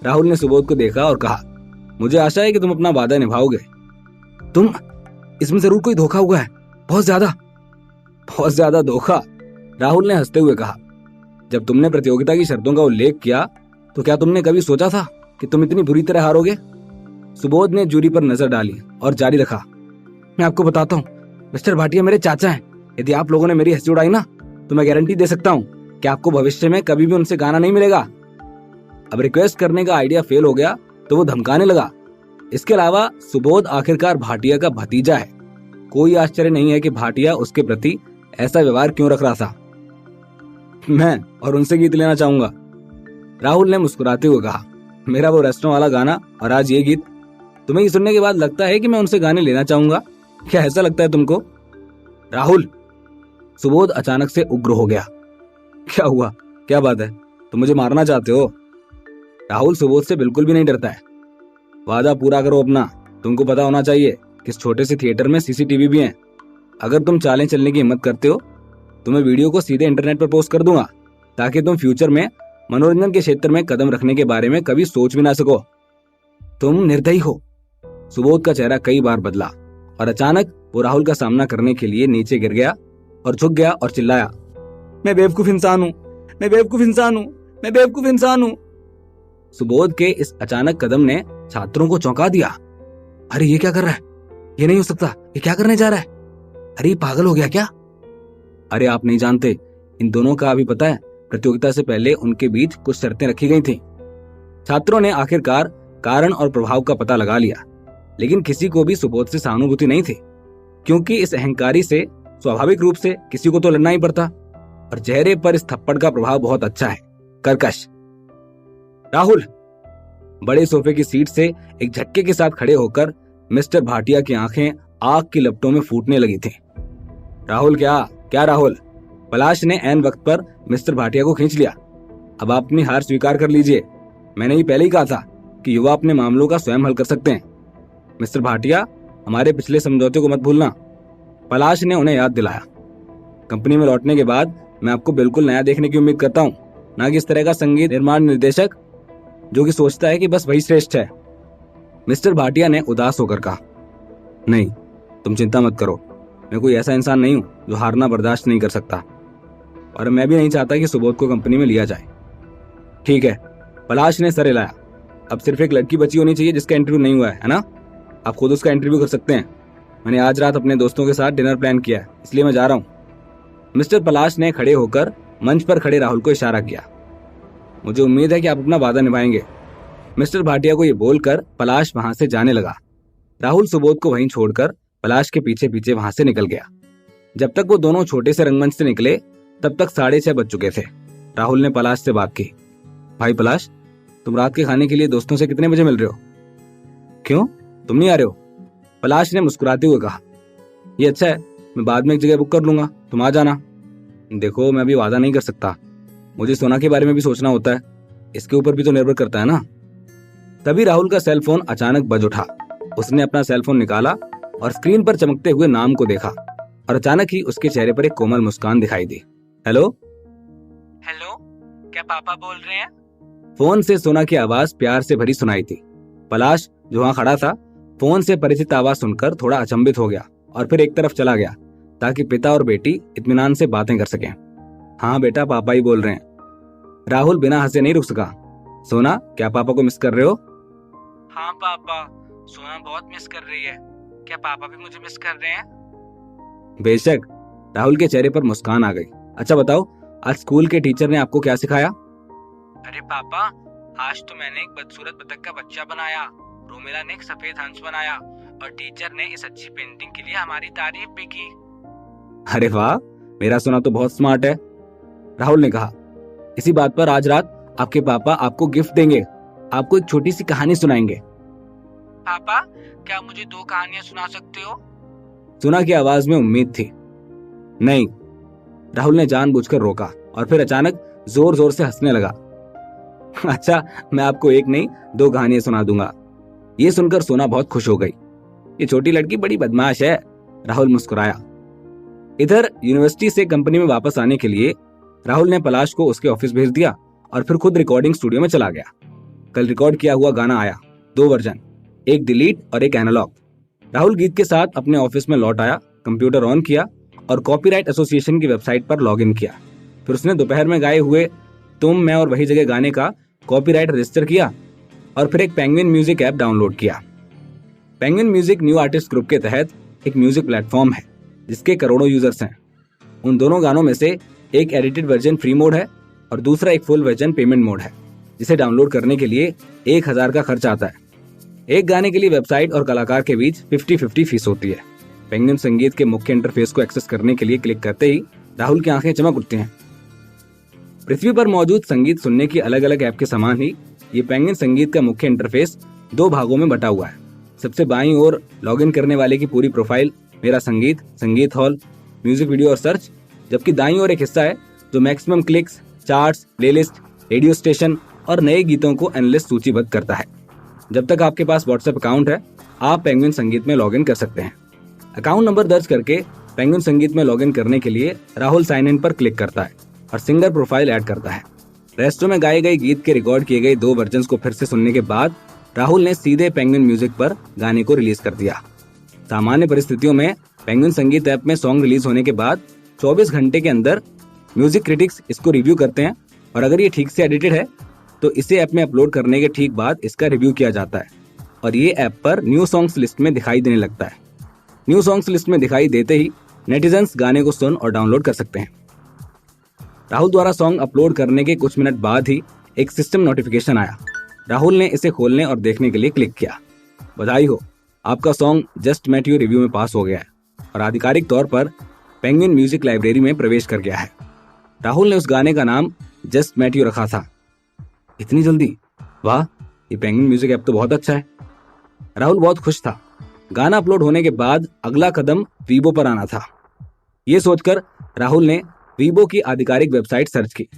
राहुल ने सुबोध को देखा और कहा, मुझे आशा है कि तुम अपना वादा निभाओगे। तुम इसमें जरूर कोई धोखा हुआ है, बहुत ज्यादा धोखा, राहुल ने हंसते हुए कहा। जब तुमने प्रतियोगिता की शर्तों का उल्लेख किया तो क्या तुमने कभी सोचा था कि तुम इतनी बुरी तरह हारोगे? सुबोध ने जूरी पर नजर डाली और जारी रखा। मैं आपको बताता हूँ, मिस्टर भाटिया मेरे चाचा हैं। यदि आप लोगों ने मेरी हंसी उड़ाई ना तो मैं गारंटी दे सकता हूँ कि आपको भविष्य में कभी भी उनसे गाना नहीं मिलेगा। अब रिक्वेस्ट करने का आइडिया फेल हो गया तो वो धमकाने लगा। इसके अलावा सुबोध आखिरकार भाटिया का भतीजा है। कोई आश्चर्य नहीं है कि भाटिया उसके प्रति ऐसा व्यवहार क्यों रख रहा था। मैं और उनसे गीत लेना चाहूंगा, राहुल ने मुस्कुराते हुए कहा। मेरा वो रेस्टोरेंट वाला गाना और आज ये गीत, तुम्हें ये सुनने के बाद लगता है कि मैं उनसे गाने लेना चाहूंगा? क्या ऐसा लगता है तुमको? राहुल, सुबोध अचानक से उग्र हो गया। क्या हुआ, क्या बात है, तुम मुझे मारना चाहते हो? राहुल सुबोध से बिल्कुल भी नहीं डरता है। वादा पूरा करो अपना। तुमको पता होना चाहिए कि इस छोटे से थिएटर में सीसीटीवी भी हैं। अगर तुम चालें चलने की हिम्मत करते हो तो मैं वीडियो को सीधे इंटरनेट पर पोस्ट कर दूंगा, ताकि तुम फ्यूचर में मनोरंजन के क्षेत्र में कदम रखने के बारे में कभी सोच भी ना सको। तुम निर्दयी हो। सुबोध का चेहरा कई बार बदला और अचानक वो राहुल का सामना करने के लिए नीचे गिर गया और झुक गया और चिल्लाया, मैं बेवकूफ इंसान हूँ, मैं बेवकूफ इंसान हूँ, मैं बेवकूफ इंसान हूँ। सुबोध के इस अचानक कदम ने छात्रों को चौंका दिया। अरे ये क्या कर रहा है? ये नहीं हो सकता, ये क्या करने जा रहा है? अरे पागल हो गया क्या? अरे आप नहीं जानते, इन दोनों का अभी पता है, प्रतियोगिता से पहले उनके बीच कुछ शर्तें रखी गई थी। छात्रों ने आखिरकार कारण और प्रभाव का पता लगा लिया, लेकिन किसी को भी सुबोध से सहानुभूति नहीं थी, क्योंकि इस अहंकारी से स्वाभाविक रूप से किसी को तो लड़ना ही पड़ता। और चेहरे पर इस थप्पड़ का प्रभाव बहुत अच्छा है, कर्कश। राहुल बड़े सोफे की सीट से एक झटके के साथ खड़े होकर मिस्टर भाटिया की आंखें आग की लपटों में फूटने लगी थी। राहुल क्या राहुल? पलाश ने ऐन वक्त पर मिस्टर भाटिया को खींच लिया। अब आप अपनी हार स्वीकार कर लीजिए। मैंने ही पहले ही कहा था कि युवा अपने मामलों का स्वयं हल कर सकते हैं। मिस्टर भाटिया, हमारे पिछले समझौते को मत भूलना, पलाश ने उन्हें याद दिलाया। कंपनी में लौटने के बाद मैं आपको बिल्कुल नया देखने की उम्मीद करता हूँ, ना कि इस तरह का संगीत निर्माण निर्देशक जो कि सोचता है कि बस वही श्रेष्ठ है। मिस्टर भाटिया ने उदास होकर कहा, नहीं तुम चिंता मत करो, मैं कोई ऐसा इंसान नहीं हूं जो हारना बर्दाश्त नहीं कर सकता, और मैं भी नहीं चाहता कि सुबोध को कंपनी में लिया जाए। ठीक है, पलाश ने सर हिलाया। अब सिर्फ एक लड़की बची होनी चाहिए जिसका इंटरव्यू नहीं हुआ है ना? आप खुद उसका इंटरव्यू कर सकते हैं। मैंने आज रात अपने दोस्तों के साथ डिनर प्लान किया है, इसलिए मैं जा रहा हूँ। मिस्टर पलाश ने खड़े होकर मंच पर खड़े राहुल को इशारा किया। मुझे उम्मीद है कि आप अपना वादा निभाएंगे। मिस्टर भाटिया को ये बोलकर पलाश वहां से जाने लगा। राहुल सुबोध को वहीं छोड़कर पलाश के पीछे पीछे वहां से निकल गया। जब तक वो दोनों छोटे से रंगमंच से निकले तब तक 6:30 बज चुके थे। राहुल ने पलाश से बात की, भाई तुम रात के खाने के लिए दोस्तों से कितने बजे मिल रहे हो? क्यों, तुम नहीं आ रहे हो? पलाश ने मुस्कुराते हुए कहा, ये अच्छा है, मैं बाद में एक जगह बुक कर लूंगा, तुम आ जाना। देखो मैं अभी वादा नहीं कर सकता, मुझे सोना के बारे में भी सोचना होता है, इसके ऊपर भी तो निर्भर करता है ना। तभी राहुल का सेल फोन अचानक बज उठा। उसने अपना सेल फोन निकाला और स्क्रीन पर चमकते हुए नाम को देखा और अचानक ही उसके चेहरे पर एक कोमल मुस्कान दिखाई दी। हेलो, क्या पापा बोल रहे हैं? फोन से सोना की आवाज प्यार से भरी सुनाई थी। पलाश जो वहां खड़ा था फोन से परिचित आवाज सुनकर थोड़ा अचंभित हो गया और फिर एक तरफ चला गया ताकि पिता और बेटी इत्मीनान से बातें कर सकें। हाँ बेटा, पापा ही बोल रहे हैं। राहुल बिना हंसे नहीं रुक सका। सोना, क्या पापा को मिस कर रहे हो? हाँ पापा, सोना बहुत मिस कर रही है। क्या पापा भी मुझे मिस कर रहे हैं? बेशक, राहुल के चेहरे पर मुस्कान आ गई। अच्छा बताओ, आज स्कूल के टीचर ने आपको क्या सिखाया? अरे पापा, आज तो मैंने एक बदसूरत बतख का बच्चा बनाया, रोमेला ने एक सफेद हंस बनाया और टीचर ने इस अच्छी पेंटिंग के लिए हमारी तारीफ भी की। अरे वाह, मेरा सोना तो बहुत स्मार्ट है, राहुल ने कहा। इसी बात पर आज रात आपके पापा आपको गिफ्ट देंगे, आपको एक छोटी सी कहानी सुनाएंगे। पापा, क्या मुझे 2 कहानियां सुना सकते हो? सोना की आवाज में उम्मीद थी। नहीं, राहुल ने जानबूझकर रोका और फिर अचानक जोर जोर से हंसने लगा। अच्छा, मैं आपको एक नहीं 2 कहानियां सुना दूंगा। ये सुनकर सोना बहुत खुश हो गई। ये छोटी लड़की बड़ी बदमाश है, राहुल मुस्कुराया। इधर यूनिवर्सिटी से कंपनी में वापस आने के लिए राहुल ने पलाश को उसके ऑफिस भेज दिया और फिर खुद रिकॉर्डिंग स्टूडियो में चला गया। कल रिकॉर्ड किया हुआ गाना आया, 2 वर्जन, एक डिलीट और एक एनालॉग। राहुल गीत के साथ अपने ऑफिस में लौट आया, कंप्यूटर ऑन किया और कॉपीराइट एसोसिएशन की वेबसाइट पर लॉगिन किया। फिर उसने दोपहर में गाए हुए तुम मैं और वही जगह गाने का कॉपीराइट रजिस्टर किया और फिर एक पेंगुइन म्यूजिक ऐप डाउनलोड किया। Penguin music new artist group के तहत एक म्यूजिक प्लेटफॉर्म है जिसके करोड़ों यूजर्स हैं। उन दोनों गानों में से एक एडिटेड वर्जन फ्री मोड है और दूसरा एक फुल वर्जन पेमेंट मोड है, जिसे डाउनलोड करने के लिए 1000 का खर्च आता है। एक गाने के लिए वेबसाइट और कलाकार के बीच 50-50 फीस होती है। पेंगुइन संगीत के मुख्य इंटरफेस को एक्सेस करने के लिए क्लिक करते ही राहुल की आंखें चमक उठती हैं। पृथ्वी पर मौजूद संगीत सुनने की अलग अलग ऐप के समान ही ये पेंगुइन संगीत का मुख्य इंटरफेस 2 भागों में बटा हुआ है। सबसे बाईं ओर लॉगिन करने वाले की पूरी प्रोफाइल, मेरा संगीत, संगीत हॉल, म्यूजिक वीडियो और सर्च, जबकि दाईं ओर एक हिस्सा है जो maximum clicks, charts, playlist, radio station और नए गीतों को एनालिस्ट सूचीबद्ध करता है। जब तक आपके पास व्हाट्सएप अकाउंट है, आप पेंगुइन संगीत में लॉगिन कर सकते हैं। अकाउंट नंबर दर्ज करके पेंगुइन संगीत में लॉगिन करने के लिए राहुल साइन इन पर क्लिक करता है और सिंगर प्रोफाइल ऐड करता है। रेस्टो में गाए गए गीत के रिकॉर्ड किए गए 2 वर्जन्स को फिर से सुनने के बाद राहुल ने सीधे पेंगुइन म्यूजिक पर गाने को रिलीज कर दिया। सामान्य परिस्थितियों में पेंगुइन संगीत ऐप में सॉन्ग रिलीज होने के बाद 24 घंटे के अंदर म्यूजिक क्रिटिक्स इसको रिव्यू करते हैं और अगर ये ठीक से एडिटेड है तो इसे ऐप में अपलोड करने के ठीक बाद इसका रिव्यू किया जाता है और ये ऐप पर न्यू सॉन्ग्स लिस्ट में दिखाई देने लगता है। न्यू सॉन्ग्स लिस्ट में दिखाई देते ही नेटिजन्स गाने को सुन और डाउनलोड कर सकते हैं। राहुल द्वारा सॉन्ग अपलोड करने के कुछ मिनट बाद ही एक सिस्टम नोटिफिकेशन आया। राहुल ने इसे खोलने और देखने के लिए क्लिक किया। बधाई हो, आपका song just met you review में पास हो गया है और आधिकारिक तौर पर पेंगुइन म्यूजिक लाइब्रेरी में प्रवेश कर गया है। राहुल ने उस गाने का नाम जस्ट मेट यू रखा था। इतनी जल्दी? वाह, ये पेंगुइन म्यूजिक ऐप तो बहुत अच्छा है। राहुल बहुत खुश था। गाना अपलोड होने के बाद अगला कदम वीबो पर आना था। ये सोचकर राहुल ने वीबो की आधिकारिक वेबसाइट सर्च की।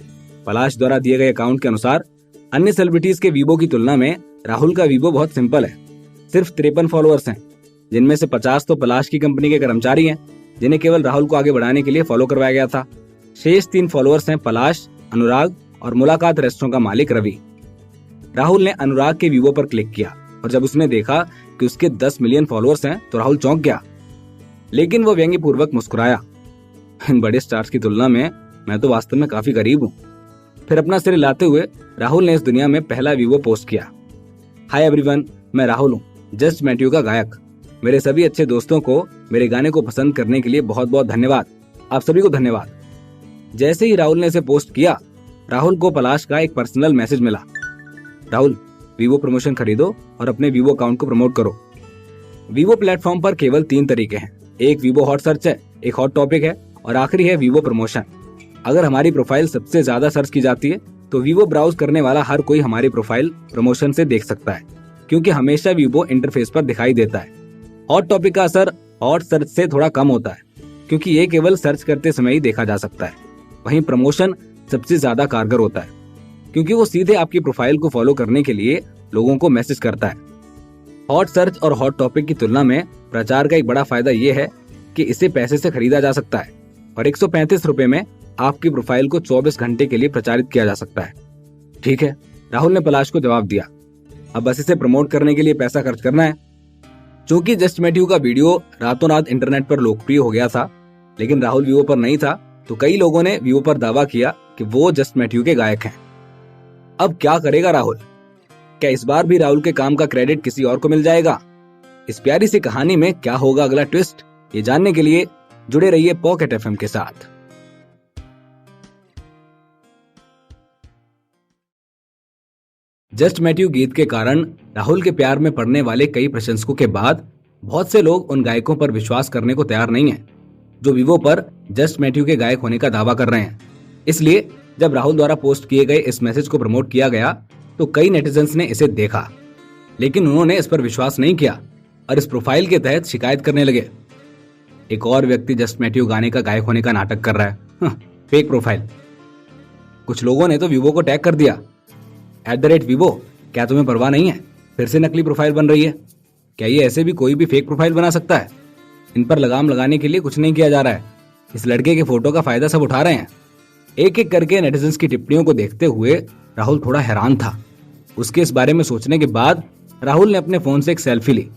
पलाश द्वारा दिए गए अकाउंट के अनुसार अन्य सेलिब्रिटीज के वीबो की तुलना में राहुल का वीबो बहुत सिंपल है। सिर्फ 53 फॉलोअर्स हैं, जिनमें से 50 तो पलाश की कंपनी के कर्मचारी हैं, जिन्हें केवल राहुल को आगे बढ़ाने के लिए फॉलो करवाया गया था। शेष 3 फॉलोअर्स हैं पलाश, अनुराग और मुलाकात रेस्टोरेंट का मालिक रवि। राहुल ने अनुराग के वीवो पर क्लिक किया और जब उसने देखा कि उसके 10 मिलियन फॉलोअर्स हैं तो राहुल चौंक गया, लेकिन वो व्यंग्य पूर्वक मुस्कुराया। इन बड़े स्टार्स की तुलना में मैं तो वास्तव में काफी करीब हूँ। फिर अपना सिर हिलाते हुए राहुल ने इस दुनिया में पहला वीवो पोस्ट किया। हाय एवरीवन, मैं राहुल हूँ, जस्ट मेट यू का गायक। मेरे सभी अच्छे दोस्तों को मेरे गाने को पसंद करने के लिए बहुत बहुत धन्यवाद। आप सभी को धन्यवाद। जैसे ही राहुल ने इसे पोस्ट किया, राहुल को पलाश का एक पर्सनल मैसेज मिला। राहुल, वीवो प्रमोशन खरीदो और अपने वीवो अकाउंट को प्रमोट करो। वीवो प्लेटफॉर्म पर केवल 3 तरीके हैं। एक वीवो हॉट सर्च है, एक हॉट टॉपिक है और आखिरी है वीवो प्रमोशन। अगर हमारी प्रोफाइल सबसे ज्यादा सर्च की जाती है तो वीवो ब्राउज करने वाला हर कोई हमारी प्रोफाइल प्रमोशन से देख सकता है, क्योंकि हमेशा वीवो इंटरफेस पर दिखाई देता है। हॉट टॉपिक का असर हॉट सर्च से थोड़ा कम होता है, क्योंकि ये केवल सर्च करते समय ही देखा जा सकता है। वहीं प्रमोशन सबसे ज्यादा कारगर होता है, क्योंकि वो सीधे आपकी प्रोफाइल को फॉलो करने के लिए लोगों को मैसेज करता है। हॉट सर्च और हॉट टॉपिक की तुलना में प्रचार का एक बड़ा फायदा ये है कि इसे पैसे से खरीदा जा सकता है और 135 रुपए में आपकी प्रोफाइल को 24 घंटे के लिए प्रचारित किया जा सकता है। ठीक है, राहुल ने पलाश को जवाब दिया। अब बस इसे प्रमोट करने के लिए पैसा खर्च करना है। चूंकि जस्ट मेट यू का वीडियो रातों रात इंटरनेट पर लोकप्रिय हो गया था, लेकिन राहुल वीवो पर नहीं था, तो कई लोगों ने वीवो पर दावा किया कि वो जस्ट मेट यू के गायक हैं। अब क्या करेगा राहुल? क्या इस बार भी राहुल के काम का क्रेडिट किसी और को मिल जाएगा? इस प्यारी सी कहानी में क्या होगा अगला ट्विस्ट, ये जानने के लिए जुड़े रहिए पॉकेट एफएम के साथ। जस्ट मेट यू गीत के कारण राहुल के प्यार में पड़ने वाले कई प्रशंसकों के बाद बहुत से लोग उन गायकों पर विश्वास करने को तैयार नहीं हैं, जो वीवो पर जस्ट मेट यू के गायक होने का दावा कर रहे हैं। इसलिए जब राहुल द्वारा पोस्ट किए गए इस मैसेज को प्रमोट किया गया तो कई नेटिजन्स ने इसे देखा, लेकिन उन्होंने इस पर विश्वास नहीं किया और इस प्रोफाइल के तहत शिकायत करने लगे। एक और व्यक्ति जस्ट मेट यू गाने का गायक होने का नाटक कर रहा है, फेक प्रोफाइल। कुछ लोगों ने तो वीवो को टैग कर दिया, @वीवो, क्या तुम्हें परवाह नहीं है? फिर से नकली प्रोफाइल बन रही है। क्या ये ऐसे भी कोई भी फेक प्रोफाइल बना सकता है? इन पर लगाम लगाने के लिए कुछ नहीं किया जा रहा है। इस लड़के के फोटो का फायदा सब उठा रहे हैं। एक एक करके नेटिजन्स की टिप्पणियों को देखते हुए राहुल थोड़ा हैरान था। उसके इस बारे में सोचने के बाद राहुल ने अपने फोन से एक सेल्फी ली।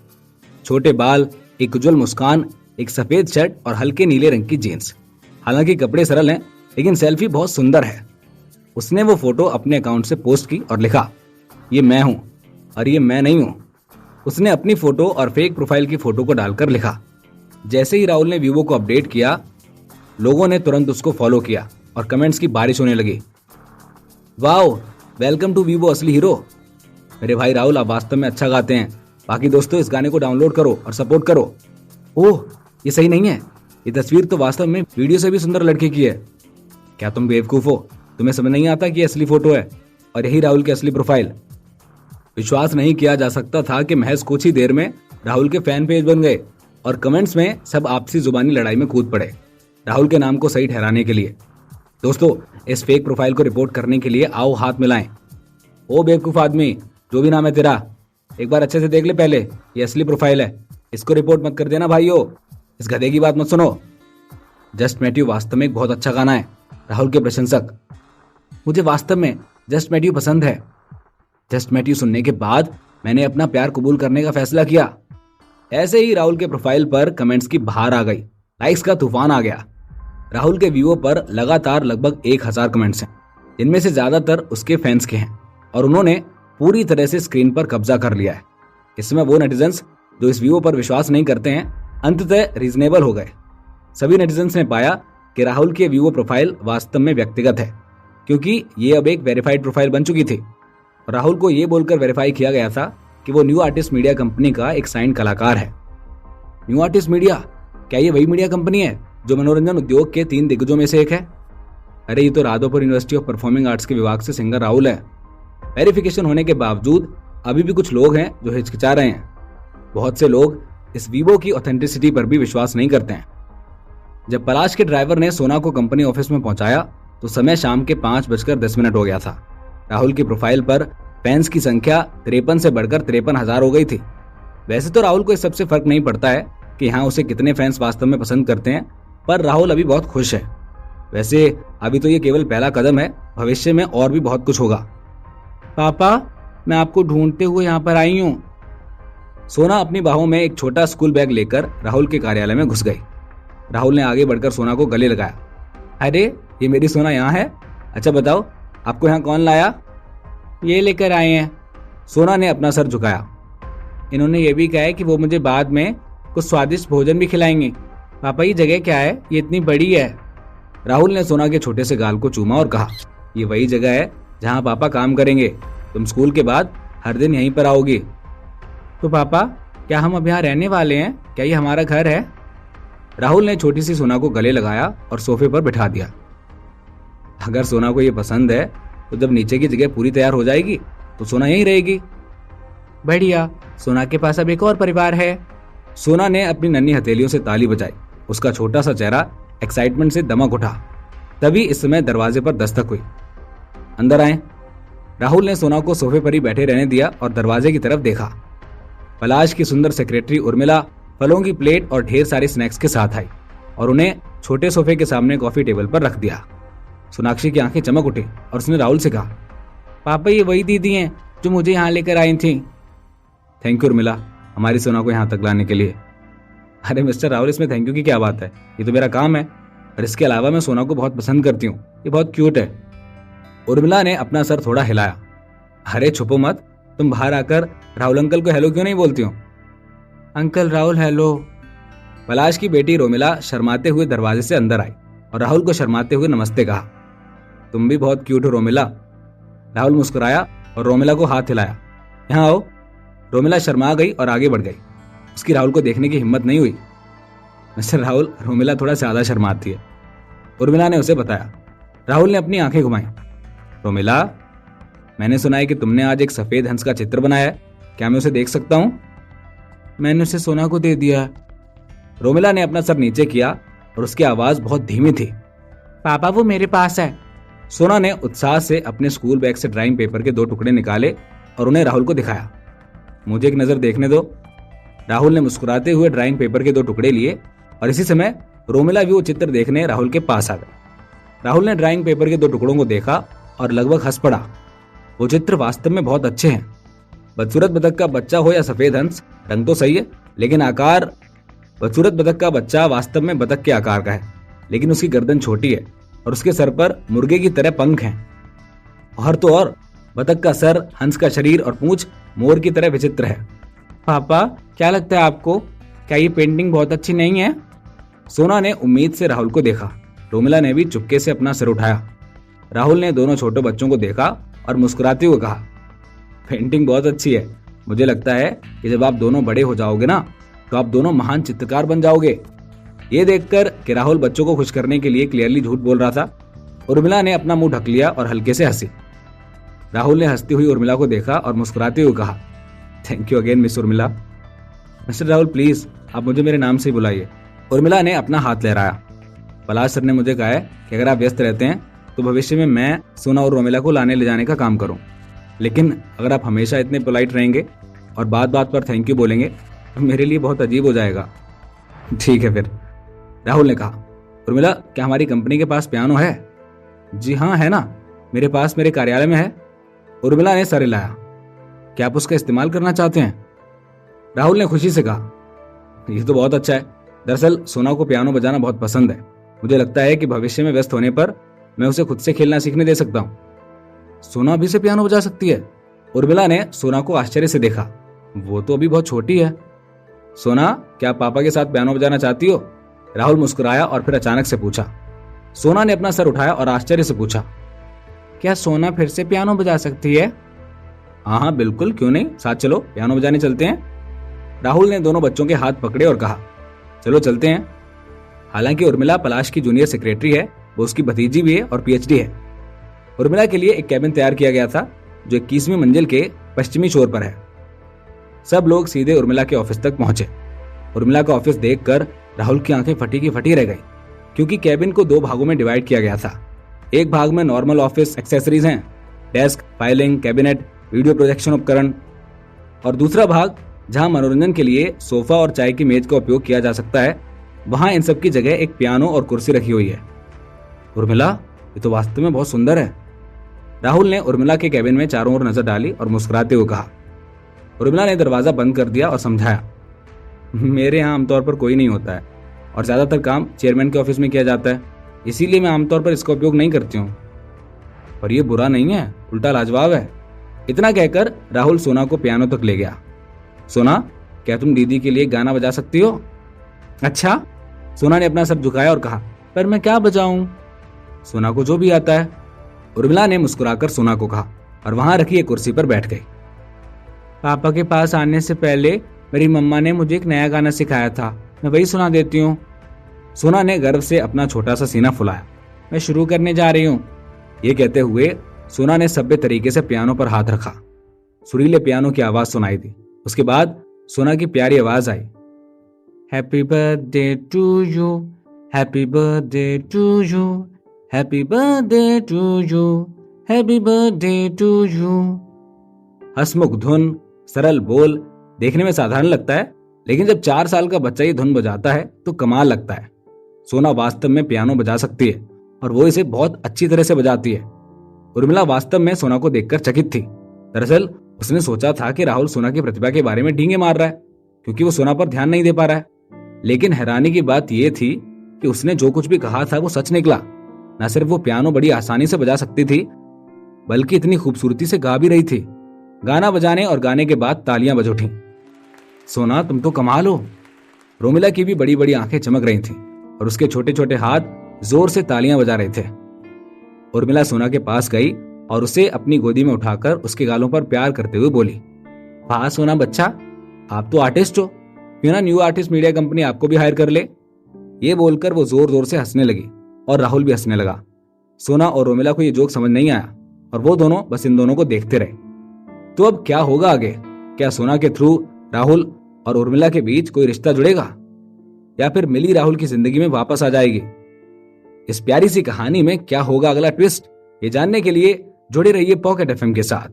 छोटे बाल, एक उज्जवल मुस्कान, एक सफेद शर्ट और हल्के नीले रंग की जीन्स। हालांकि कपड़े सरल हैं, लेकिन सेल्फी बहुत सुंदर है। उसने वो फोटो अपने अकाउंट से पोस्ट की और लिखा, ये मैं हूं और ये मैं नहीं हूं। उसने अपनी फोटो और फेक प्रोफाइल की फोटो को डालकर लिखा। जैसे ही राहुल ने वीवो को अपडेट किया, लोगों ने तुरंत उसको फॉलो किया और कमेंट्स की बारिश होने लगी। वाओ, वेलकम टू वीवो असली हीरो। मेरे भाई राहुल, आप वास्तव में अच्छा गाते हैं। बाकी दोस्तों, इस गाने को डाउनलोड करो और सपोर्ट करो। ओह, ये सही नहीं है। ये तस्वीर तो वास्तव में वीडियो से भी सुंदर लड़के की है। क्या तुम बेवकूफ हो? तुम्हें समझ नहीं आता कि ये असली फोटो है और यही राहुल की असली प्रोफाइल। विश्वास नहीं किया जा सकता था कि महज कुछ ही देर में राहुल के फैन पेज बन गए और कमेंट्स में सब आपसी जुबानी लड़ाई में कूद पड़े राहुल के नाम को सही ठहराने के लिए। दोस्तों, इस फेक प्रोफाइल को रिपोर्ट करने के लिए आओ हाथ मिलाएं। ओ बेवकूफ आदमी, जो भी नाम है तेरा, एक बार अच्छे से देख ले पहले। ये असली प्रोफाइल है, इसको रिपोर्ट मत कर देना भाइयों। इस गधे की बात मत सुनो। जस्ट मेट यू वास्तव में एक बहुत अच्छा गाना है। राहुल के प्रशंसक, मुझे वास्तव में जस्ट मेट यू पसंद है। जस्ट मेट यू सुनने के बाद मैंने अपना प्यार कबूल करने का फैसला किया। ऐसे ही राहुल के प्रोफाइल पर कमेंट्स की बहार आ गई, लाइक्स का तूफान आ गया। राहुल के वीवो पर लगातार लगभग 1000 कमेंट्स हैं, जिनमें से ज्यादातर उसके फैंस के हैं और उन्होंने पूरी तरह से स्क्रीन पर कब्जा कर लिया है। इसमें वो नेटिजन्स जो इस वीवो पर विश्वास नहीं करते हैं, अंततः रीजनेबल हो गए। सभी नेटिजन्स ने पाया कि राहुल की वीवो प्रोफाइल वास्तव में व्यक्तिगत है, क्योंकि ये अब एक वेरीफाइड प्रोफाइल बन चुकी थी। राहुल को ये बोलकर वेरीफाई किया गया था कि वो न्यू आर्टिस्ट मीडिया कंपनी का एक साइन कलाकार है। न्यू आर्टिस्ट मीडिया, क्या ये वही मीडिया कंपनी है जो मनोरंजन उद्योग के 3 दिग्गजों में से एक है? अरे ये तो Radhopur university of performing arts के विभाग से सिंगर राहुल है। वेरिफिकेशन होने के बावजूद अभी भी कुछ लोग हैं जो हिचकिचा रहे हैं। बहुत से लोग इस वीवो की ऑथेंटिसिटी पर भी विश्वास नहीं करते हैं। जब पलाश के ड्राइवर ने सोना को कंपनी ऑफिस में पहुंचाया तो समय शाम के 5:10 हो गया था। राहुल की प्रोफाइल पर फैंस की संख्या 53 से बढ़कर 53,000 हो गई थी। वैसे तो राहुल को इस सबसे फर्क नहीं पड़ता है कि यहाँ उसे कितने फैंस वास्तव में पसंद करते हैं, पर राहुल अभी बहुत खुश है। वैसे अभी तो ये केवल पहला कदम है, भविष्य में और भी बहुत कुछ होगा। पापा, मैं आपको ढूंढते हुए यहाँ पर आई हूँ। सोना अपनी बाहों में एक छोटा स्कूल बैग लेकर राहुल के कार्यालय में घुस गई। राहुल ने आगे बढ़कर सोना को गले लगाया। अरे, ये मेरी सोना यहाँ है? अच्छा बताओ, आपको यहाँ कौन लाया? ये लेकर आए हैं। सोना ने अपना सर झुकाया। इन्होंने ये भी कहा है कि वो मुझे बाद में कुछ स्वादिष्ट भोजन भी खिलाएंगे। पापा, ये जगह क्या है? ये इतनी बड़ी है। राहुल ने सोना के छोटे से गाल को चूमा और कहा, ये वही जगह है जहाँ पापा काम करेंगे। तुम स्कूल के बाद हर दिन यहीं पर आओगी। तो पापा, क्या हम अब यहाँ रहने वाले हैं? क्या ये हमारा घर है? राहुल ने छोटी सी सोना को गले लगाया और सोफे पर बिठा दिया। अगर सोना को ये पसंद है तो जब नीचे की जगह पूरी तैयार हो जाएगी तो सोना यहीं रहेगी। बढ़िया, सोना के पास अब एक और परिवार है। सोना ने अपनी नन्ही हथेलियों से ताली बजाई। उसका छोटा सा चेहरा एक्साइटमेंट से दमक उठा। तभी इस समय दरवाजे पर दस्तक हुई। अंदर आए। राहुल ने सोना को सोफे पर ही बैठे रहने दिया और दरवाजे की तरफ देखा। पलाश की सुंदर सेक्रेटरी उर्मिला फलों की प्लेट और ढेर सारे स्नैक्स के साथ आई और उन्हें छोटे सोफे के सामने कॉफी टेबल पर रख दिया। सोनाक्षी की आंखें चमक उठी और उसने राहुल से कहा, पापा, ये वही दीदी हैं जो मुझे यहाँ लेकर आई थी। थैंक यू उर्मिला, हमारी सोना को यहाँ तक लाने के लिए। अरे मिस्टर राहुल, इसमें थैंक यू की क्या बात है? ये तो मेरा काम है और इसके अलावा मैं सोना को बहुत पसंद करती हूँ। ये बहुत क्यूट है। उर्मिला ने अपना सर थोड़ा हिलाया। अरे छुपो मत, तुम बाहर आकर राहुल अंकल को हेलो क्यों नहीं बोलती हो? Uncle Rahul hello. पलाश की बेटी रोमिला शर्माते हुए दरवाजे से अंदर आई और राहुल को शर्माते हुए नमस्ते कहा। तुम भी बहुत क्यूट हो रोमिला। राहुल मुस्कुराया और रोमिला को हाथ हिलाया। यहाँ आओ। रोमिला शर्मा गई और आगे बढ़ गई। उसकी राहुल को देखने की हिम्मत नहीं हुई। मिस्टर राहुल, रोमिला थोड़ा ज्यादा शर्माती है, उर्मिला ने उसे बताया। राहुल ने अपनी आंखें घुमाई। रोमिला, मैंने सुना है कि तुमने आज एक सफेद हंस का चित्र बनाया है, क्या मैं उसे देख सकता हूँ? मैंने उसे सोना को दे दिया। रोमिला ने अपना सर नीचे किया और उसकी आवाज बहुत धीमी थी। पापा, वो मेरे पास है। सोना ने उत्साह से अपने स्कूल बैग से ड्राइंग पेपर के 2 टुकड़े निकाले और उन्हें राहुल को दिखाया। मुझे एक नजर देखने दो। राहुल ने मुस्कुराते हुए ड्राइंग पेपर के 2 टुकड़े लिए और इसी समय रोमिला भी वो चित्र देखने राहुल के पास आ गई। राहुल ने ड्राइंग पेपर के 2 टुकड़ों को देखा और लगभग हंस पड़ा। वो चित्र वास्तव में बहुत अच्छे हैं। बदसूरत बतख का बच्चा हो या सफेद हंस, रंग तो सही है लेकिन आकार। बदसूरत बतख का बच्चा वास्तव में बतख के आकार का है, लेकिन उसकी गर्दन छोटी है और उसके सर पर मुर्गे की तरह पंख हैं। और तो और बतख का सर, हंस का शरीर और पूंछ मोर की तरह विचित्र है। पापा, क्या लगता है आपको, क्या ये पेंटिंग बहुत अच्छी नहीं है? सोना ने उम्मीद से राहुल को देखा। रोमिला ने भी चुपके से अपना सर उठाया। राहुल ने दोनों छोटे बच्चों को देखा और मुस्कुराते हुए कहा, पेंटिंग बहुत अच्छी है। मुझे लगता है कि जब आप दोनों बड़े हो जाओगे ना, तो आप दोनों महान चित्रकार बन जाओगे। ये देखकर कि राहुल बच्चों को खुश करने के लिए क्लियरली झूठ बोल रहा था, उर्मिला ने अपना मुंह ढक लिया और हल्के से हंसी। राहुल ने हंसती हुई उर्मिला को देखा और मुस्कुराते हुए कहा, thank you again miss Urmila. Mister Rahul please, आप मुझे मेरे नाम से ही बुलाइए। उर्मिला ने अपना हाथ लहराया। पलाश सर ने मुझे कहा है कि अगर आप व्यस्त रहते हैं तो भविष्य में मैं सोना और रोमिला को लाने ले जाने का काम करूं, लेकिन अगर आप हमेशा इतने पोलाइट रहेंगे और बात बात पर थैंक यू बोलेंगे तो मेरे लिए बहुत अजीब हो जाएगा। ठीक है फिर, राहुल ने कहा। उर्मिला, क्या हमारी कंपनी के पास पियानो है? जी हाँ है ना, मेरे पास मेरे कार्यालय में है। उर्मिला ने सर हिलाया। क्या आप उसका इस्तेमाल करना चाहते हैं? राहुल ने खुशी से कहा, ये तो बहुत अच्छा है। दरअसल सोना को पियानो बजाना बहुत पसंद है। मुझे लगता है कि भविष्य में व्यस्त होने पर मैं उसे खुद से खेलना सीखने दे सकता हूँ। सोना भी से पियानो बजा सकती है? उर्मिला ने सोना को आश्चर्य से देखा। वो तो अभी बहुत छोटी है। सोना, क्या आप पापा के साथ पियानो बजाना चाहती हो? राहुल मुस्कुराया और फिर अचानक से पूछा। सोना ने अपना सर उठाया और आश्चर्य से पूछा, क्या सोना फिर से पियानो बजा सकती है? हाँ हाँ बिल्कुल, क्यों नहीं, साथ चलो पियानो बजाने चलते हैं। राहुल ने दोनों बच्चों के हाथ पकड़े और कहा, चलो चलते हैं। हालांकि उर्मिला पलाश की जूनियर सेक्रेटरी है, वो उसकी भतीजी भी है और पीएचडी है। उर्मिला के लिए एक कैबिन तैयार किया गया था जो 21वीं मंजिल के पश्चिमी छोर पर है। सब लोग सीधे उर्मिला के ऑफिस तक पहुंचे। उर्मिला का ऑफिस देखकर राहुल की आंखें फटी की फटी रह गई, क्योंकि कैबिन को 2 भागों में डिवाइड किया गया था। एक भाग में नॉर्मल ऑफिस एक्सेसरीज हैं, desk, filing, cabinet, video projection उपकरण, और दूसरा भाग जहां मनोरंजन के लिए सोफा और चाय की मेज का उपयोग किया जा सकता है, वहां इन सब की जगह एक पियानो और कुर्सी रखी हुई है। उर्मिला, ये तो वास्तव में बहुत सुंदर है। राहुल ने उर्मिला के कैबिन में चारों ओर नजर डाली और मुस्कुराते हुए कहा। उर्मिला ने दरवाजा बंद कर दिया और समझाया, मेरे यहाँ आमतौर पर कोई नहीं होता है और ज्यादातर काम चेयरमैन के ऑफिस में किया जाता है, इसीलिए मैं आमतौर पर इसका उपयोग नहीं करती हूँ। पर यह बुरा नहीं है, उल्टा लाजवाब है। इतना कहकर राहुल सोना को पियानो तक ले गया। सोना, क्या तुम दीदी के लिए गाना बजा सकती हो? अच्छा। सोना ने अपना सर झुकाया और कहा, पर मैं क्या बजाऊं? सोना को जो भी आता है। उर्मिला ने मुस्कुराकर सोना को कहा और वहां रखी एक कुर्सी पर बैठ गई। पापा के पास आने से पहले मेरी मम्मा ने मुझे एक नया गाना सिखाया था, मैं वही सुना देती हूँ। सोना ने गर्व से अपना छोटा सा सीना फुलाया। मैं शुरू करने जा रही हूँ। ये कहते हुए सोना ने सभ्य तरीके से पियानो पर हाथ रखा। सुरीले पियानो की आवाज सुनाई दी। उसके बाद सोना की प्यारी आवाज आई, happy birthday to you, happy birthday to you, happy birthday to you, happy birthday to you. हंसमुख धुन, सरल बोल, देखने में साधारण लगता है, लेकिन जब 4 साल का बच्चा ये धुन बजाता है तो कमाल लगता है। सोना वास्तव में पियानो बजा सकती है और वो इसे बहुत अच्छी तरह से बजाती है। उर्मिला वास्तव में सोना को देखकर चकित थी। दरअसल उसने सोचा था कि राहुल सोना की प्रतिभा के बारे में डींगे मार रहा है क्योंकि वो सोना पर ध्यान नहीं दे पा रहा है, लेकिन हैरानी की बात यह थी कि उसने जो कुछ भी कहा था वो सच निकला। न सिर्फ वो पियानो बड़ी आसानी से बजा सकती थी, बल्कि इतनी खूबसूरती से गा भी रही थी। गाना बजाने और गाने के बाद तालियां बज उठी। सोना, तुम तो कमाल हो। रोमिला की भी बड़ी बड़ी आंखें चमक रही थीं और उसके छोटे छोटे हाथ जोर से तालियां बजा रहे थे। उर्मिला सोना के पास गई और उसे अपनी गोदी में उठाकर उसके गालों पर प्यार करते हुए बोली, वाह सोना बच्चा, आप तो आर्टिस्ट हो, क्यों ना न्यू आर्टिस्ट मीडिया कंपनी आपको भी हायर कर ले। ये बोलकर वो जोर जोर से हंसने लगी और राहुल भी हंसने लगा। सोना और रोमिला को ये जोक समझ नहीं आया और वो दोनों बस इन दोनों को देखते रहे। तो अब क्या होगा आगे? क्या सोना के थ्रू राहुल और उर्मिला के बीच कोई रिश्ता जुड़ेगा या फिर मिली राहुल की जिंदगी में वापस आ जाएगी? इस प्यारी सी कहानी में क्या होगा अगला ट्विस्ट, ये जानने के लिए जुड़े रहिए पॉकेट एफएम के साथ।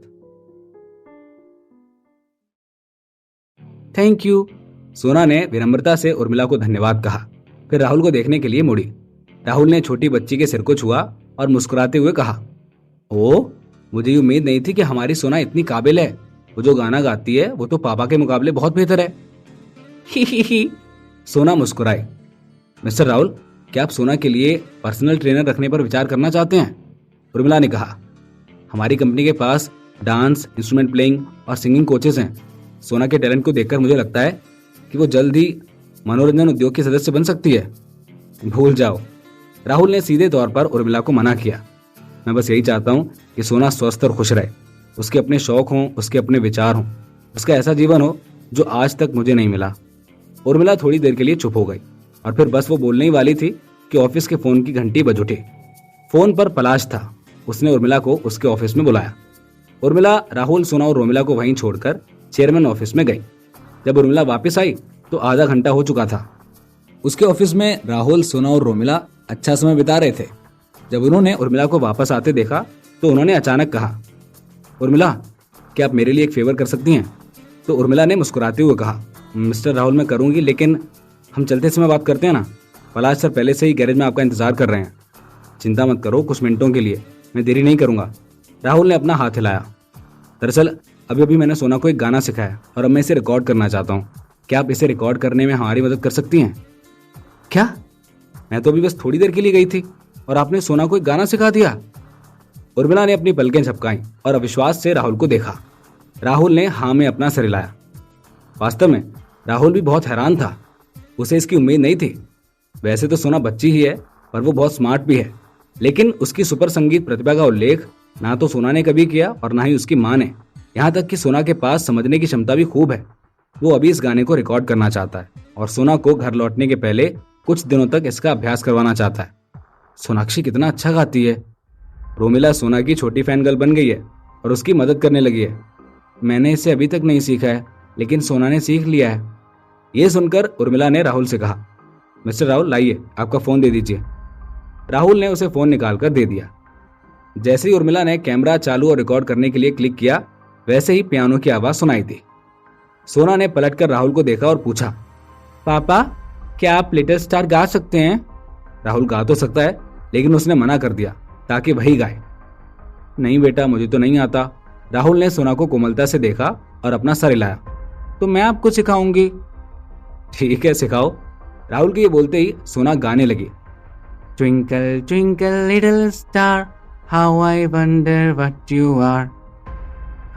Thank you. सोना ने विनम्रता से उर्मिला को धन्यवाद कहा, फिर राहुल को देखने के लिए मुड़ी। राहुल ने छोटी बच्ची के सिर को छुआ और मुस्कुराते हुए कहा, ओ, मुझे उम्मीद नहीं थी कि हमारी सोना इतनी काबिल है। वो जो गाना गाती है वो तो पापा के मुकाबले बहुत बेहतर है। ही। सोना मुस्कुराई। मिस्टर राहुल, क्या आप सोना के लिए पर्सनल ट्रेनर रखने पर विचार करना चाहते हैं? उर्मिला ने कहा। हमारी कंपनी के पास डांस, इंस्ट्रूमेंट प्लेइंग और सिंगिंग कोचेस हैं। सोना के टैलेंट को देखकर मुझे लगता है कि वो जल्द ही मनोरंजन उद्योग की सदस्य बन सकती है। भूल जाओ, राहुल ने सीधे तौर पर उर्मिला को मना किया। मैं बस यही चाहता हूँ कि सोना स्वस्थ और खुश रहे, उसके अपने शौक हों, उसके अपने विचार हों, उसका ऐसा जीवन हो जो आज तक मुझे नहीं मिला। उर्मिला थोड़ी देर के लिए चुप हो गई और फिर बस वो बोलने ही वाली थी कि ऑफिस के फोन की घंटी बज उठी। फोन पर पलाश था। उसने उर्मिला को उसके ऑफिस में बुलाया। उर्मिला, राहुल, सोना और रोमिला को वहीं छोड़कर चेयरमैन ऑफिस में गई। जब उर्मिला वापस आई तो आधा घंटा हो चुका था। उसके ऑफिस में राहुल, सोना और रोमिला अच्छा समय बिता रहे थे। जब उन्होंने उर्मिला को वापस आते देखा तो उन्होंने अचानक कहा, उर्मिला, क्या आप मेरे लिए एक फेवर कर सकती हैं? तो उर्मिला ने मुस्कुराते हुए कहा, मिस्टर राहुल, मैं करूंगी, लेकिन हम चलते समय बात करते हैं ना। पलाश सर पहले से ही गैरेज में आपका इंतजार कर रहे हैं। चिंता मत करो, कुछ मिनटों के लिए, मैं देरी नहीं करूंगा। राहुल ने अपना हाथ हिलाया। दरअसल अभी अभी मैंने सोना को एक गाना सिखाया और अब मैं इसे रिकॉर्ड करना चाहता हूँ। क्या आप इसे रिकॉर्ड करने में हमारी मदद कर सकती हैं? क्या? मैं तो अभी बस थोड़ी देर के लिए गई थी और आपने सोना को एक गाना सिखा दिया? उर्मिला ने अपनी पलकें झपकाई और अविश्वास से राहुल को देखा। राहुल ने हाँ में अपना सिर हिलाया। वास्तव में राहुल भी बहुत हैरान था। उसे इसकी उम्मीद नहीं थी। वैसे तो सोना बच्ची ही है, पर वो बहुत स्मार्ट भी है। लेकिन उसकी सुपर संगीत प्रतिभा का उल्लेख ना तो सोना ने कभी किया और ना ही उसकी माँ ने। यहाँ तक कि सोना के पास समझने की क्षमता भी खूब है। वो अभी इस गाने को रिकॉर्ड करना चाहता है और सोना को घर लौटने के पहले कुछ दिनों तक इसका अभ्यास करवाना चाहता है। सोनाक्षी कितना अच्छा गाती है। रोमिला सोना की छोटी फैन गर्ल बन गई है और उसकी मदद करने लगी है। मैंने इसे अभी तक नहीं सीखा है, लेकिन सोना ने सीख लिया है। ये सुनकर उर्मिला ने राहुल से कहा, मिस्टर राहुल, लाइए, आपका फोन दे दीजिए। राहुल ने उसे फोन निकालकर दे दिया। जैसे ही उर्मिला ने कैमरा चालू और रिकॉर्ड करने के लिए क्लिक किया, वैसे ही पियानो की आवाज सुनाई दी। सोना ने पलटकर राहुल को देखा और पूछा, पापा, क्या आप लिटिल स्टार गा सकते हैं? राहुल गा तो सकता है, लेकिन उसने मना कर दिया ताकि वही गाए। नहीं बेटा, मुझे तो नहीं आता। राहुल ने सोना को कोमलता से देखा और अपना सर हिलाया। तो मैं आपको सिखाऊंगी। ठीक है, सिखाओ। राहुल के ये बोलते ही सोना गाने लगी। Twinkle twinkle little star, how I wonder what you are.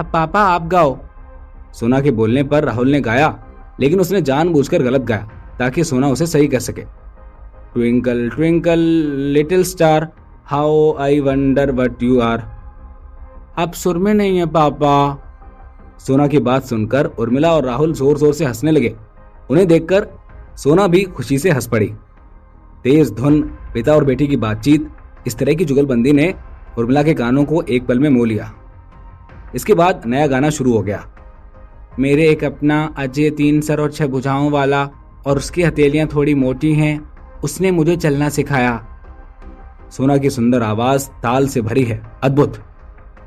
अब पापा आप गाओ। सोना के बोलने पर राहुल ने गाया, लेकिन उसने जानबूझकर गलत गाया ताकि सोना उसे सही कह सके। Twinkle twinkle little star, how I wonder what you are. आप सुर में नहीं है पापा। सोना की बात सुनकर उर्मिला और राहुल जोर जोर से हंसने लगे। उन्हें देखकर सोना भी खुशी से हंस पड़ी। तेज धुन, पिता और बेटी की बातचीत, इस तरह की जुगलबंदी ने उर्मिला के गानों को एक पल में मोह लिया। इसके बाद नया गाना शुरू हो गया। मेरे एक अपना अजय 3 सर और 6 भुजाओं वाला, और उसकी हथेलियां थोड़ी मोटी हैं, उसने मुझे चलना सिखाया। सोना की सुंदर आवाज ताल से भरी है, अद्भुत।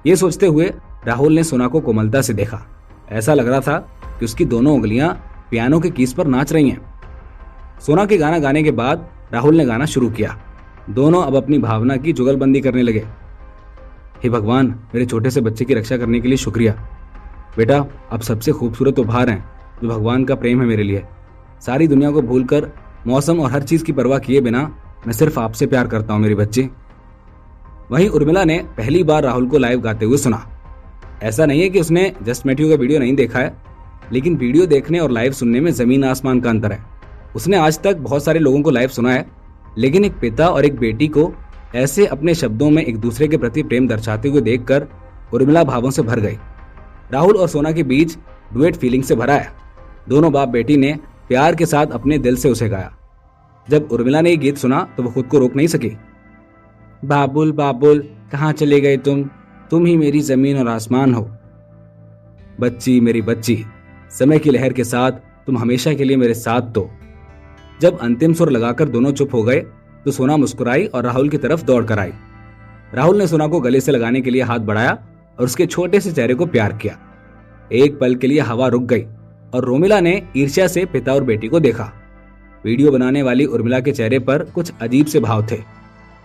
ये सोचते हुए राहुल ने सोना को कोमलता से देखा। ऐसा लग रहा था कि उसकी दोनों उंगलियां पियानो के कीज पर नाच रही हैं। सोना के गाना गाने के बाद राहुल ने गाना शुरू किया। दोनों अब अपनी भावना की जुगलबंदी करने लगे। हे भगवान, मेरे छोटे से बच्चे की रक्षा करने के लिए शुक्रिया। बेटा, आप सबसे खूबसूरत उपहार हैं जो भगवान का प्रेम है मेरे लिए। सारी दुनिया को भूलकर, मौसम और हर चीज की परवाह किए बिना मैं सिर्फ आपसे प्यार करता हूँ मेरी बच्ची। वहीं उर्मिला ने पहली बार राहुल को लाइव गाते हुए सुना। ऐसा नहीं है कि उसने जस्ट मेट यू का वीडियो नहीं देखा है, लेकिन वीडियो देखने और लाइव सुनने में जमीन आसमान का अंतर है। उसने आज तक बहुत सारे लोगों को लाइव सुना है, लेकिन एक पिता और एक बेटी को ऐसे अपने शब्दों में एक दूसरे के प्रति प्रेम दर्शाते हुए देखकर उर्मिला भावों से भर गई। राहुल और सोना के बीच डुएट फीलिंग से भरा है। दोनों बाप बेटी ने प्यार के साथ अपने दिल से उसे गाया। जब उर्मिला ने ये गीत सुना तो वो खुद को रोक नहीं सकी। बाबुल बाबुल कहाँ चले गए तुम ही मेरी जमीन और आसमान हो। बच्ची मेरी बच्ची, समय की लहर के साथ तुम हमेशा के लिए मेरे साथ दो। जब अंतिम सुर लगाकर दोनों चुप हो गए तो सोना मुस्कुराई और राहुल की तरफ दौड़ कर आई। राहुल ने सोना को गले से लगाने के लिए हाथ बढ़ाया और उसके छोटे से चेहरे को प्यार किया। एक पल के लिए हवा रुक गई और रोमिला ने ईर्ष्या से पिता और बेटी को देखा। वीडियो बनाने वाली उर्मिला के चेहरे पर कुछ अजीब से भाव थे,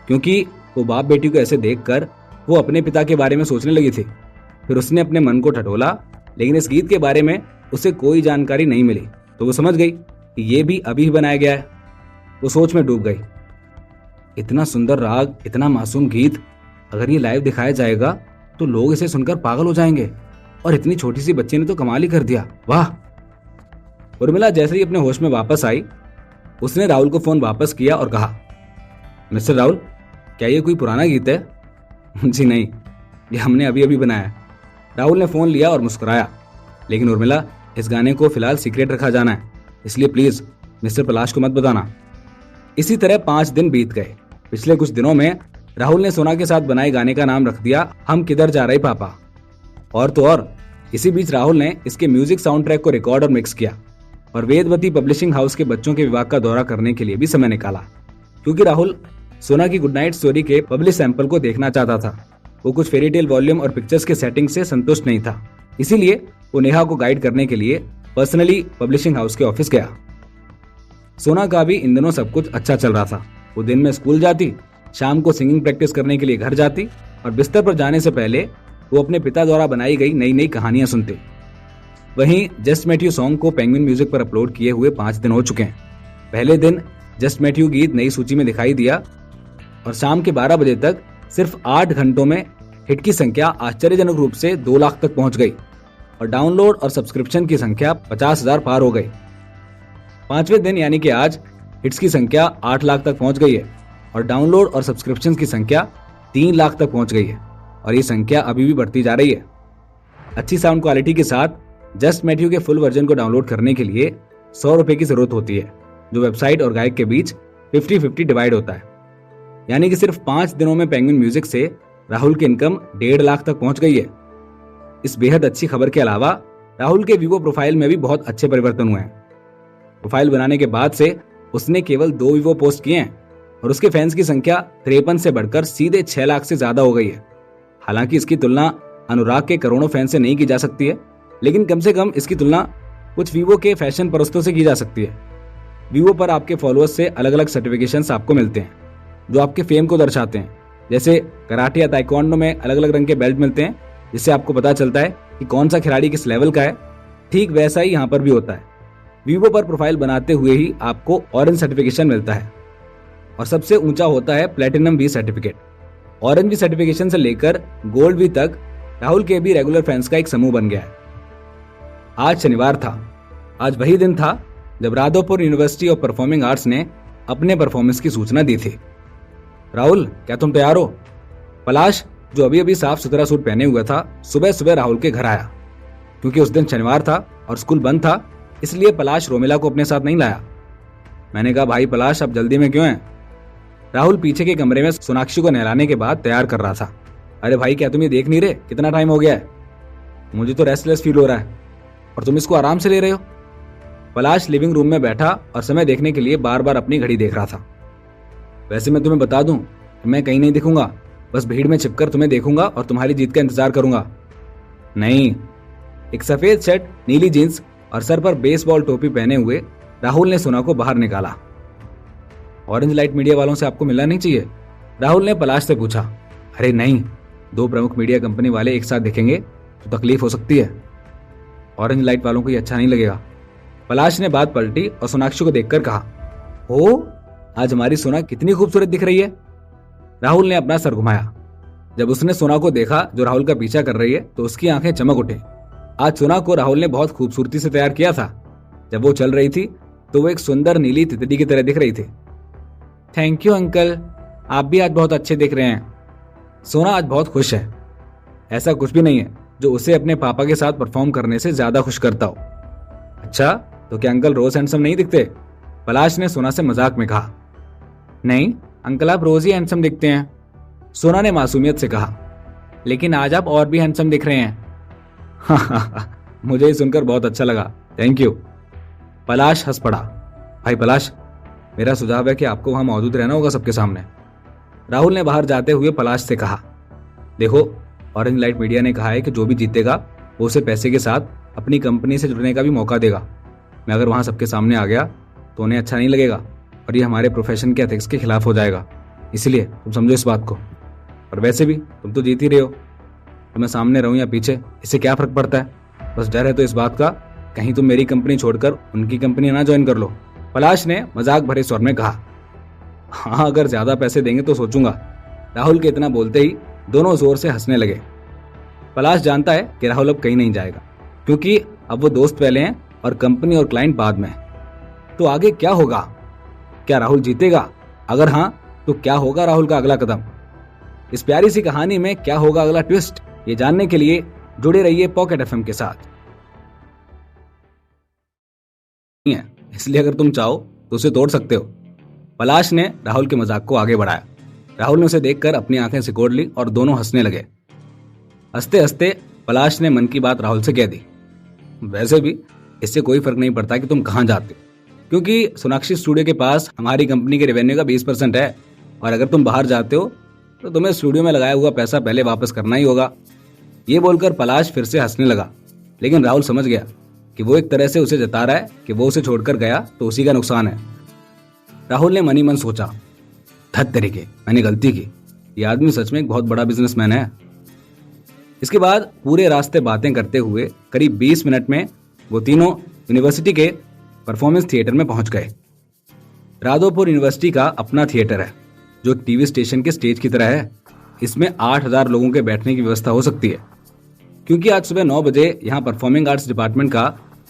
क्योंकि वो बाप बेटी को ऐसे देखकर वो अपने पिता के बारे में सोचने लगी थी। फिर उसने अपने मन को ठटोला लेकिन इस गीत के बारे में उसे कोई जानकारी नहीं मिली, तो वो समझ गई कि ये भी अभी ही बनाया गया है। वो सोच में डूब गई। इतना सुंदर राग, इतना मासूम गीत, अगर ये लाइव दिखाया जाएगा तो लोग इसे सुनकर पागल हो जाएंगे। और इतनी छोटी सी बच्ची ने तो कमाल ही कर दिया, वाह। उर्मिला जैसे ही अपने होश में वापस आई, उसने राहुल को फोन वापस किया और कहा, मिस्टर राहुल, क्या ये कोई पुराना गीत है? जी नहीं, ये हमने अभी अभी बनाया है। राहुल ने फोन लिया और मुस्कुराया। लेकिन उर्मिला, इस गाने को फिलहाल सीक्रेट रखा जाना है, इसलिए प्लीज मिस्टर पलाश को मत बताना। इसी तरह 5 दिन बीत गए। पिछले कुछ दिनों में राहुल ने सोना के साथ बनाए गाने का नाम रख दिया हम किधर जा रहे पापा। और तो और, इसी बीच राहुल ने इसके म्यूजिक साउंड ट्रैक को रिकॉर्ड और मिक्स किया और वेदवती पब्लिशिंग हाउस के बच्चों के विभाग का दौरा करने के लिए भी समय निकाला, क्योंकि राहुल सोना की गुड नाइट स्टोरी के पब्लिश सैंपल को देखना चाहता था। वो कुछ फेरी टेल वॉल्यूम और पिक्चर्स के सेटिंग से संतुष्ट नहीं था, इसीलिए वो नेहा को गाइड करने के लिए पर्सनली पब्लिशिंग हाउस के ऑफिस गया। सोना का भी इन दिनों सब कुछ अच्छा चल रहा था। वो दिन में स्कूल जाती, शाम को सिंगिंग प्रैक्टिस करने के लिए घर जाती और बिस्तर पर जाने से पहले वो अपने पिता द्वारा बनाई गई नई नई कहानियां सुनती। वहीं जस्ट मेट यू सॉन्ग को पेंगुइन म्यूजिक पर अपलोड किए हुए 5 दिन हो चुके हैं। पहले दिन जस्ट मेट यू गीत नई सूची में दिखाई दिया और शाम के 12 बजे तक सिर्फ 8 घंटों में हिट की संख्या आश्चर्यजनक रूप से 2 लाख तक पहुंच गई और डाउनलोड और सब्सक्रिप्शन की संख्या 50,000 पार हो गई। 5वें दिन यानी कि आज हिट्स की संख्या 8 लाख तक पहुंच गई है और डाउनलोड और सब्सक्रिप्शन की संख्या 3 लाख तक पहुंच गई है और ये संख्या अभी भी बढ़ती जा रही है। अच्छी साउंड क्वालिटी के साथ जस्ट मेट यू के फुल वर्जन को डाउनलोड करने के लिए 100 रुपए की जरूरत होती है, जो वेबसाइट और गायक के बीच 50-50 डिवाइड होता है। यानी कि सिर्फ 5 दिनों में पेंगुइन म्यूजिक से राहुल की इनकम 1.5 लाख तक पहुंच गई है। इस बेहद अच्छी खबर के अलावा राहुल के वीवो प्रोफाइल में भी बहुत अच्छे परिवर्तन हुए हैं। प्रोफाइल बनाने के बाद से उसने केवल 2 वीवो पोस्ट किए हैं और उसके फैंस की संख्या 53 से बढ़कर सीधे 6 लाख से ज्यादा हो गई है। हालांकि इसकी तुलना अनुराग के करोड़ों फैन से नहीं की जा सकती है, लेकिन कम से कम इसकी तुलना कुछ वीवो के फैशन परस्तों से की जा सकती है। वीवो पर आपके फॉलोअर्स से अलग अलग सर्टिफिकेशंस आपको मिलते हैं जो आपके फेम को दर्शाते हैं। जैसे कराटे या ताइक्वांडो में अलग अलग रंग के बेल्ट मिलते हैं, जिससे आपको पता चलता है कि कौन सा खिलाड़ी किस लेवल का है। ठीक वैसा ही यहाँ पर भी होता है। वीवो पर प्रोफाइल बनाते हुए ही आपको ऑरेंज सर्टिफिकेशन मिलता है और सबसे ऊंचा होता है platinum V certificate. Orange V certification से लेकर गोल्ड वी तक राहुल के भी रेगुलर फैंस का एक समूह बन गया है। आज शनिवार था। आज वही दिन था जब Radhopur university of performing arts ने अपने परफॉर्मेंस की सूचना दी थी। राहुल, क्या तुम तैयार हो? पलाश, जो अभी अभी साफ सुथरा सूट पहने हुआ था, सुबह सुबह राहुल के घर आया। क्योंकि उस दिन शनिवार था और स्कूल बंद था, इसलिए पलाश रोमिला को अपने साथ नहीं लाया। मैंने कहा, भाई पलाश, अब जल्दी में क्यों है? राहुल पीछे के कमरे में सोनाक्षी को नहलाने के बाद तैयार कर रहा था। अरे भाई, क्या तुम ये देख नहीं रहे कितना टाइम हो गया है? मुझे तो रेस्टलेस फील हो रहा है और तुम इसको आराम से ले रहे हो। पलाश लिविंग रूम में बैठा और समय देखने के लिए बार बार अपनी घड़ी देख रहा था। वैसे मैं तुम्हें बता दूं, मैं कहीं नहीं दिखूंगा, बस भीड़ में छिपकर तुम्हें देखूंगा और तुम्हारी जीत का इंतजार करूंगा। नहीं। एक सफेद शर्ट, नीली जींस और सर पर बेसबॉल टोपी पहने हुए राहुल ने सोना को बाहर निकाला। ऑरेंज लाइट मीडिया वालों से आपको मिलना नहीं चाहिए? राहुल ने पलाश से पूछा। अरे नहीं, 2 प्रमुख मीडिया कंपनी वाले एक साथ दिखेंगे तो तकलीफ हो सकती है। ऑरेंज लाइट वालों को ये अच्छा नहीं लगेगा। पलाश ने बात पलटी और सोनाक्षी को देखकर कहा, ओ, आज हमारी सोना कितनी खूबसूरत दिख रही है। राहुल ने अपना सर घुमाया। जब उसने सोना को देखा जो राहुल का पीछा कर रही है, तो उसकी आंखें चमक उठी। आज सोना को राहुल ने बहुत खूबसूरती से तैयार किया था। जब वो चल रही थी तो वो एक सुंदर नीली तितली की तरह दिख रही थी। थैंक यू अंकल, आप भी आज बहुत अच्छे दिख रहे हैं। सोना आज बहुत खुश है। ऐसा कुछ भी नहीं है जो उसे अपने पापा के साथ परफॉर्म करने से ज्यादा खुश करता हो। अच्छा, तो क्या अंकल रोज हैंडसम नहीं दिखते? पलाश ने सोना से मजाक में कहा। नहीं अंकल, आप रोज ही हैंडसम दिखते हैं, सोना ने मासूमियत से कहा। लेकिन आज आप और भी हैंडसम दिख रहे हैं। मुझे ये सुनकर बहुत अच्छा लगा, थैंक यू। पलाश हंस पड़ा। भाई पलाश, मेरा सुझाव है कि आपको वहां मौजूद रहना होगा सबके सामने। राहुल ने बाहर जाते हुए पलाश से कहा। देखो, ऑरेंज लाइट मीडिया ने कहा है कि जो भी जीतेगा वो उसे पैसे के साथ अपनी कंपनी से जुड़ने का भी मौका देगा। मैं अगर वहां सबके सामने आ गया तो उन्हें अच्छा नहीं लगेगा और ये हमारे प्रोफेशन के एथिक्स के खिलाफ हो जाएगा। इसलिए तुम समझो इस बात को। और वैसे भी तुम तो जीत ही रहे हो, तो मैं सामने रहूं या पीछे, इससे क्या फर्क पड़ता है? बस डर है तो इस बात का कहीं तुम मेरी कंपनी छोड़कर उनकी कंपनी ना ज्वाइन कर लो। पलाश ने मजाक भरे स्वर में कहा। हाँ, अगर ज्यादा पैसे देंगे तो सोचूंगा। राहुल के इतना बोलते ही दोनों जोर से हंसने लगे। पलाश जानता है कि राहुल अब कहीं नहीं जाएगा, क्योंकि अब वो दोस्त पहले हैं और कंपनी और क्लाइंट बाद में। तो आगे क्या होगा? क्या राहुल जीतेगा? अगर हाँ, तो क्या होगा राहुल का अगला कदम? इस प्यारी सी कहानी में क्या होगा अगला ट्विस्ट, ये जानने के लिए जुड़े रहिए पॉकेट एफएम के साथ। इसलिए अगर तुम चाहो तो उसे तोड़ सकते हो। पलाश ने राहुल के मजाक को आगे बढ़ाया। राहुल ने उसे देखकर अपनी आंखें सिकोड़ ली और दोनों हंसने लगे। हंसते हंसते पलाश ने मन की बात राहुल से कह दी। वैसे भी इससे कोई फर्क नहीं पड़ता कि तुम कहां जाते हो, क्योंकि सोनाक्षी स्टूडियो के पास हमारी कंपनी के रेवेन्यू का 20% है, और अगर तुम बाहर जाते हो तो तुम्हें स्टूडियो में लगाया हुआ पैसा पहले वापस करना ही होगा। ये बोलकर पलाश फिर से हंसने लगा, लेकिन राहुल समझ गया कि वो एक तरह से उसे जता रहा है कि वो उसे छोड़कर गया तो उसी का नुकसान है। राहुल ने मनी मन सोचा, धत तरीके, मैंने गलती की। ये आदमी सच में एक बहुत बड़ा बिजनेसमैन है। इसके बाद पूरे रास्ते बातें करते हुए करीब 20 मिनट में वो तीनों यूनिवर्सिटी के परफॉर्मेंस थिएटर में पहुंच गए। राधोपुर यूनिवर्सिटी का अपना थिएटर है, जो एक टीवी स्टेशन के स्टेज की तरह है। इसमें 8000 लोगों के बैठने की व्यवस्था हो सकती है। क्योंकि आज सुबह 9 बजे यहाँ परफॉर्मिंग आर्ट्स डिपार्टमेंट का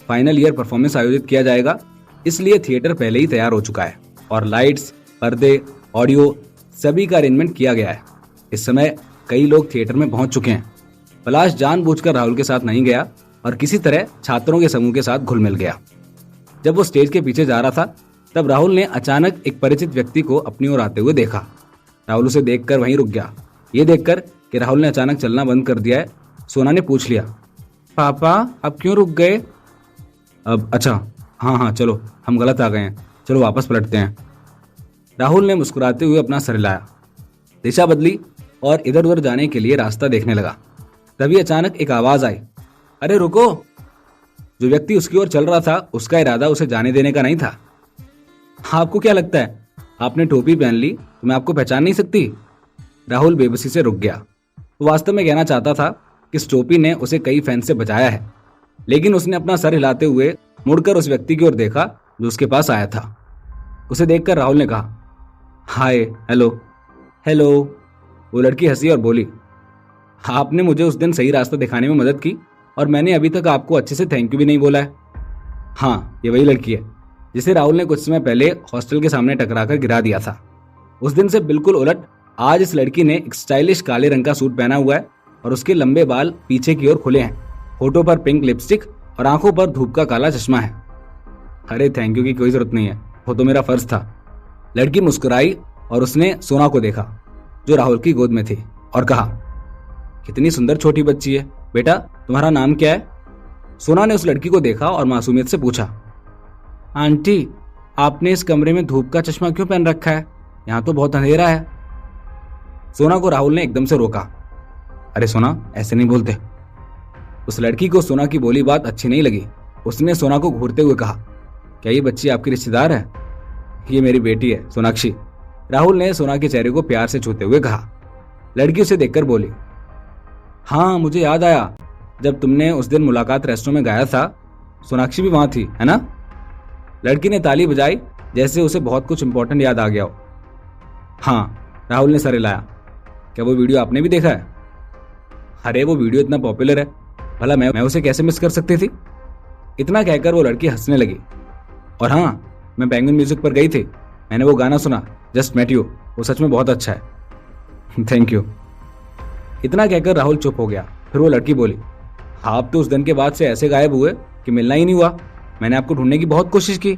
फाइनल ईयर परफॉर्मेंस आयोजित किया जाएगा, इसलिए थिएटर पहले ही तैयार हो चुका है और लाइट्स, पर्दे, ऑडियो सभी का अरेंजमेंट किया गया है। इस समय कई लोग थिएटर में पहुंच चुके हैं। पलाश जानबूझकर राहुल के साथ नहीं गया और किसी तरह छात्रों के समूह के साथ घुल मिल गया। जब वो स्टेज के पीछे जा रहा था, तब राहुल ने अचानक एक परिचित व्यक्ति को अपनी ओर आते हुए देखा। राहुल उसे देखकर वहीं रुक गया। ये देखकर कि राहुल ने अचानक चलना बंद कर दिया है, सोना ने पूछ लिया, पापा आप क्यों रुक गए? अब अच्छा, हाँ चलो, हम गलत आ गए हैं, चलो वापस पलटते हैं। राहुल ने मुस्कुराते हुए अपना सर हिलाया, दिशा बदली और इधर उधर जाने के लिए रास्ता देखने लगा। तभी अचानक एक आवाज आई, अरे रुको। जो व्यक्ति उसकी ओर चल रहा था, उसका इरादा उसे जाने देने का नहीं था। आपको क्या लगता है, आपने टोपी पहन ली तो मैं आपको पहचान नहीं सकती? राहुल बेबसी से रुक गया। वो वास्तव में कहना चाहता था कि इस टोपी ने उसे कई फैन से बचाया है, लेकिन उसने अपना सर हिलाते हुए मुड़कर उस व्यक्ति की ओर देखा जो उसके पास आया था। उसे देखकर राहुल ने कहा, हाय, हेलो। हेलो। वो लड़की हंसी और बोली, आपने मुझे उस दिन सही रास्ता दिखाने में मदद की और मैंने अभी तक आपको अच्छे से थैंक यू भी नहीं बोला है। हाँ, ये वही लड़की है जिसे राहुल ने कुछ समय पहले हॉस्टल के सामने टकराकर गिरा दिया था। उस दिन से बिल्कुल उलट आज इस लड़की ने एक स्टाइलिश काले रंग का सूट पहना हुआ है और उसके लंबे बाल पीछे की ओर खुले हैं। होठों पर पिंक लिपस्टिक और आंखों पर धूप का काला चश्मा है। अरे थैंक यू की कोई जरूरत नहीं है, वो तो मेरा फर्ज था। लड़की मुस्कुराई और उसने सोना को देखा जो राहुल की गोद में थी और कहा, कितनी सुंदर छोटी बच्ची है। बेटा, तुम्हारा नाम क्या है? सोना ने उस लड़की को देखा और मासूमियत से पूछा, आंटी आपने इस कमरे में धूप का चश्मा क्यों पहन रखा है? यहाँ तो बहुत अंधेरा है। सोना को राहुल ने एकदम से रोका। अरे सोना, ऐसे नहीं बोलते। उस लड़की को सोना की बोली बात अच्छी नहीं लगी। उसने सोना को घूरते हुए कहा, क्या ये बच्ची आपकी रिश्तेदार है? ये मेरी बेटी है, सोनाक्षी। राहुल ने सोना के चेहरे को प्यार से छूते हुए कहा। लड़की उसे देखकर बोली, हाँ मुझे याद आया, जब तुमने उस दिन मुलाकात रेस्टोरेंट में गाया था, सोनाक्षी भी वहां थी, है ना? लड़की ने ताली बजाई जैसे उसे बहुत कुछ इंपॉर्टेंट याद आ गया हो। हाँ, राहुल ने सर हिलाया। क्या वो वीडियो आपने भी देखा है? अरे वो वीडियो इतना पॉपुलर है, भला मैं उसे कैसे मिस कर सकती थी? इतना कहकर वो लड़की हंसने लगी। और हाँ, मैं बैंगन म्यूजिक पर गई थी, मैंने वो गाना सुना, जस्ट मेट यू, वो सच में बहुत अच्छा है। Thank you. इतना कहकर राहुल चुप हो गया। फिर वो लड़की बोली, आप तो उस दिन के बाद से ऐसे गायब हुए कि मिलना ही नहीं हुआ। मैंने आपको ढूंढने की बहुत कोशिश की,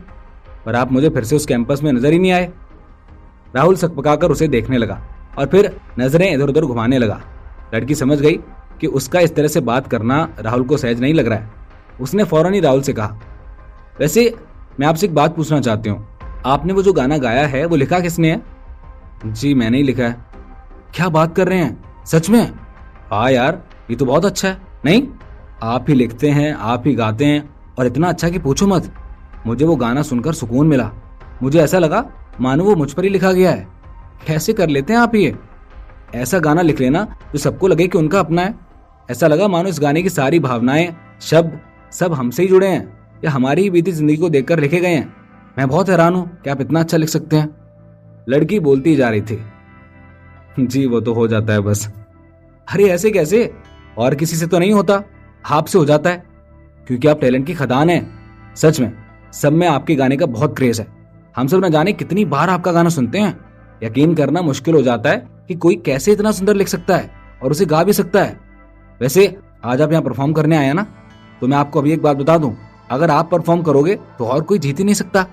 पर आप मुझे फिर से उस कैंपस में नजर ही नहीं आए। राहुल सकपकाकर उसे देखने लगा और फिर नजरें इधर उधर घुमाने लगा। लड़की समझ गई कि उसका इस तरह से बात करना राहुल को सहज नहीं लग रहा है। उसने फौरन ही राहुल से कहा, वैसे मैं आपसे एक बात पूछना चाहती हूँ, आपने वो जो गाना गाया है वो लिखा किसने है? जी मैंने ही लिखा है। क्या बात कर रहे हैं, सच में? हाँ यार, ये तो बहुत अच्छा है। नहीं, आप ही लिखते हैं, आप ही गाते हैं, और इतना अच्छा कि पूछो मत। मुझे वो गाना सुनकर सुकून मिला। मुझे ऐसा लगा मानो वो मुझ पर ही लिखा गया है। कैसे कर लेते हैं आप ये? ऐसा गाना लिख लेना जो सबको लगे कि उनका अपना है। ऐसा लगा मानो इस गाने की सारी भावनाएं शब्द सब हमसे ही जुड़े हैं या हमारी ही बीती जिंदगी को देखकर लिखे गए हैं। मैं बहुत हैरान हूं कि आप इतना अच्छा लिख सकते हैं। लड़की बोलती जा रही थी। जी वो तो हो जाता है बस। अरे ऐसे कैसे? और किसी से तो नहीं होता, आपसे हो जाता है क्योंकि आप टैलेंट की खदान हैं। सच में सब में आपके गाने का बहुत क्रेज है। हम सब न जाने कितनी बार आपका गाना सुनते हैं। यकीन करना मुश्किल हो जाता है कि कोई कैसे इतना सुंदर लिख सकता है और उसे गा भी सकता है। वैसे आज आप यहाँ परफॉर्म करने आए हैं ना, तो मैं आपको अभी एक बात बता दूं, अगर आप परफॉर्म करोगे तो और कोई जीत ही नहीं सकता।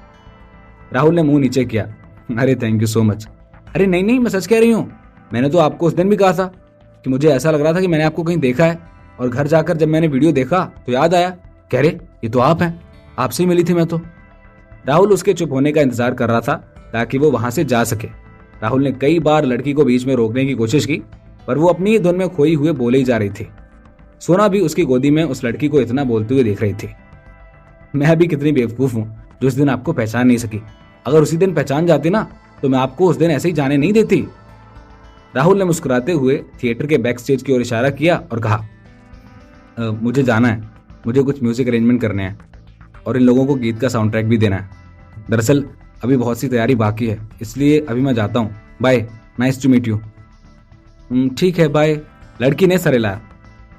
राहुल ने मुंह नीचे किया। अरे थैंक यू सो मच। अरे नहीं नहीं, मैं सच कह रही हूँ। मैंने तो आपको उस दिन भी कहा था कि मुझे ऐसा लग रहा था कि मैंने आपको कहीं देखा है, और घर जाकर जब मैंने वीडियो देखा तो याद आया, कह रहे ये तो आप हैं, आपसे ही मिली थी मैं तो। राहुल उसके चुप होने का इंतजार कर रहा था ताकि वो वहां से जा सके। राहुल ने कई बार लड़की को बीच में रोकने की कोशिश की, पर वो अपनी ही धुन में खोई हुए बोले ही जा रही थी। सोना भी उसकी गोदी में उस लड़की को इतना बोलते हुए देख रही थी। मैं भी कितनी बेवकूफ हूँ जो उस दिन आपको पहचान नहीं सकी। अगर उसी दिन पहचान जाती ना तो मैं आपको उस दिन ऐसे ही जाने नहीं देती। राहुल ने मुस्कुराते हुए थिएटर के बैक स्टेज की ओर इशारा किया और कहा, मुझे जाना है, मुझे कुछ म्यूजिक अरेंजमेंट करने हैं और इन लोगों को गीत का साउंड ट्रैक भी देना है। दरअसल अभी बहुत सी तैयारी बाकी है, इसलिए अभी मैं जाता हूँ। Bye, nice to meet you. ठीक है बाय। लड़की ने सर हिलाया।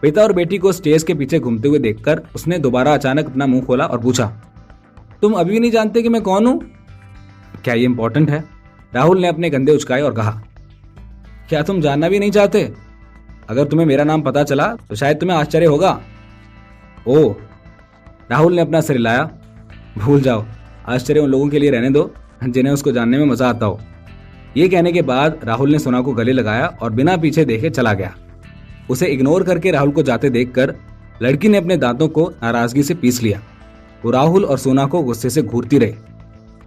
पिता और बेटी को स्टेज के पीछे घूमते हुए देखकर उसने दोबारा अचानक अपना मुंह खोला और पूछा, तुम अभी भी नहीं जानते कि मैं कौन हूं? क्या ये इंपॉर्टेंट है? राहुल ने अपने कंधे उचकाए और कहा, क्या तुम जानना भी नहीं चाहते? अगर तुम्हें मेरा नाम पता चला तो शायद तुम्हें आश्चर्य होगा। ओह, राहुल ने अपना सिर हिलाया। भूल जाओ, आश्चर्य उन लोगों के लिए रहने दो जिन्हें उसको जानने में मजा आता हो। ये कहने के बाद राहुल ने सोना को गले लगाया और बिना पीछे देखे चला गया। उसे इग्नोर करके राहुल को जाते देखकर लड़की ने अपने दांतों को नाराजगी से पीस लिया। वो राहुल और सोना को गुस्से से घूरती रही।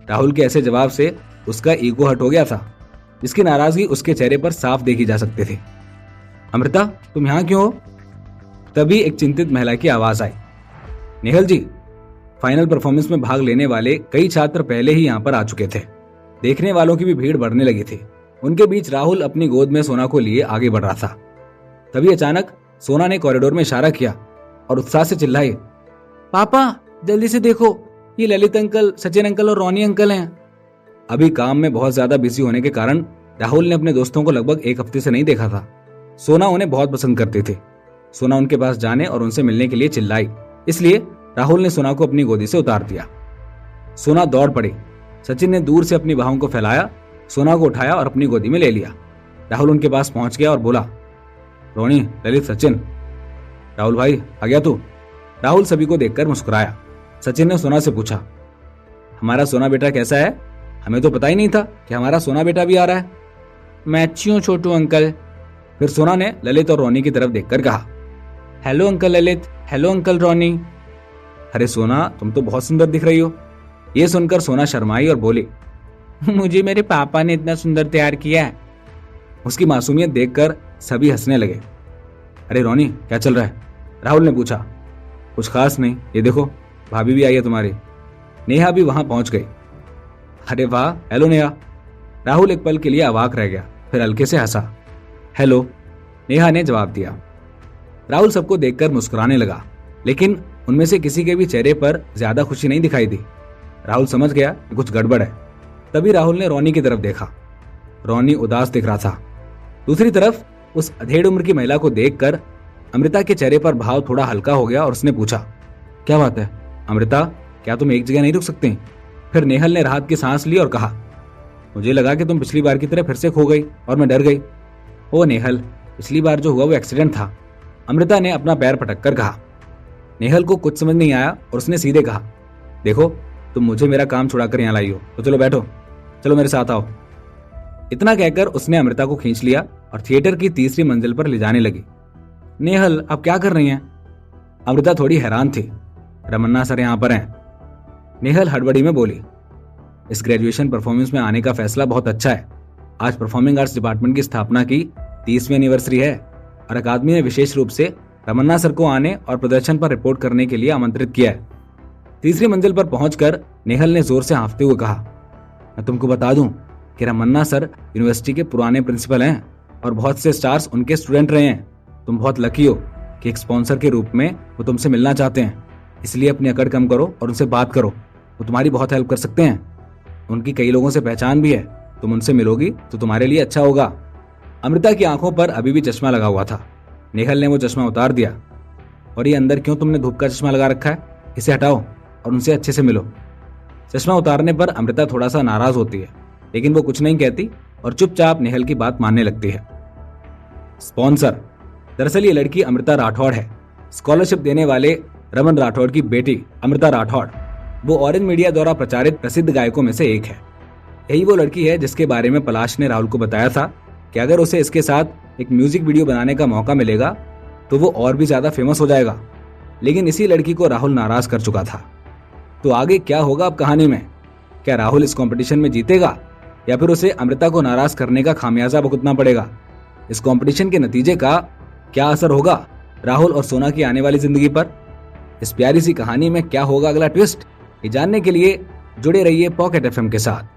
राहुल के ऐसे जवाब से उसका ईगो हट हो गया था, जिसकी नाराजगी उसके चेहरे पर साफ देखी जा सकती थी। अमृता, तुम यहाँ क्यों हो? तभी एक चिंतित महिला की आवाज आई। नेहल जी, फाइनल परफॉर्मेंस में भाग लेने वाले कई छात्र पहले ही यहाँ पर आ चुके थे। देखने वालों की भी भीड़ बढ़ने लगी थी। उनके बीच राहुल अपनी गोद में सोना को लिए आगे बढ़ रहा था। तभी अचानक सोना ने कॉरिडोर में इशारा किया और उत्साह से चिल्लाई, पापा जल्दी से देखो, ये ललित अंकल, सचिन अंकल और रोनी अंकल हैं। अभी काम में बहुत ज्यादा बिजी होने के कारण राहुल ने अपने दोस्तों को लगभग एक हफ्ते से नहीं देखा था। सोना उन्हें बहुत पसंद करती थी। सोना उनके पास जाने और उनसे मिलने के लिए चिल्लाई, इसलिए राहुल ने सोना को अपनी गोदी से उतार दिया। सोना दौड़ पड़ी। सचिन ने दूर से अपनी बाहों को फैलाया, सोना को उठाया और अपनी गोदी में ले लिया। राहुल उनके पास पहुंच गया और बोला, रोनी, ललित, सचिन। राहुल भाई, आ गया तू? राहुल सभी को देखकर मुस्कुराया। सचिन ने सोना से पूछा, हमारा सोना बेटा कैसा है? हमें तो पता ही नहीं था कि हमारा सोना बेटा भी आ रहा है। मैं अच्छी हूँ छोटू अंकल। फिर सोना ने ललित और रोनी की तरफ देखकर कहा, hello uncle Lalit, hello uncle Ronnie. अरे सोना, तुम तो बहुत सुंदर दिख रही हो। ये सुनकर सोना शर्माई और बोली, मुझे मेरे पापा ने इतना सुंदर तैयार किया है। उसकी मासूमियत देखकर सभी हंसने लगे। अरे रोनी, क्या चल रहा है? राहुल ने पूछा। कुछ खास नहीं, ये देखो भाभी भी आई है तुम्हारी। नेहा भी वहां पहुंच गई। अरे वाह, हेलो नेहा। राहुल एक पल के लिए अवाक रह गया, फिर हल्के से हंसा। हेलो, नेहा ने जवाब दिया। राहुल सबको देखकर मुस्कुराने लगा, लेकिन उनमें से किसी के भी चेहरे पर ज्यादा खुशी नहीं दिखाई दी। राहुल समझ गया कि कुछ गड़बड़ है। तभी राहुल ने रोनी की तरफ देखा। रोनी उदास दिख रहा था। दूसरी तरफ उस अधेड़ उम्र की महिला को देखकर अमृता के चेहरे पर भाव थोड़ा हल्का हो गया और उसने पूछा, क्या बात है अमृता, क्या तुम एक जगह नहीं रुक सकती? फिर नेहल ने राहत की सांस ली और कहा, मुझे लगा कि तुम पिछली बार की तरह फिर से खो गई और मैं डर गई। ओ नेहल, पिछली बार जो हुआ वो एक्सीडेंट था। अमृता ने अपना पैर पटक कर कहा। नेहल को कुछ समझ नहीं आया और उसने सीधे कहा, देखो तुम मुझे मेरा काम छुड़ाकर यहाँ लाई हो, तो चलो बैठो, चलो मेरे साथ आओ। इतना कहकर उसने अमृता को खींच लिया और थिएटर की तीसरी मंजिल पर ले जाने लगी। नेहल, आप क्या कर रही हैं? अमृता थोड़ी हैरान थी। रमन्ना सर यहाँ पर हैं। नेहल हड़बड़ी में बोली, इस ग्रेजुएशन परफॉर्मेंस में आने का फैसला बहुत अच्छा है। आज परफॉर्मिंग आर्ट्स डिपार्टमेंट की स्थापना की 30वीं एनिवर्सरी है और अकादमी ने विशेष रूप से रमन्ना सर को आने और प्रदर्शन पर रिपोर्ट करने के लिए आमंत्रित किया है। तीसरी मंजिल पर पहुंचकर नेहल ने जोर से हाँफते हुए कहा, मैं तुमको बता दूं कि रमन्ना सर यूनिवर्सिटी के पुराने प्रिंसिपल हैं और बहुत से स्टार्स उनके स्टूडेंट रहे हैं। तुम बहुत लकी हो कि एक स्पॉन्सर के रूप में वो तुमसे मिलना चाहते हैं, इसलिए अपनी अकड़ कम करो और उनसे बात करो। वो तुम्हारी बहुत हेल्प कर सकते हैं। उनकी कई लोगों से पहचान भी है, तुम उनसे मिलोगी तो तुम्हारे लिए अच्छा होगा। अमृता की आंखों पर अभी भी चश्मा लगा हुआ था। नेहल ने वो चश्मा उतार दिया। और ये अंदर क्यों तुमने धूप का चश्मा लगा रखा है? इसे हटाओ और उनसे अच्छे से मिलो। चश्मा उतारने पर अमृता थोड़ा सा नाराज होती है, लेकिन वो कुछ नहीं कहती और चुपचाप नेहल की बात मानने लगती है। स्पॉन्सर, दरअसल ये लड़की अमृता राठौड़ है, स्कॉलरशिप देने वाले रमन राठौड़ की बेटी अमृता राठौड़। वो ऑरेंज मीडिया द्वारा प्रचारित प्रसिद्ध गायकों में से एक है। यही वो लड़की है जिसके बारे में पलाश ने राहुल को बताया था कि अगर उसे इसके साथ एक म्यूजिक वीडियो बनाने का मौका मिलेगा तो वो और भी ज्यादा फेमस हो जाएगा। लेकिन इसी लड़की को राहुल नाराज कर चुका था। तो आगे क्या होगा अब कहानी में? क्या राहुल इस कंपटीशन में जीतेगा या फिर उसे अमृता को नाराज करने का खामियाजा भुगतना पड़ेगा? इस कंपटीशन के नतीजे का क्या असर होगा राहुल और सोना की आने वाली जिंदगी पर? इस प्यारी सी कहानी में क्या होगा अगला ट्विस्ट, ये जानने के लिए जुड़े रहिए पॉकेट एफएम के साथ।